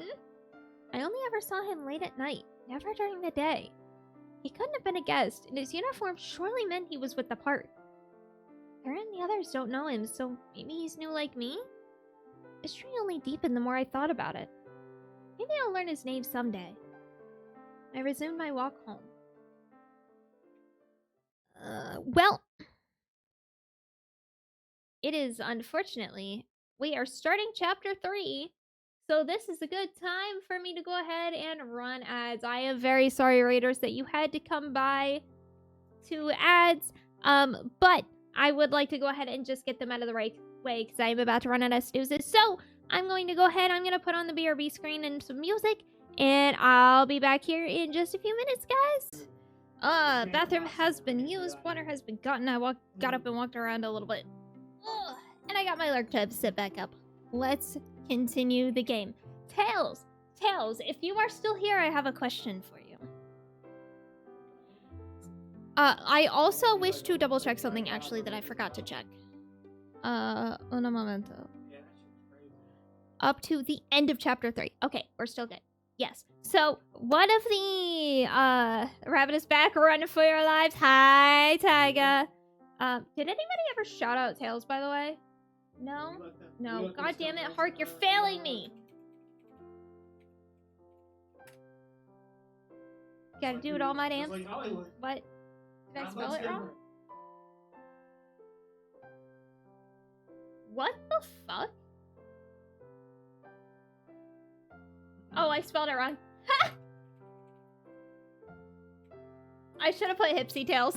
I only ever saw him late at night, never during the day. He couldn't have been a guest, and his uniform surely meant he was with the part. Karen and the others don't know him, so maybe he's new like me? Mystery only deepened the more I thought about it. Maybe I'll learn his name someday. I resumed my walk home. Well, it is unfortunately, we are starting chapter 3. So this is a good time for me to go ahead and run ads. I am very sorry, Raiders, that you had to come by to ads. But I would like to go ahead and just get them out of the right way because I am about to run out of snoozes. So I'm going to go ahead. I'm going to put on the BRB screen and some music. And I'll be back here in just a few minutes, guys. Bathroom has been used. Water has been gotten. I got up and walked around a little bit. Ugh. And I got my lurk to sit back up. Let's continue the game. Tails, if you are still here, I have a question for you. I also wish to double check something actually that I forgot to check. Un momento. Up to the end of chapter 3. Okay, we're still good. Yes. So, one of the, Rabbit is back, running for your lives. Hi, Tyga. Did anybody ever shout out Tails, by the way? No? No. God damn it, Hark, you're failing me! Gotta do it all my damn... What? Did I spell it wrong? What the fuck? Oh, I spelled it wrong. Ha! I should have put Hipsy Tails.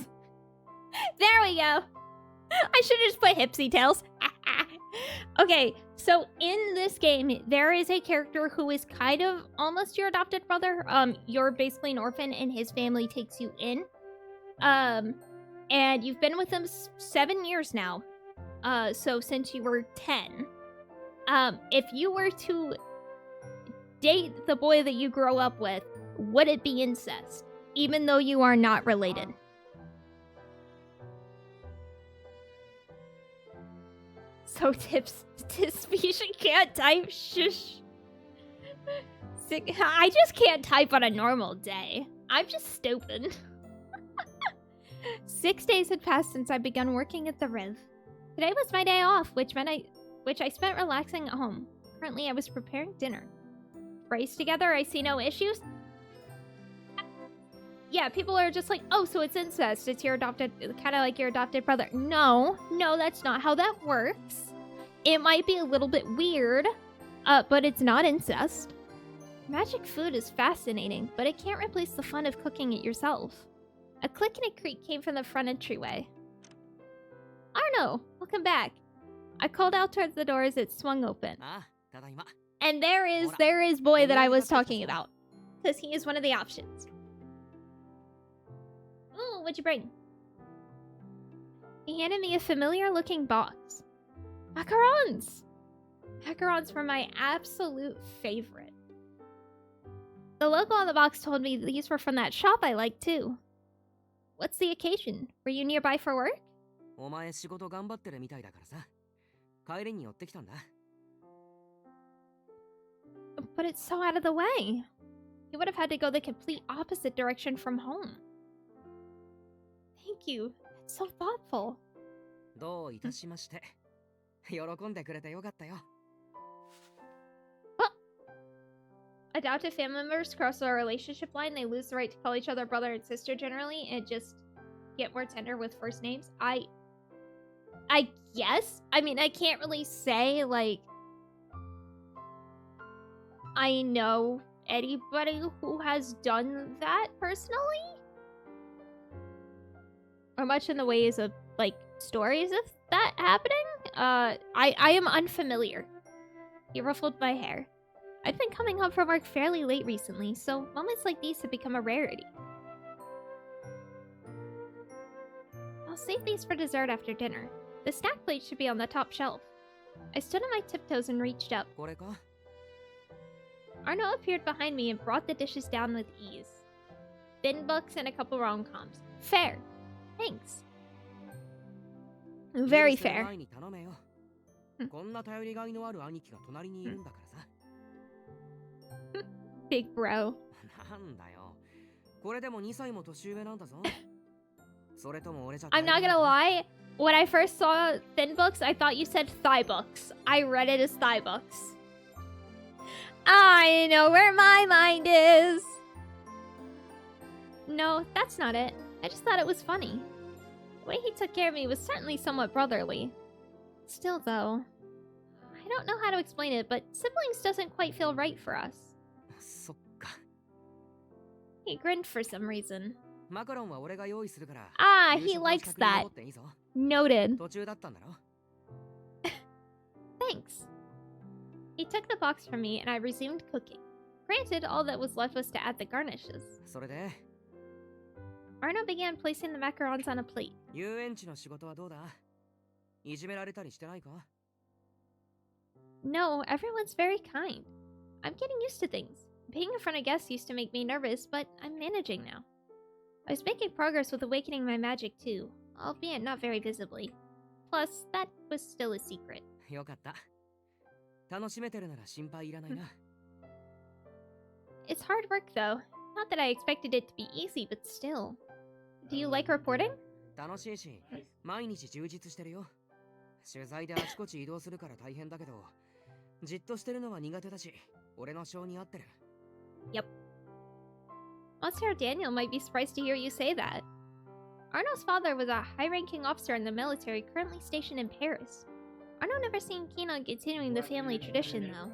There we go. I should have just put Hipsy Tails. Okay, so in this game, there is a character who is kind of almost your adopted brother. You're basically an orphan and his family takes you in. And you've been with them 7 years now. So since you were 10. If you were to date the boy that you grow up with, would it be incest? Even though you are not related. So Tispation can't type, shush. I just can't type on a normal day. I'm just stupid. 6 days had passed since I begun working at the Riv. Today was my day off, which I spent relaxing at home. Currently, I was preparing dinner. Brace together, I see no issues. Yeah, people are just like, oh, so it's incest. It's your adopted, kind of like your adopted brother. No, that's not how that works. It might be a little bit weird, but it's not incest. Magic food is fascinating, but it can't replace the fun of cooking it yourself. A click and a creak came from the front entryway. Arno, welcome back. I called out towards the door as it swung open. And there is boy that I was talking about. Because he is one of the options. Ooh, what'd you bring? He handed me a familiar looking box. Macarons! Macarons were my absolute favorite. The logo on the box told me these were from that shop I liked too. What's the occasion? Were you nearby for work? But it's so out of the way. You would have had to go the complete opposite direction from home. Thank you. That's so thoughtful. Oh. adoptive family members cross a relationship line, they lose the right to call each other brother and sister generally, and just get more tender with first names. I guess. I mean, I can't really say, like, I know anybody who has done that personally. Or much in the ways of, like, stories of that happening. I am unfamiliar. He ruffled my hair. I've been coming home from work fairly late recently, so moments like these have become a rarity. I'll save these for dessert after dinner. The snack plate should be on the top shelf. I stood on my tiptoes and reached up. Arno appeared behind me and brought the dishes down with ease. Thin books and a couple rom-coms. Fair. Thanks. Very fair. Big bro. I'm not gonna lie, when I first saw thin books, I thought you said thigh books. I read it as thigh books. I know where my mind is. No, that's not it. I just thought it was funny. The way he took care of me was certainly somewhat brotherly. Still, though, I don't know how to explain it, but siblings doesn't quite feel right for us. He grinned for some reason. Ah, he likes that. Noted. Thanks. He took the box from me and I resumed cooking. Granted, all that was left was to add the garnishes. Arno began placing the macarons on a plate. No, everyone's very kind. I'm getting used to things. Being in front of guests used to make me nervous, but I'm managing now. I was making progress with awakening my magic too, albeit not very visibly. Plus, that was still a secret. It's hard work though. Not that I expected it to be easy, but still. Do you like reporting? Yep. Monsieur Daniel might be surprised to hear you say that. Arno's father was a high-ranking officer in the military currently stationed in Paris. Arno never seemed keen on continuing the family tradition, though.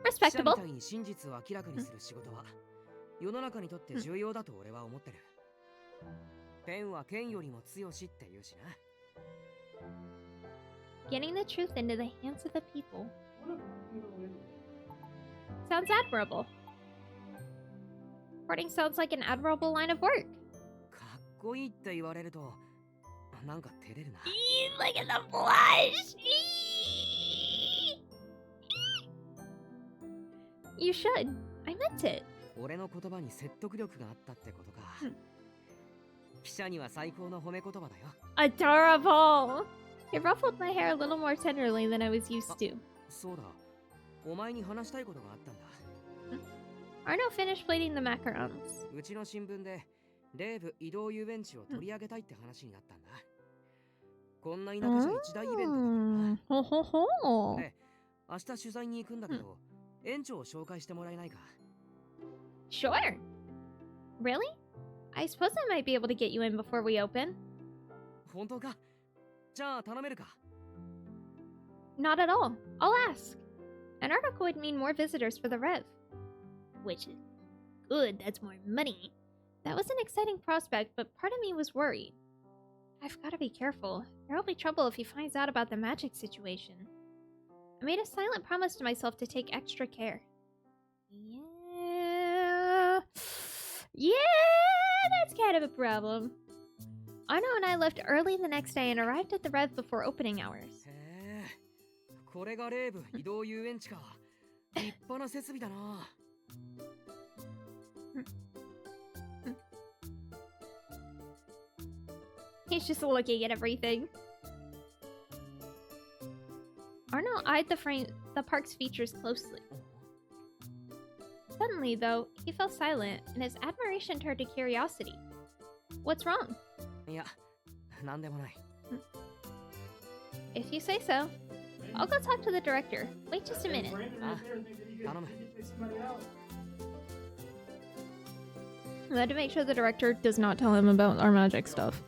Respectable. Getting the truth into the hands of the people. Sounds admirable. Reporting sounds like an admirable line of work. Look at the blush! You should. I meant it. Adorable! It ruffled my hair a little more tenderly than I was used to. Arno finished plating the macarons. Ho ho ho! Sure. Really? I suppose I might be able to get you in before we open. Not at all. I'll ask. An article would mean more visitors for the Rev. Which is good, that's more money. That was an exciting prospect, but part of me was worried. I've got to be careful. There will be trouble if he finds out about the magic situation. I made a silent promise to myself to take extra care. Yeah, that's kind of a problem. Arno and I left early the next day and arrived at the Rev before opening hours. He's just looking at everything. Arno eyed the park's features closely. Suddenly, though, he fell silent, and his admiration turned to curiosity. What's wrong? いや、なんでもない。If you say so. I'll go talk to the director. Wait just a minute. Brandon right there thinks that he頼む。 can pick somebody out. I had to make sure the director does not tell him about our magic stuff.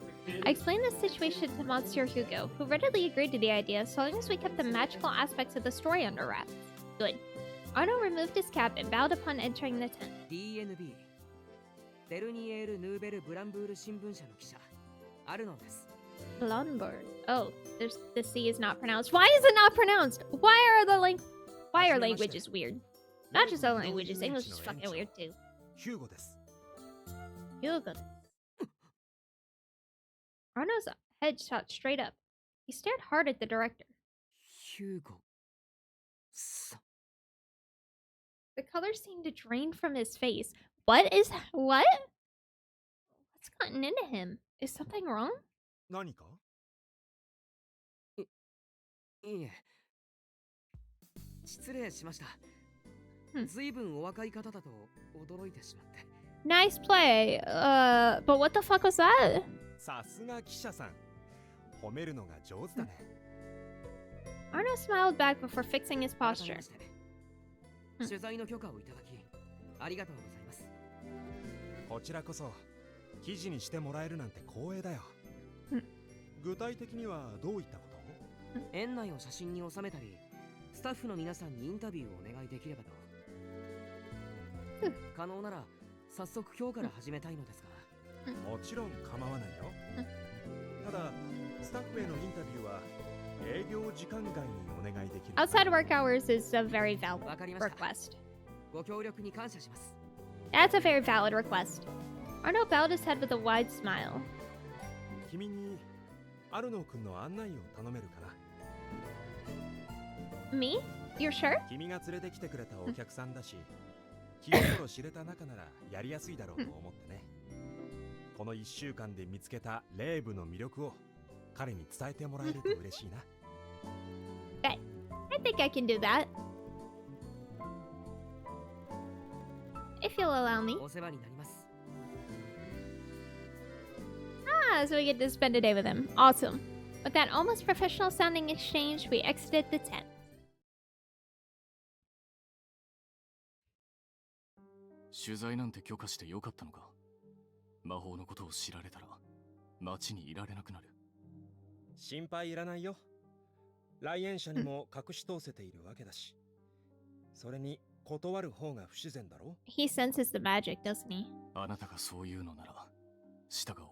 I explained the situation to Monsieur Hugo, who readily agreed to the idea so long as we kept the magical aspects of the story under wraps. Good. Arno removed his cap and bowed upon entering the tent. DNB デルニエール・ヌーベル・ブランブール新聞社の記者アルノです。 Blonbird. Oh, the C is not pronounced. Why is it not pronounced? Why are languages weird? Not just other languages, English is fucking weird too. ヒューゴです。 Hugo. Arno's head shot straight up. He stared hard at the director. ヒューゴさん。 The color seemed to drain from his face. What? What's gotten into him? Is something wrong? 何か？いいえ。失礼しました。ずいぶんお若い方だと驚いてしまって。 Nice play. But what the fuck was that? さすが記者さん。褒めるのが上手だね。Arno smiled back before fixing his 改め posture. まして取材の許可をいただきありがとうございます。こちらこそ記事にしてもらえるなんて光栄だよ。具体的にはどういったこと？園内を写真に収めたり、スタッフの皆さんにインタビューをお願いできればと。可能なら早速今日から始めたいのですが。もちろん構わないよ。ただスタッフへのインタビューは営業時間外にお願いできる。Outside work hours is a very valid わかりました。 request. ご協力に感謝します。 That's a very valid request. Arno bowed his head with a wide smile. 君にアルノ君の案内を頼めるかな。 Me? You're sure? 君が連れてきてくれたお客さんだし、気心知れた仲ならやりやすいだろうと思ってね。この1週間で見つけたレーブの魅力を彼に伝えてもらえると嬉しいな。I think I can do that. If you'll allow me. お世話になります。 So we get to spend a day with him. Awesome. With that almost professional sounding exchange, we exited the tent. 取材なんて許可してよかったのか？魔法のことを知られたら町にいられなくなる。心配いらないよ。来園者にも隠し通せているわけだし。それに断る方が不自然だろ？ He senses the magic, doesn't he? あなたがそう言うのなら従おう。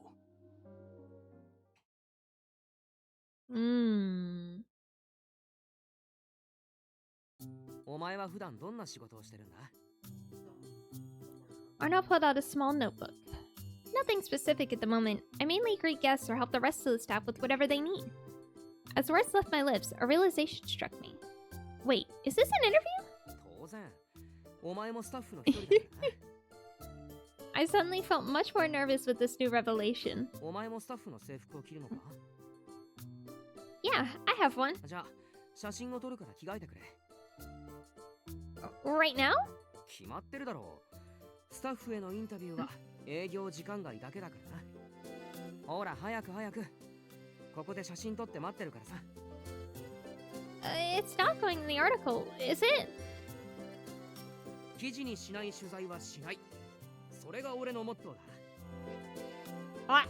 お前は普段どんな仕事をしてるんだ？ Arno pulled out a small notebook. Nothing specific at the moment. I mainly greet guests or help the rest of the staff with whatever they need. As the words left my lips, a realization struck me. Wait, is this an interview? 当然。お前もスタッフの一人だからな。 I suddenly felt much more nervous with this new revelation. お前もスタッフの制服を着るのか？ Yeah, I have one. じゃあ写真を撮るから着替えてくれ。 Right now? 決まってるだろう。スタッフへのインタビューは営業時間外だけだからな。ほら早く早く。ここで写真撮って待ってるからさ。It's not going in the article, is it? 記事にしない取材はしない。それが俺のモットーだ。 What?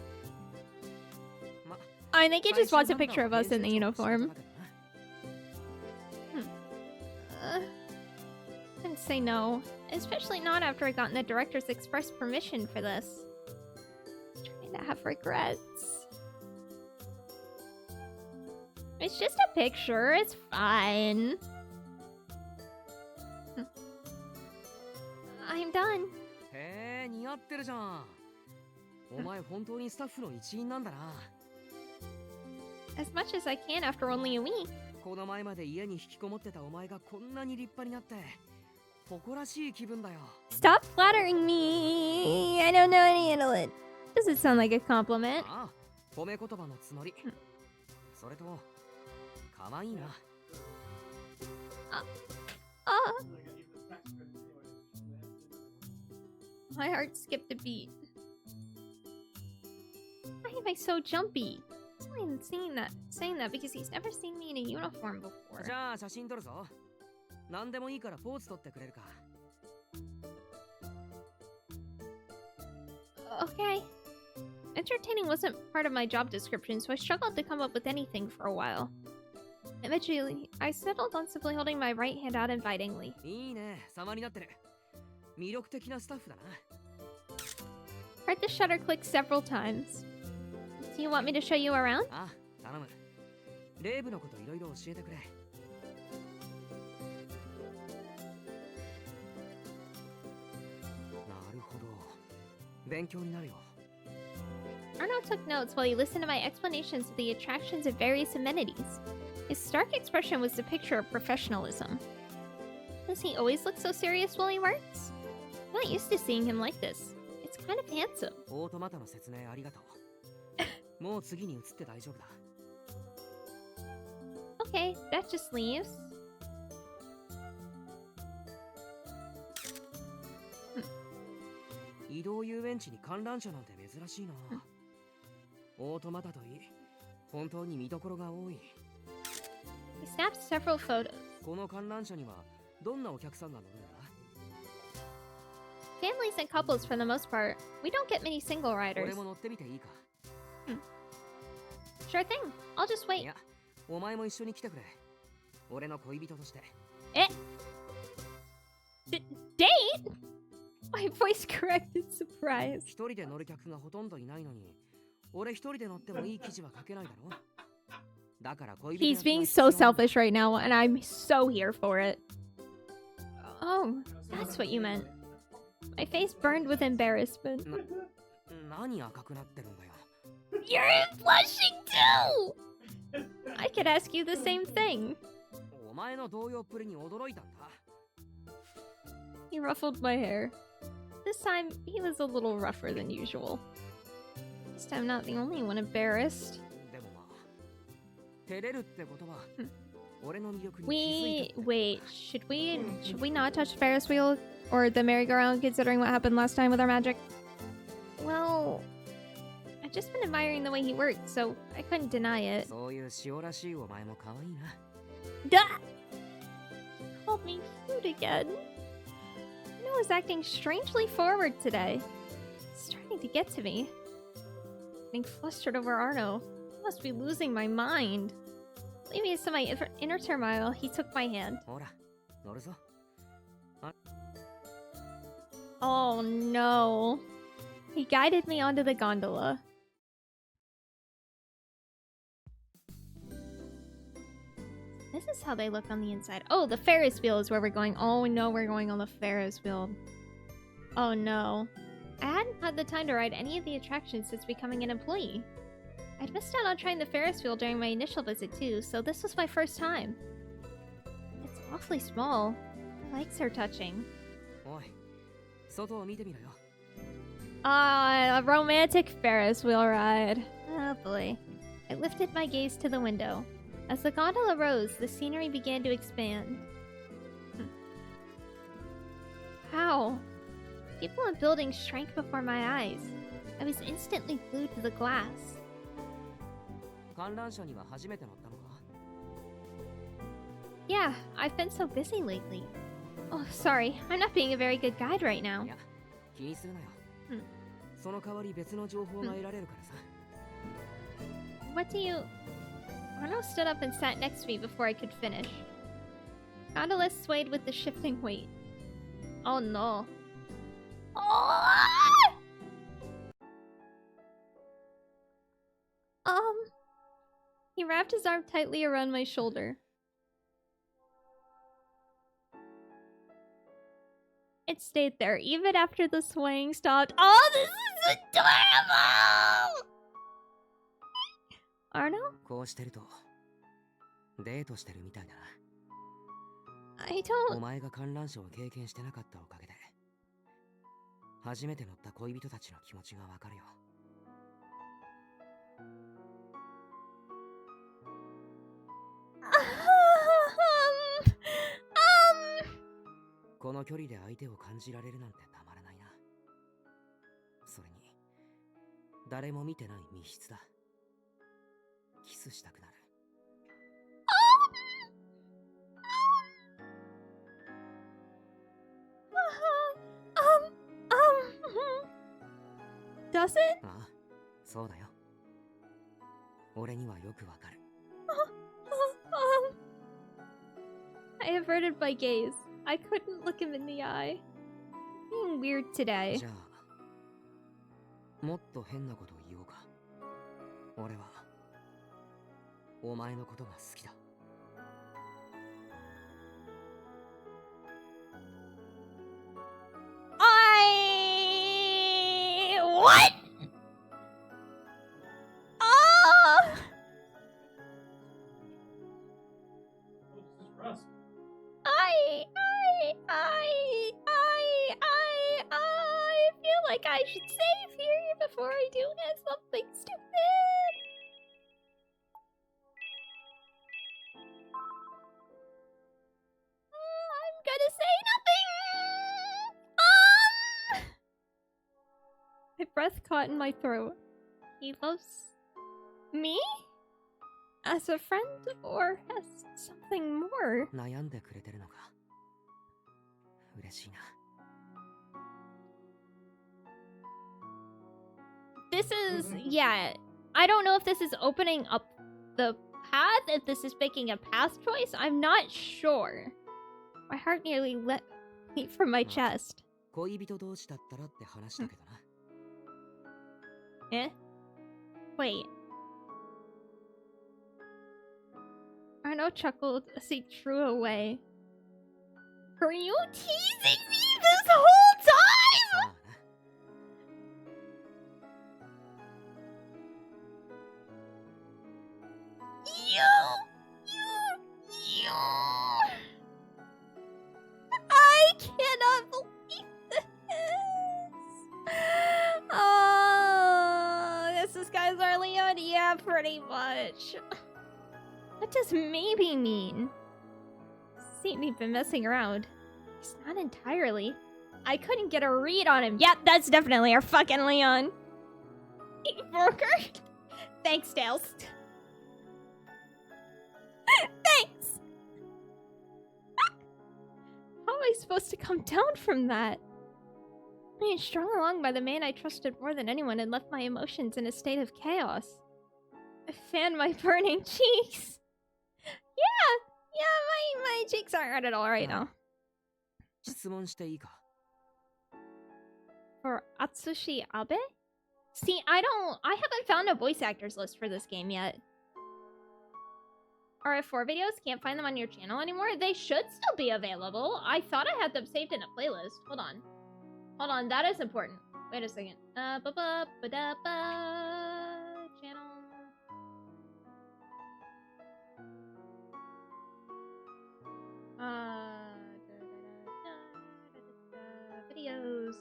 ま、 I think he just wants a picture of us in the uniform. Couldn't say no, especially not after I gotten the director's express permission for this. I was trying to have regrets. It's just a picture, it's fine. I'm done. へえ、似合ってるじゃん。お前本当にスタッフの一員なんだな。 As much as I can after only a week. この前まで家に引きこもってたお前がこんなに立派になって誇らしい気分だよ。 Stop flattering me. I don't know any of it. Does it sound like a compliment? ああ、褒め言葉のつもり。それと可愛いな。My heart skipped a beat. Why am I so jumpy? He's not even saying that because he's never seen me in a uniform before. じゃあ写真撮るぞ。何でもいいからポーズ撮ってくれるか。Okay. Entertaining wasn't part of my job description, so I struggled to come up with anything for a while. Eventually, I settled on simply holding my right hand out invitingly. いいね、様になってる。魅力的なスタッフだな。Heard the shutter click several times. Do you want me to show you around? あ、頼む。レイブのこといろいろ教えてくれ。なるほど。勉強になるよ。Arno took notes while he listened to my explanations of the attractions of various amenities. His stark expression was the picture of professionalism. Does he always look so serious while he works? I'm not used to seeing him like this. It's kind of handsome. オートマタの説明ありがとう。もう次に移って大丈夫だ。Okay, that just leaves. Hmm. 移動遊園地に観覧車なんて珍しいな。オートマタといい、本当に見どころが多い。He snapped several photos. この観覧車にはどんなお客さんが乗るんだ？ Families and couples for the most part. We don't get many single 俺 riders. も乗ってみていいか？ Sure thing. I'll just い wait. や、お前も一緒に来てくれ。俺の恋人として。Date? My voice corrected surprise. 一人で乗る客がほとんどいないのに、俺一人で乗ってもいい記事は書けないだろ。だから恋人 He's being so selfish right now, and I'm so here for it. Oh, that's what you meant. My face burned with embarrassment. 何赤くなってるんだよ。You're blushing too! I could ask you the same thing. お前の動揺っぷりに驚いたんだ。He ruffled my hair. This time, he was a little rougher than usual. At least I'm not the only one embarrassed. でもまあ、照れるってことは、俺の魅力に気づ We いたって。 wait. Should we not touch the Ferris wheel or the merry-go-round considering what happened last time with our magic? Well, I've just been admiring the way he worked, so I couldn't deny it. そういう塩らしいお前も可愛いな。Duh! Called me cute again. I was acting strangely forward today. It's starting to get to me. Getting flustered over Arno. I must be losing my mind. Leaving us to my inner turmoil, he took my hand. ほら、乗るぞ。 Oh no. He guided me onto the gondola. This is how they look on the inside. Oh, the Ferris wheel is where we're going. Oh no, we're going on the Ferris wheel. Oh no. I hadn't had the time to ride any of the attractions since becoming an employee. I'd missed out on trying the Ferris wheel during my initial visit too, so this was my first time. It's awfully small. My legs are touching. おい、外を見てみろよ。 Ah, a romantic Ferris wheel ride. Oh boy. I lifted my gaze to the window. As the gondola rose, the scenery began to expand. How? People and buildings shrank before my eyes. I was instantly glued to the glass. 観覧車には初めて乗ったのか？ Yeah, I've been so busy lately. Oh, sorry. I'm not being a very good guide right now. いや、気にするなよ。うんその代わり別の情報が得られるからさ。What do you... Arno stood up and sat next to me before I could finish. Gondola swayed with the shifting weight. Oh no. Oh! He wrapped his arm tightly around my shoulder. It stayed there even after the swaying stopped. Oh, this is adorable! Arno? こうしてるとデートしてるみたいだ I な。お don't... 前が観覧車を経験してなかったおかげで初めて乗った恋人たちの気持ちがわかるよ。この距離で相手を感じられるなんてたまらないな。誰も見てない密室だ。キスしたくなる。Does it? ああ、そうだよ。俺にはよくわかる。I averted my gaze. I couldn't look him in the eye. Being weird today. じゃあ、もっと変なことを言おうか。俺は、お前のことが好きだ。What? Oh! Rust. I feel like I should save here before I do something stupid. I'm gonna say nothing. My breath caught in my throat. He loves me? As a friend or as something more? 悩んでくれてるのか。嬉しいな。This is, yeah, I don't know if this is opening up the path, if this is making a path choice. I'm not sure. My heart nearly let leap from my chest. 恋人同士だったらって話だけどな。Eh? Wait. Arno chuckled as he drew away. Were you teasing me this whole time?You! I cannot believe this! Oh, guess this guy's our Leon? Yeah, pretty much. What does maybe mean? See me been messing around. It's not entirely. I couldn't get a read on him. Yep, that's definitely our fucking Leon. Broker? Thanks, Tails. Thanks! How am I supposed to come down from that? Being strung along by the man I trusted more than anyone and left my emotions in a state of chaos. I fanned my burning cheeks. Yeah, my cheeks aren't red at all right now. 質問していいか? For Atsushi Abe? See, I haven't found a voice actors list for this game yet. RF4 videos, can't find them on your channel anymore? They should still be available. I thought I had them saved in a playlist. Hold on, that is important. Wait a second. Channel. Videos.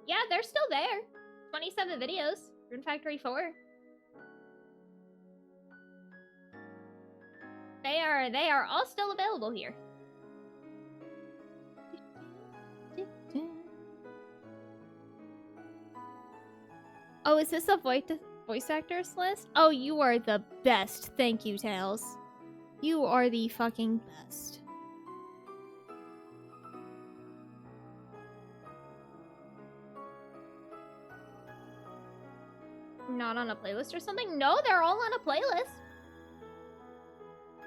Yeah, they're still there. 27 videos. Rune Factory 4. They are all still available here. Oh, is this a voice actors list? Oh, you are the best. Thank you, Tails. You are the fucking best. Not on a playlist or something? No, they're all on a playlist.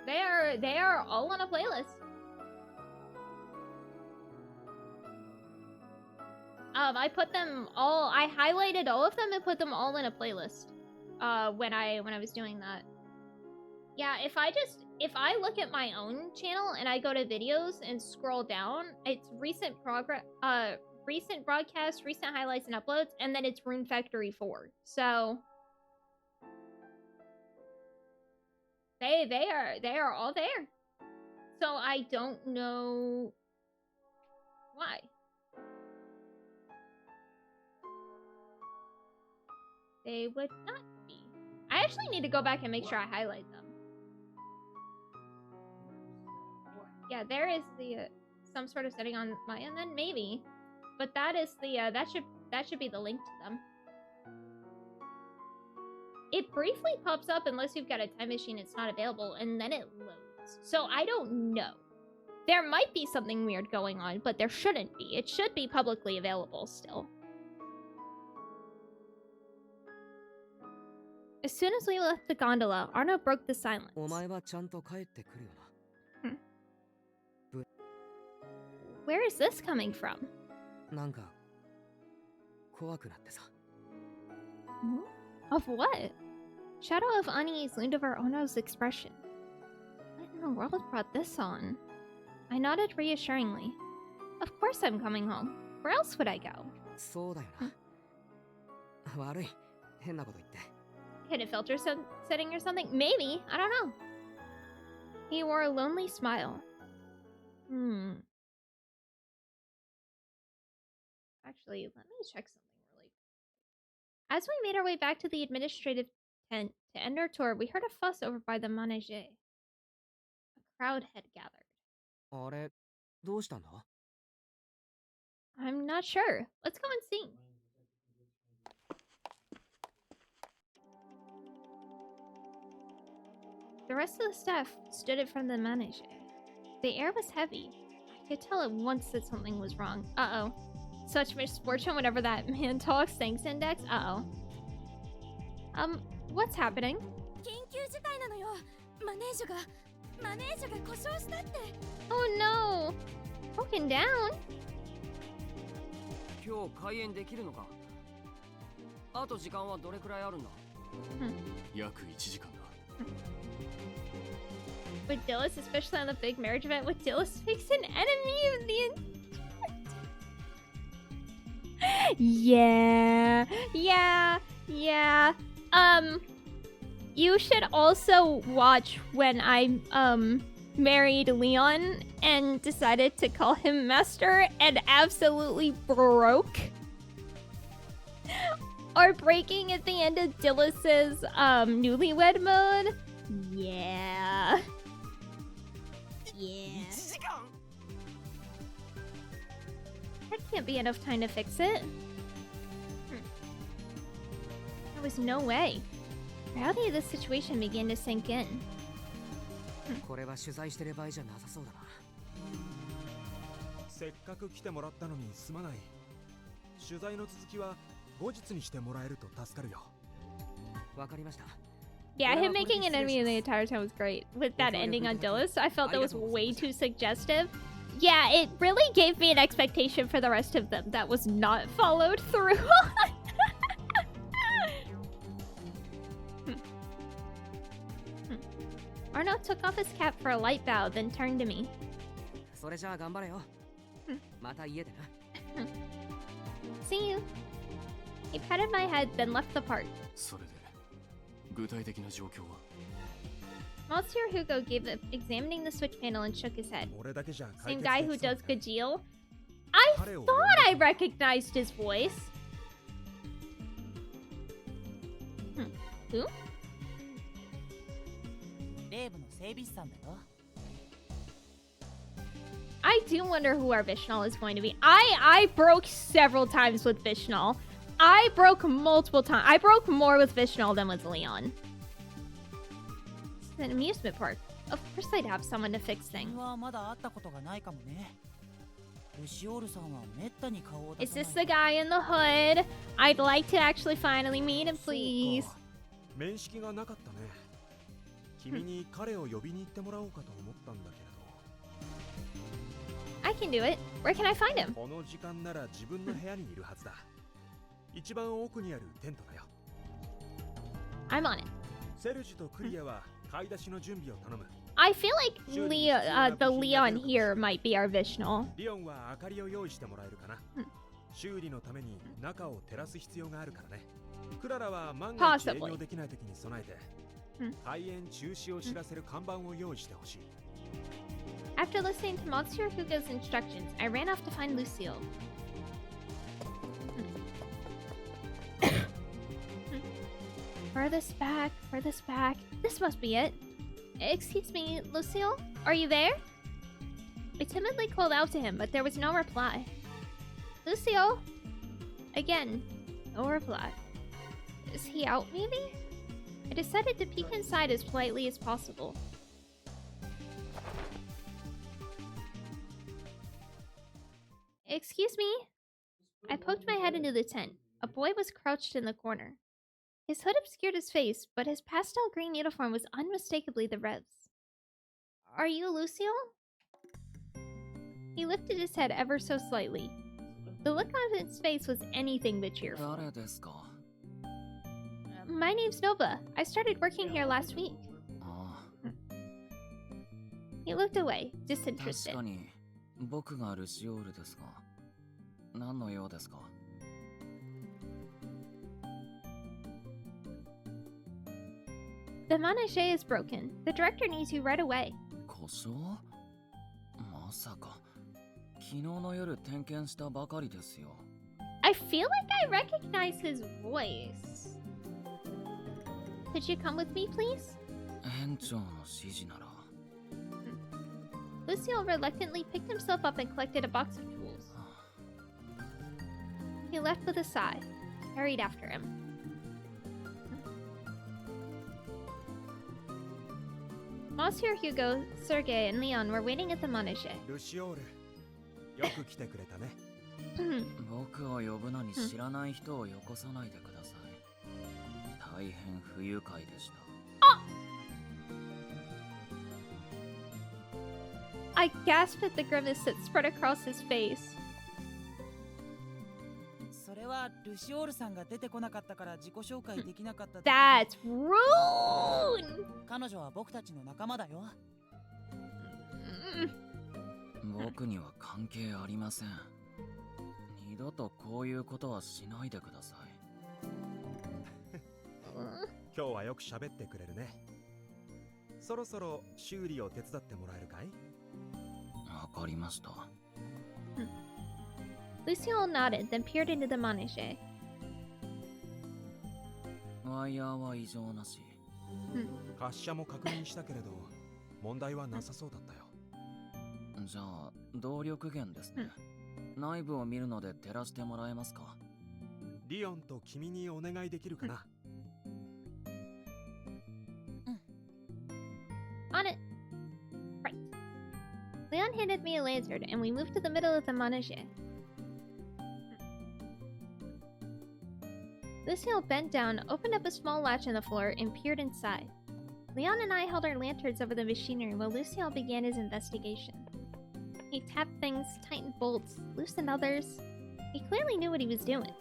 They are all on a playlist. I put them all. I highlighted all of them and put them all in a playlist. When I was doing that. Yeah, if I look at my own channel and I go to videos and scroll down, it's recent progress, recent broadcasts, recent highlights and uploads, and then it's Rune Factory 4. So they are all there. So I don't know why. They would not be. I actually need to go back and make sure I highlight them. Yeah, there is the some sort of setting on my end, then maybe. But that is the that should be the link to them. It briefly pops up unless you've got a time machine, it's not available, and then it loads. So I don't know. There might be something weird going on, but there shouldn't be. It should be publicly available still. As soon as we left the gondola, Arno broke the silence. Where is this coming from? Of what? Shadow of unease loomed over Ono's expression. What in the world brought this on? I nodded reassuringly. Of course I'm coming home. Where else would I go? Hit a filter setting or something? Maybe. I don't know. He wore a lonely smile. Actually, let me check something really quick. As we made our way back to the administrative tent to end our tour, we heard a fuss over by the Manege. A crowd had gathered. I'm not sure. Let's go and see. The rest of the staff stood in front of the Manege. The air was heavy. I could tell at once that something was wrong. Uh-oh. Such misfortune whenever that man talks. Thanks, Index. Uh-oh. What's happening? Oh no! Broken down? With Dillis, especially on the big marriage event, with Dillis makes an enemy of the Yeah. You should also watch when I married Leon and decided to call him Master and absolutely broke. Or breaking at the end of Dillis's newlywed mode. Yeah. That can't be enough time to fix it. There was no way. The reality of this situation began to sink in. Yeah, him making an enemy the entire time was great. With that ending on Dillis, I felt that was way too suggestive. Yeah, it really gave me an expectation for the rest of them that was not followed through on. Arno took off his cap for a light bow, then turned to me. See you. He patted my head, then left the park. Monsieur Hugo gave up examining the switch panel and shook his head. Same guy who does Gajeel? I thought I recognized his voice. Who? I do wonder who our Vishnal is going to be. I broke several times with Vishnal. I broke multiple times. I broke more with Vishnal than with Leon. It's an amusement park. Of course I'd have someone to fix things. Is this the guy in the hood? I'd like to actually finally meet him, please. I can do it. Where can I find him? I'm on it. I feel like the Leon here might be our Vishnal. Possibly. After listening to Monsieur Hugo's instructions, I ran off to find Lucille. Furthest back, furthest back. This must be it. Excuse me, Lucille? Are you there? I timidly called out to him, but there was no reply. Lucio? Again, no reply. Is he out, maybe? I decided to peek inside as politely as possible. Excuse me? I poked my head into the tent. A boy was crouched in the corner. His hood obscured his face, but his pastel green uniform was unmistakably the Rev's. Are you Lucio? He lifted his head ever so slightly. The look on his face was anything but cheerful. My name's Nova. I started working here last week. He looked away, disinterested. The Manege is broken. The director needs you right away. I feel like I recognize his voice. Could you come with me, please? Lucio reluctantly picked himself up and collected a box of tools. He left with a sigh. I hurried after him. Monsieur Hugo, Sergei, and Leon were waiting at the Manege. ルシオール、よく来てくれたね。僕を呼ぶのに知らない人をよこさないでください。大変不愉快でした。I gasped at the grimace that spread across his face. それはルシオールさんが出てこなかったから自己紹介できなかった。That's rude! 彼女は僕たちの仲間だよ。僕には関係ありません。二度とこういうことはしないでください。今日はよく喋ってくれるね。そろそろ修理を手伝ってもらえるかい？わかりました。Lucio nodded, then peered into the Manege. ワイヤーは異常なし。滑車も確認したけれど、問題はなさそうだったよ。じゃあ、動力源ですね。内部を見るので照らしてもらえますか？リオンと君にお願いできるかな？On it. Right. Leon handed me a lantern, and we moved to the middle of the Manege. Lucio bent down, opened up a small latch in the floor, and peered inside. Leon and I held our lanterns over the machinery while Lucio began his investigation. He tapped things, tightened bolts, loosened others. He clearly knew what he was doing.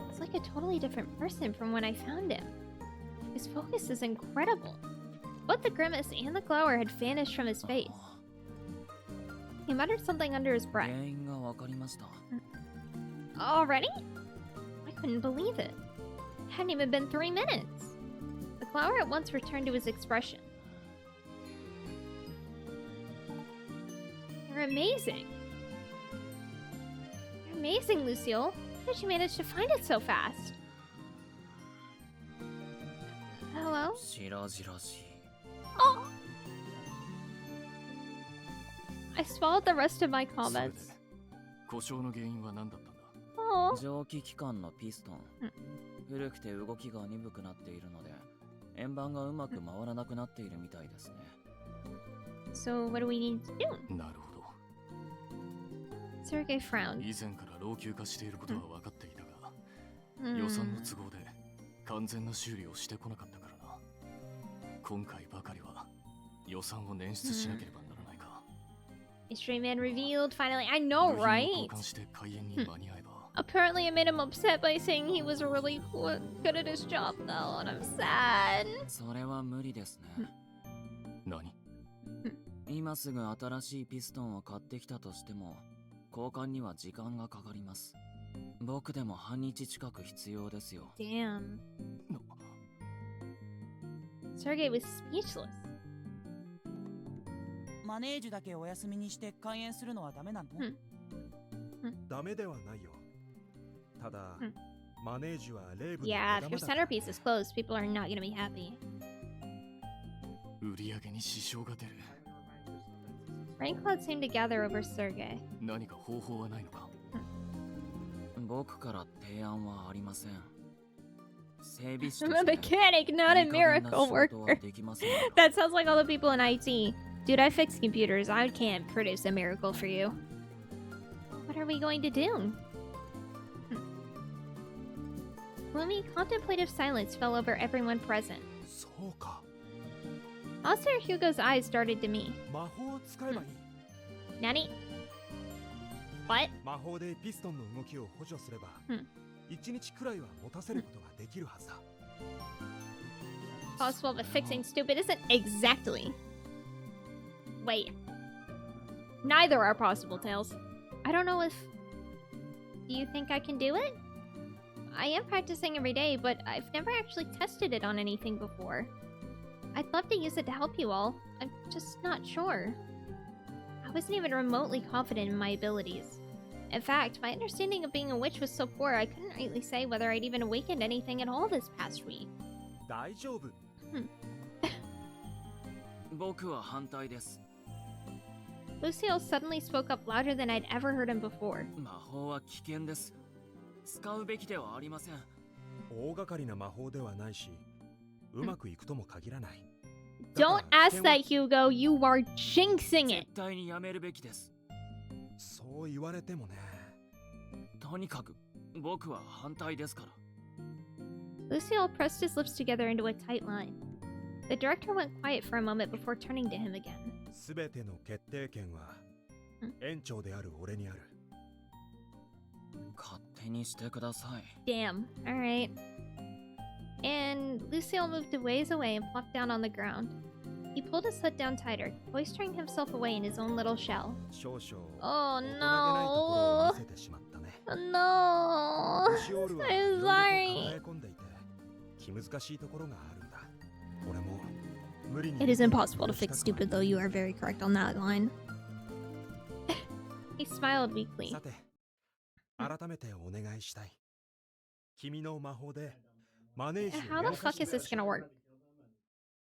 It's like a totally different person from when I found him. His focus is incredible. Both the grimace and the glower had vanished from his face. He muttered something under his breath. Already? I couldn't believe it. It hadn't even been 3 minutes. The glower at once returned to his expression. You're amazing. You're amazing, Lucille. How did you manage to find it so fast? Hello? Oh! I swallowed the rest of my comments. 故障の原因は何だったんだ？ Oh. 蒸気機関のピストン。古くて動きが鈍くなっているので、円盤がうまく回らなくなっているみたいですね。So what do we need to do? なるほど。Sergei frowned. 以前から老朽化していることは分かっていたが、予算の都合で完全な修理をしてこなかったからな。今回ばかりは予算を捻出しなければならないか。Mystery Man revealed finally. I know, right? 交換して開演に間に合えば。Apparently, I made him upset by saying he was really good at his job, though, and I'm sad. それは無理ですね。何？今すぐ新しいピストンを買ってきたとしても、交換には時間がかかります。僕でも半日近く必要ですよ。Damn. Sergei was speechless. マネージュだけお休みにして開演するのはダメなの？ダメではないよ。ただ、マネージはレーブの Yeah, if your centerpiece is closed, people are not gonna be happy. 売り上げに支障が出る。Rain clouds seem to gather over Sergei. 何か方法はないのか。僕から提案はありません。整備士 I'm と a して mechanic, not a いい加減な miracle 仕事は worker. できませんから That sounds like all the people in IT. Dude, I fix computers. I can't produce a miracle for you. What are we going to do? Gloomy, contemplative silence fell over everyone present. そうか。 Officer Hugo's eyes darted to me. 魔法を使えばいい。 Nanny? What? 魔法でピストンの動きを補助すれば、1日くらいは持たせることができるはずだ。Possible, but fixing stupid isn't exactly. Wait. Neither are possible, Tails. I don't know if... Do you think I can do it? I am practicing every day, but I've never actually tested it on anything before. I'd love to use it to help you all. I'm just not sure. I wasn't even remotely confident in my abilities. In fact, my understanding of being a witch was so poor I couldn't rightly say whether I'd even awakened anything at all this past week. 大丈夫。僕は反対です。 Lucille suddenly spoke up louder than I'd ever heard him before. 魔法は危険です。使うべきではありません。大掛かりな魔法ではないし、うまくいくとも限らない。 Don't ask that, Hugo. You are jinxing it. 絶対にやめるべきです。そう言われてもね。とにかく僕は反対ですから。 Lucille pressed his lips together into a tight line. The director went quiet for a moment before turning to him again. すべての決定権は園長である俺にある。勝手にしてください。 Damn. Alright. And Lucille moved a ways away and plopped down on the ground. He pulled his hood down tighter, cloistering himself away in his own little shell. 少々 Oh 大人げないところを no. 見せてしまったね。 No. ルシオールは I'm いろいろと sorry. 抱え込んでいて気難しいところがあるんだ。俺も無理に It is impossible to fix stupid, though. You are very correct on that line. He smiled weakly. さて、改めてお願いしたい。君の魔法でマネージを How 動 the か fuck して is this gonna work?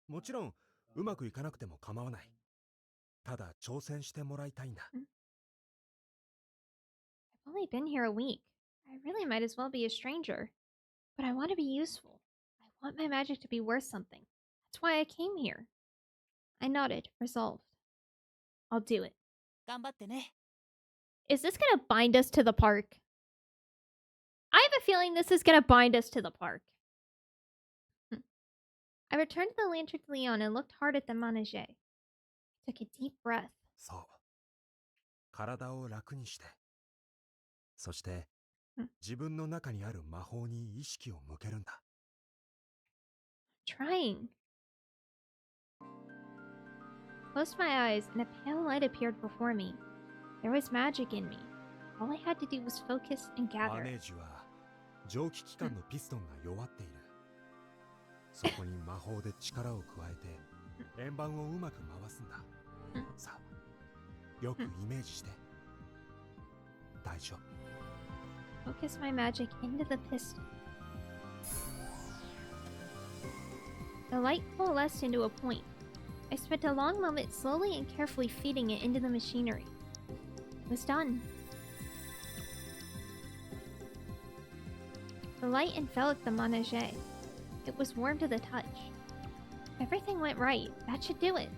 もちろんうまくいかなくても構わない。ただ挑戦してもらいたいんだ。 I've only been here a week. I really might as well be a stranger. But I want to be useful. I want my magic to be worth something. That's why I came here. I nodded, resolved. I'll do it. 頑張ってね。 Is this gonna bind us to the park? I have a feeling this is gonna bind us to the park. I returned the lantern to Leon and looked hard at the Manege. I took a deep breath. そう。体を楽にして。そして自分の中にある魔法に意識を向けるんだ。Trying. Closed my eyes and a pale light appeared before me. There was magic in me. All I had to do was focus and マ gather. ネージは蒸気機関のピストンが弱っている。そこに魔法で力を加えて円盤をうまく回すんだ。さあ、よくイメージして。大丈夫。 Focus my magic into the piston. The light coalesced into a point. I spent a long moment slowly and carefully feeding it into the machinery. It was done. The light enveloped the Manege. It was warm to the touch. Everything went right. That should do it.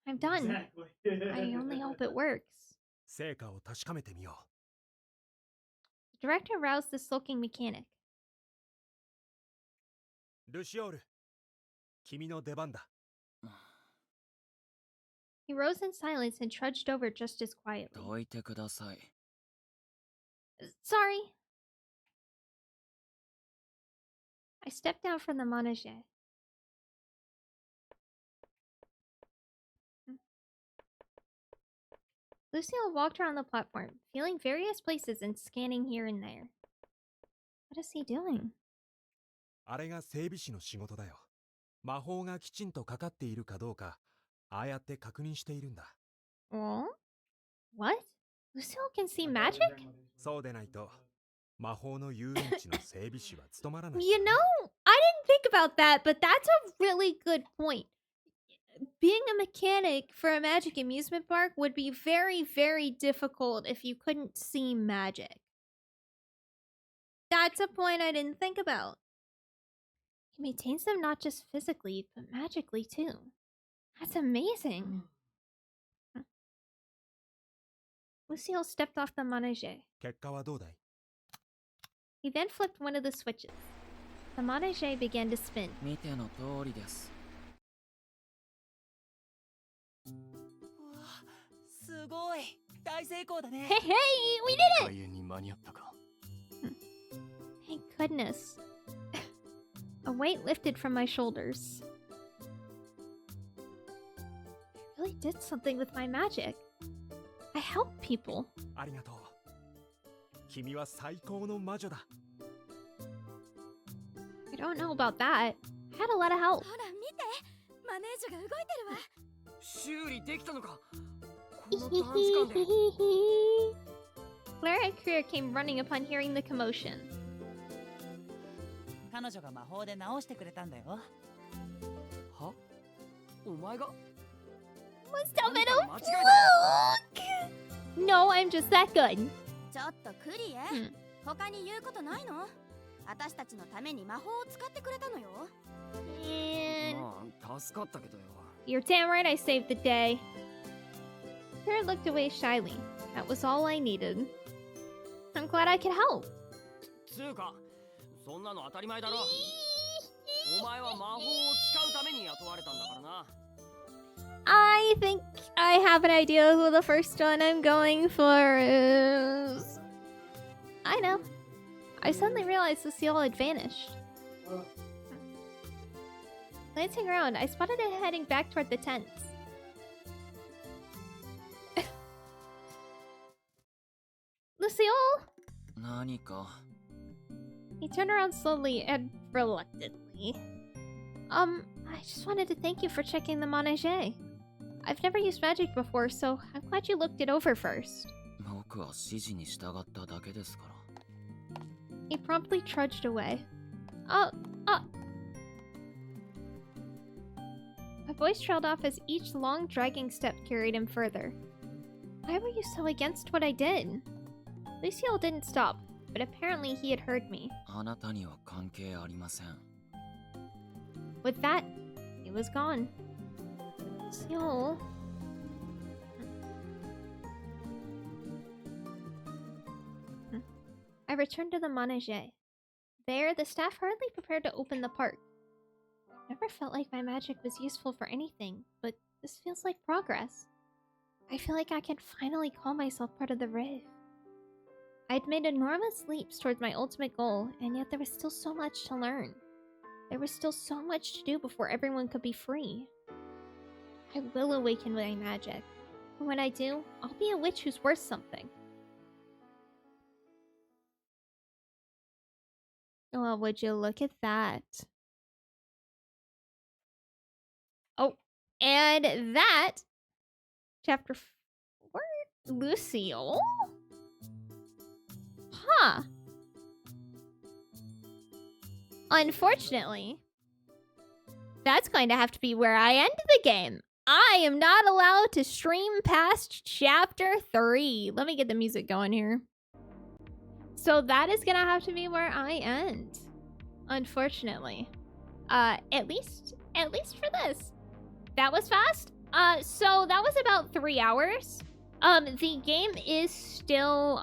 I'm done. Exactly. I only hope it works. 成果を確かめてみよ The director roused the sulking mechanic. う。ルシオール、君の出番だ。 He rose in silence and trudged over just as quietly. どいてください。 Sorry. I stepped down from the Manege. Lucille walked around the platform, feeling various places and scanning here and there. What is he doing? あれが整備士の仕事だよ。魔法がきちんとかかっているかどうか、ああやって確認しているんだ。 Oh? What? Lucille can see magic? そうでないと、魔法の遊園地の整備士は務まらない。 You know, I didn't think about that, but that's a really good point. Being a mechanic for a magic amusement park would be very, very difficult if you couldn't see magic. That's a point I didn't think about. He maintains them not just physically, but magically too. That's amazing. Lucille stepped off the manege. 結果はどうだい？ He then flipped one of the switches. The manege began to spin. 見ての通りです。すごい大成功だね。 Hey, hey, we did it! 開演に間に合ったか。 Thank goodness. A weight lifted from my shoulders. I really did something with my magic. I helped people. ありがとう。君は最高の魔女だ。I don't know about that. I had a lot of help. ほら見て、マネージャが動いてるわ。修理できたのか。この短時間で。Claire and Kriya came running upon hearing the commotion. 彼女が魔法で直してくれたんだよ。は？お前が？ Must have been 間 a 違いだ。 fluke! No, I'm just that good. ちょっとクリエ、他に言うことないの？私たちのために魔法を使ってくれたのよ。And まあ助かったけどよ。 you're damn right I saved the day. Claire looked away shyly. That was all I needed. I'm glad I could help. つうか、そんなの当たり前だろ。お前は魔法を使うために雇われたんだからな。 I think I have an idea who the first one I'm going for is. I know. I suddenly realized Lucille had vanished. Glancing around, I spotted it heading back toward the tents. Lucille? 何か。 He turned around slowly and reluctantly. I just wanted to thank you for checking the Manege. I've never used magic before, so I'm glad you looked it over first. 僕は指示に従っただけですから。 He promptly trudged away. My voice trailed off as each long dragging step carried him further. Why were you so against what I did? Lucille didn't stop, but apparently he had heard me. あなたには関係ありません。 With that, he was gone. Lucille... I returned to the Manege. There, the staff hurriedly prepared to open the park. Never felt like my magic was useful for anything, but this feels like progress. I feel like I can finally call myself part of the Riv. I'd made enormous leaps towards my ultimate goal, and yet there was still so much to learn. There was still so much to do before everyone could be free. I will awaken my magic. And when I do, I'll be a witch who's worth something. Well, would you look at that? Oh, and that... Chapter 4? Lucille? Huh. Unfortunately, that's going to have to be where I end the game. I am not allowed to stream past Chapter 3. Let me get the music going here. So that is gonna have to be where I end. Unfortunately. At least for this. That was fast. So that was about 3 hours. The game is still,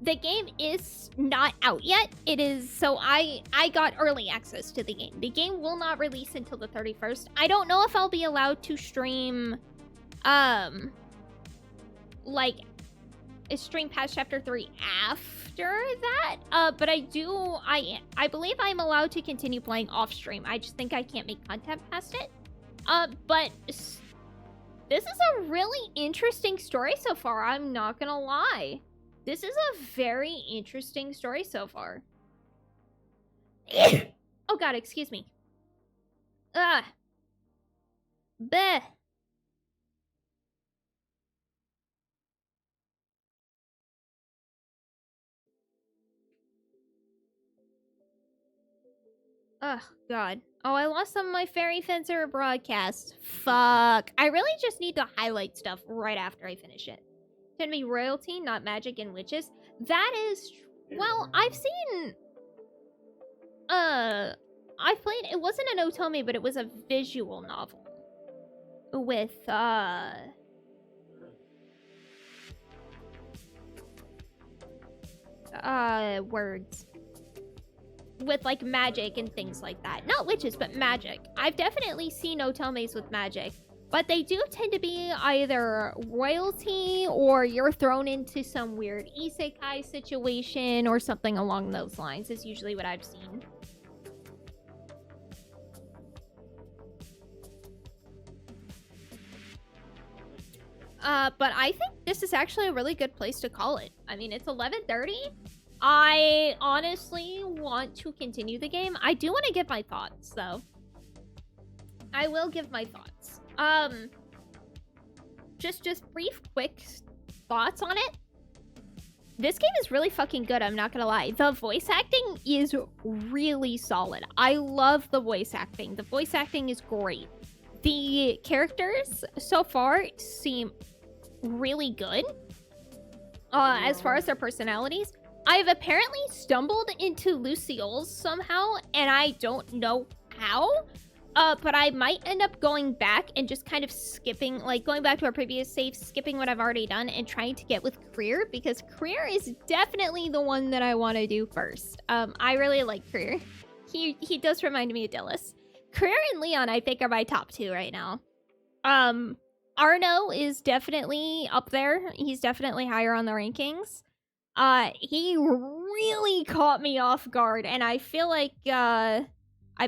the game is not out yet. It is, so I got early access to the game. The game will not release until the 31st. I don't know if I'll be allowed to stream, like, stream past Chapter 3 after that. But I believe I'm allowed to continue playing off stream. I just think I can't make content past it. But this is a really interesting story so far. I'm not gonna lie. This is a very interesting story so far. Oh god, excuse me. Ugh. Bleh. Oh, God. Oh, I lost some of my Fairy Fencer broadcasts. Fuck. I really just need to highlight stuff right after I finish it. It's gonna be royalty, not magic and witches. That is... Well, I've seen... I played... It wasn't an otome, but it was a visual novel. With, words. With, like, magic and things like that. Not witches, but magic. I've definitely seen otomes with magic. But they do tend to be either royalty or you're thrown into some weird isekai situation or something along those lines is usually what I've seen. But I think this is actually a really good place to call it. I mean, it's 11:30. I honestly want to continue the game. I do want to give my thoughts, though. I will give my thoughts. Just brief, quick thoughts on it. This game is really fucking good, I'm not gonna lie. The voice acting is really solid. I love the voice acting. The voice acting is great. The characters so far seem really good. As far as their personalities. I've apparently stumbled into Lucille's somehow, and I don't know how. But I might end up going back and just kind of skipping, like going back to our previous save, skipping what I've already done and trying to get with Career, because Career is definitely the one that I want to do first. I really like Career. He does remind me of Dillis. Career and Leon, I think, are my top two right now. Arno is definitely up there. He's definitely higher on the rankings. He really caught me off guard, and I feel like, I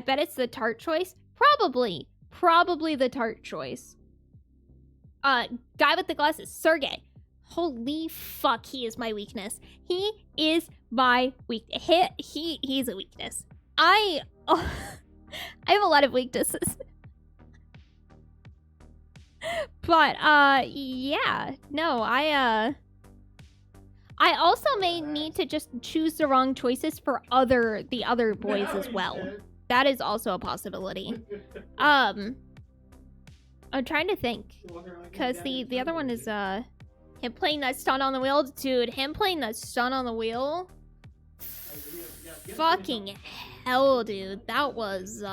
bet it's the tart choice. Probably the tart choice. Guy with the glasses, Sergey. Holy fuck, he is my weakness. He is my weakness. He's a weakness. I have a lot of weaknesses. But, yeah. No, I also may need to just choose the wrong choices for the other boys as well. That is also a possibility. I'm trying to think. Because the other one is, him playing that stunt on the wheel. Dude, him playing that stunt on the wheel. Fucking hell, dude. That was,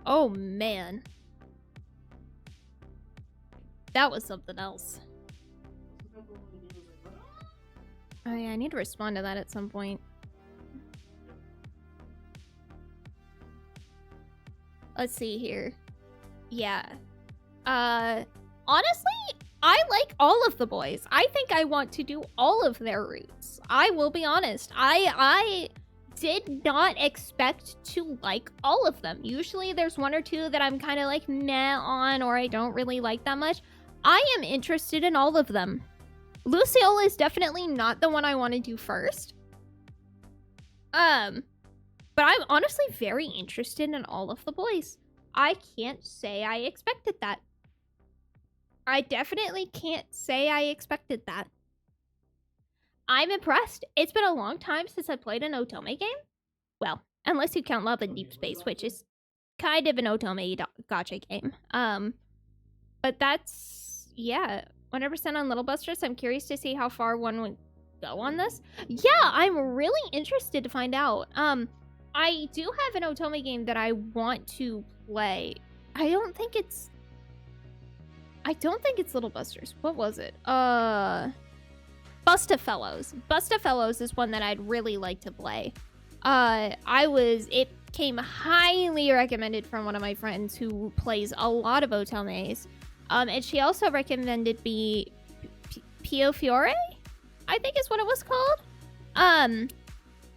oh, man. That was something else. Oh, yeah, I need to respond to that at some point. Let's see here. Yeah. Honestly, I like all of the boys. I think I want to do all of their routes. I will be honest. I did not expect to like all of them. Usually there's one or two that I'm kind of like meh on or I don't really like that much. I am interested in all of them. Lucille is definitely not the one I want to do first. But I'm honestly very interested in all of the boys. I can't say I expected that. I definitely can't say I expected that. I'm impressed. It's been a long time since I played an otome game. Well, unless you count Love in Deep Space, which is kind of an otome gacha game. But that's, yeah, 100% on Little Busters. I'm curious to see how far one would go on this. Yeah, I'm really interested to find out. I do have an otome game that I want to play. I don't think it's Little Busters. What was it? Busta Fellows. Busta Fellows is one that I'd really like to play. It came highly recommended from one of my friends who plays a lot of otomes. And she also recommended me Pio Fiore, I think is what it was called.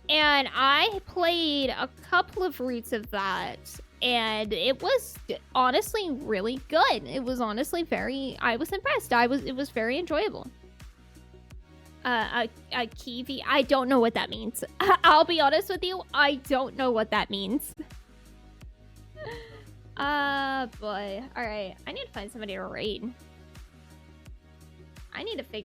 And I played a couple of routes of that, and it was honestly really good. It was honestly I was impressed. It was very enjoyable. A kiwi, I don't know what that means. I'll be honest with you, I don't know what that means. Boy. Alright, I need to find somebody to raid. I need to figure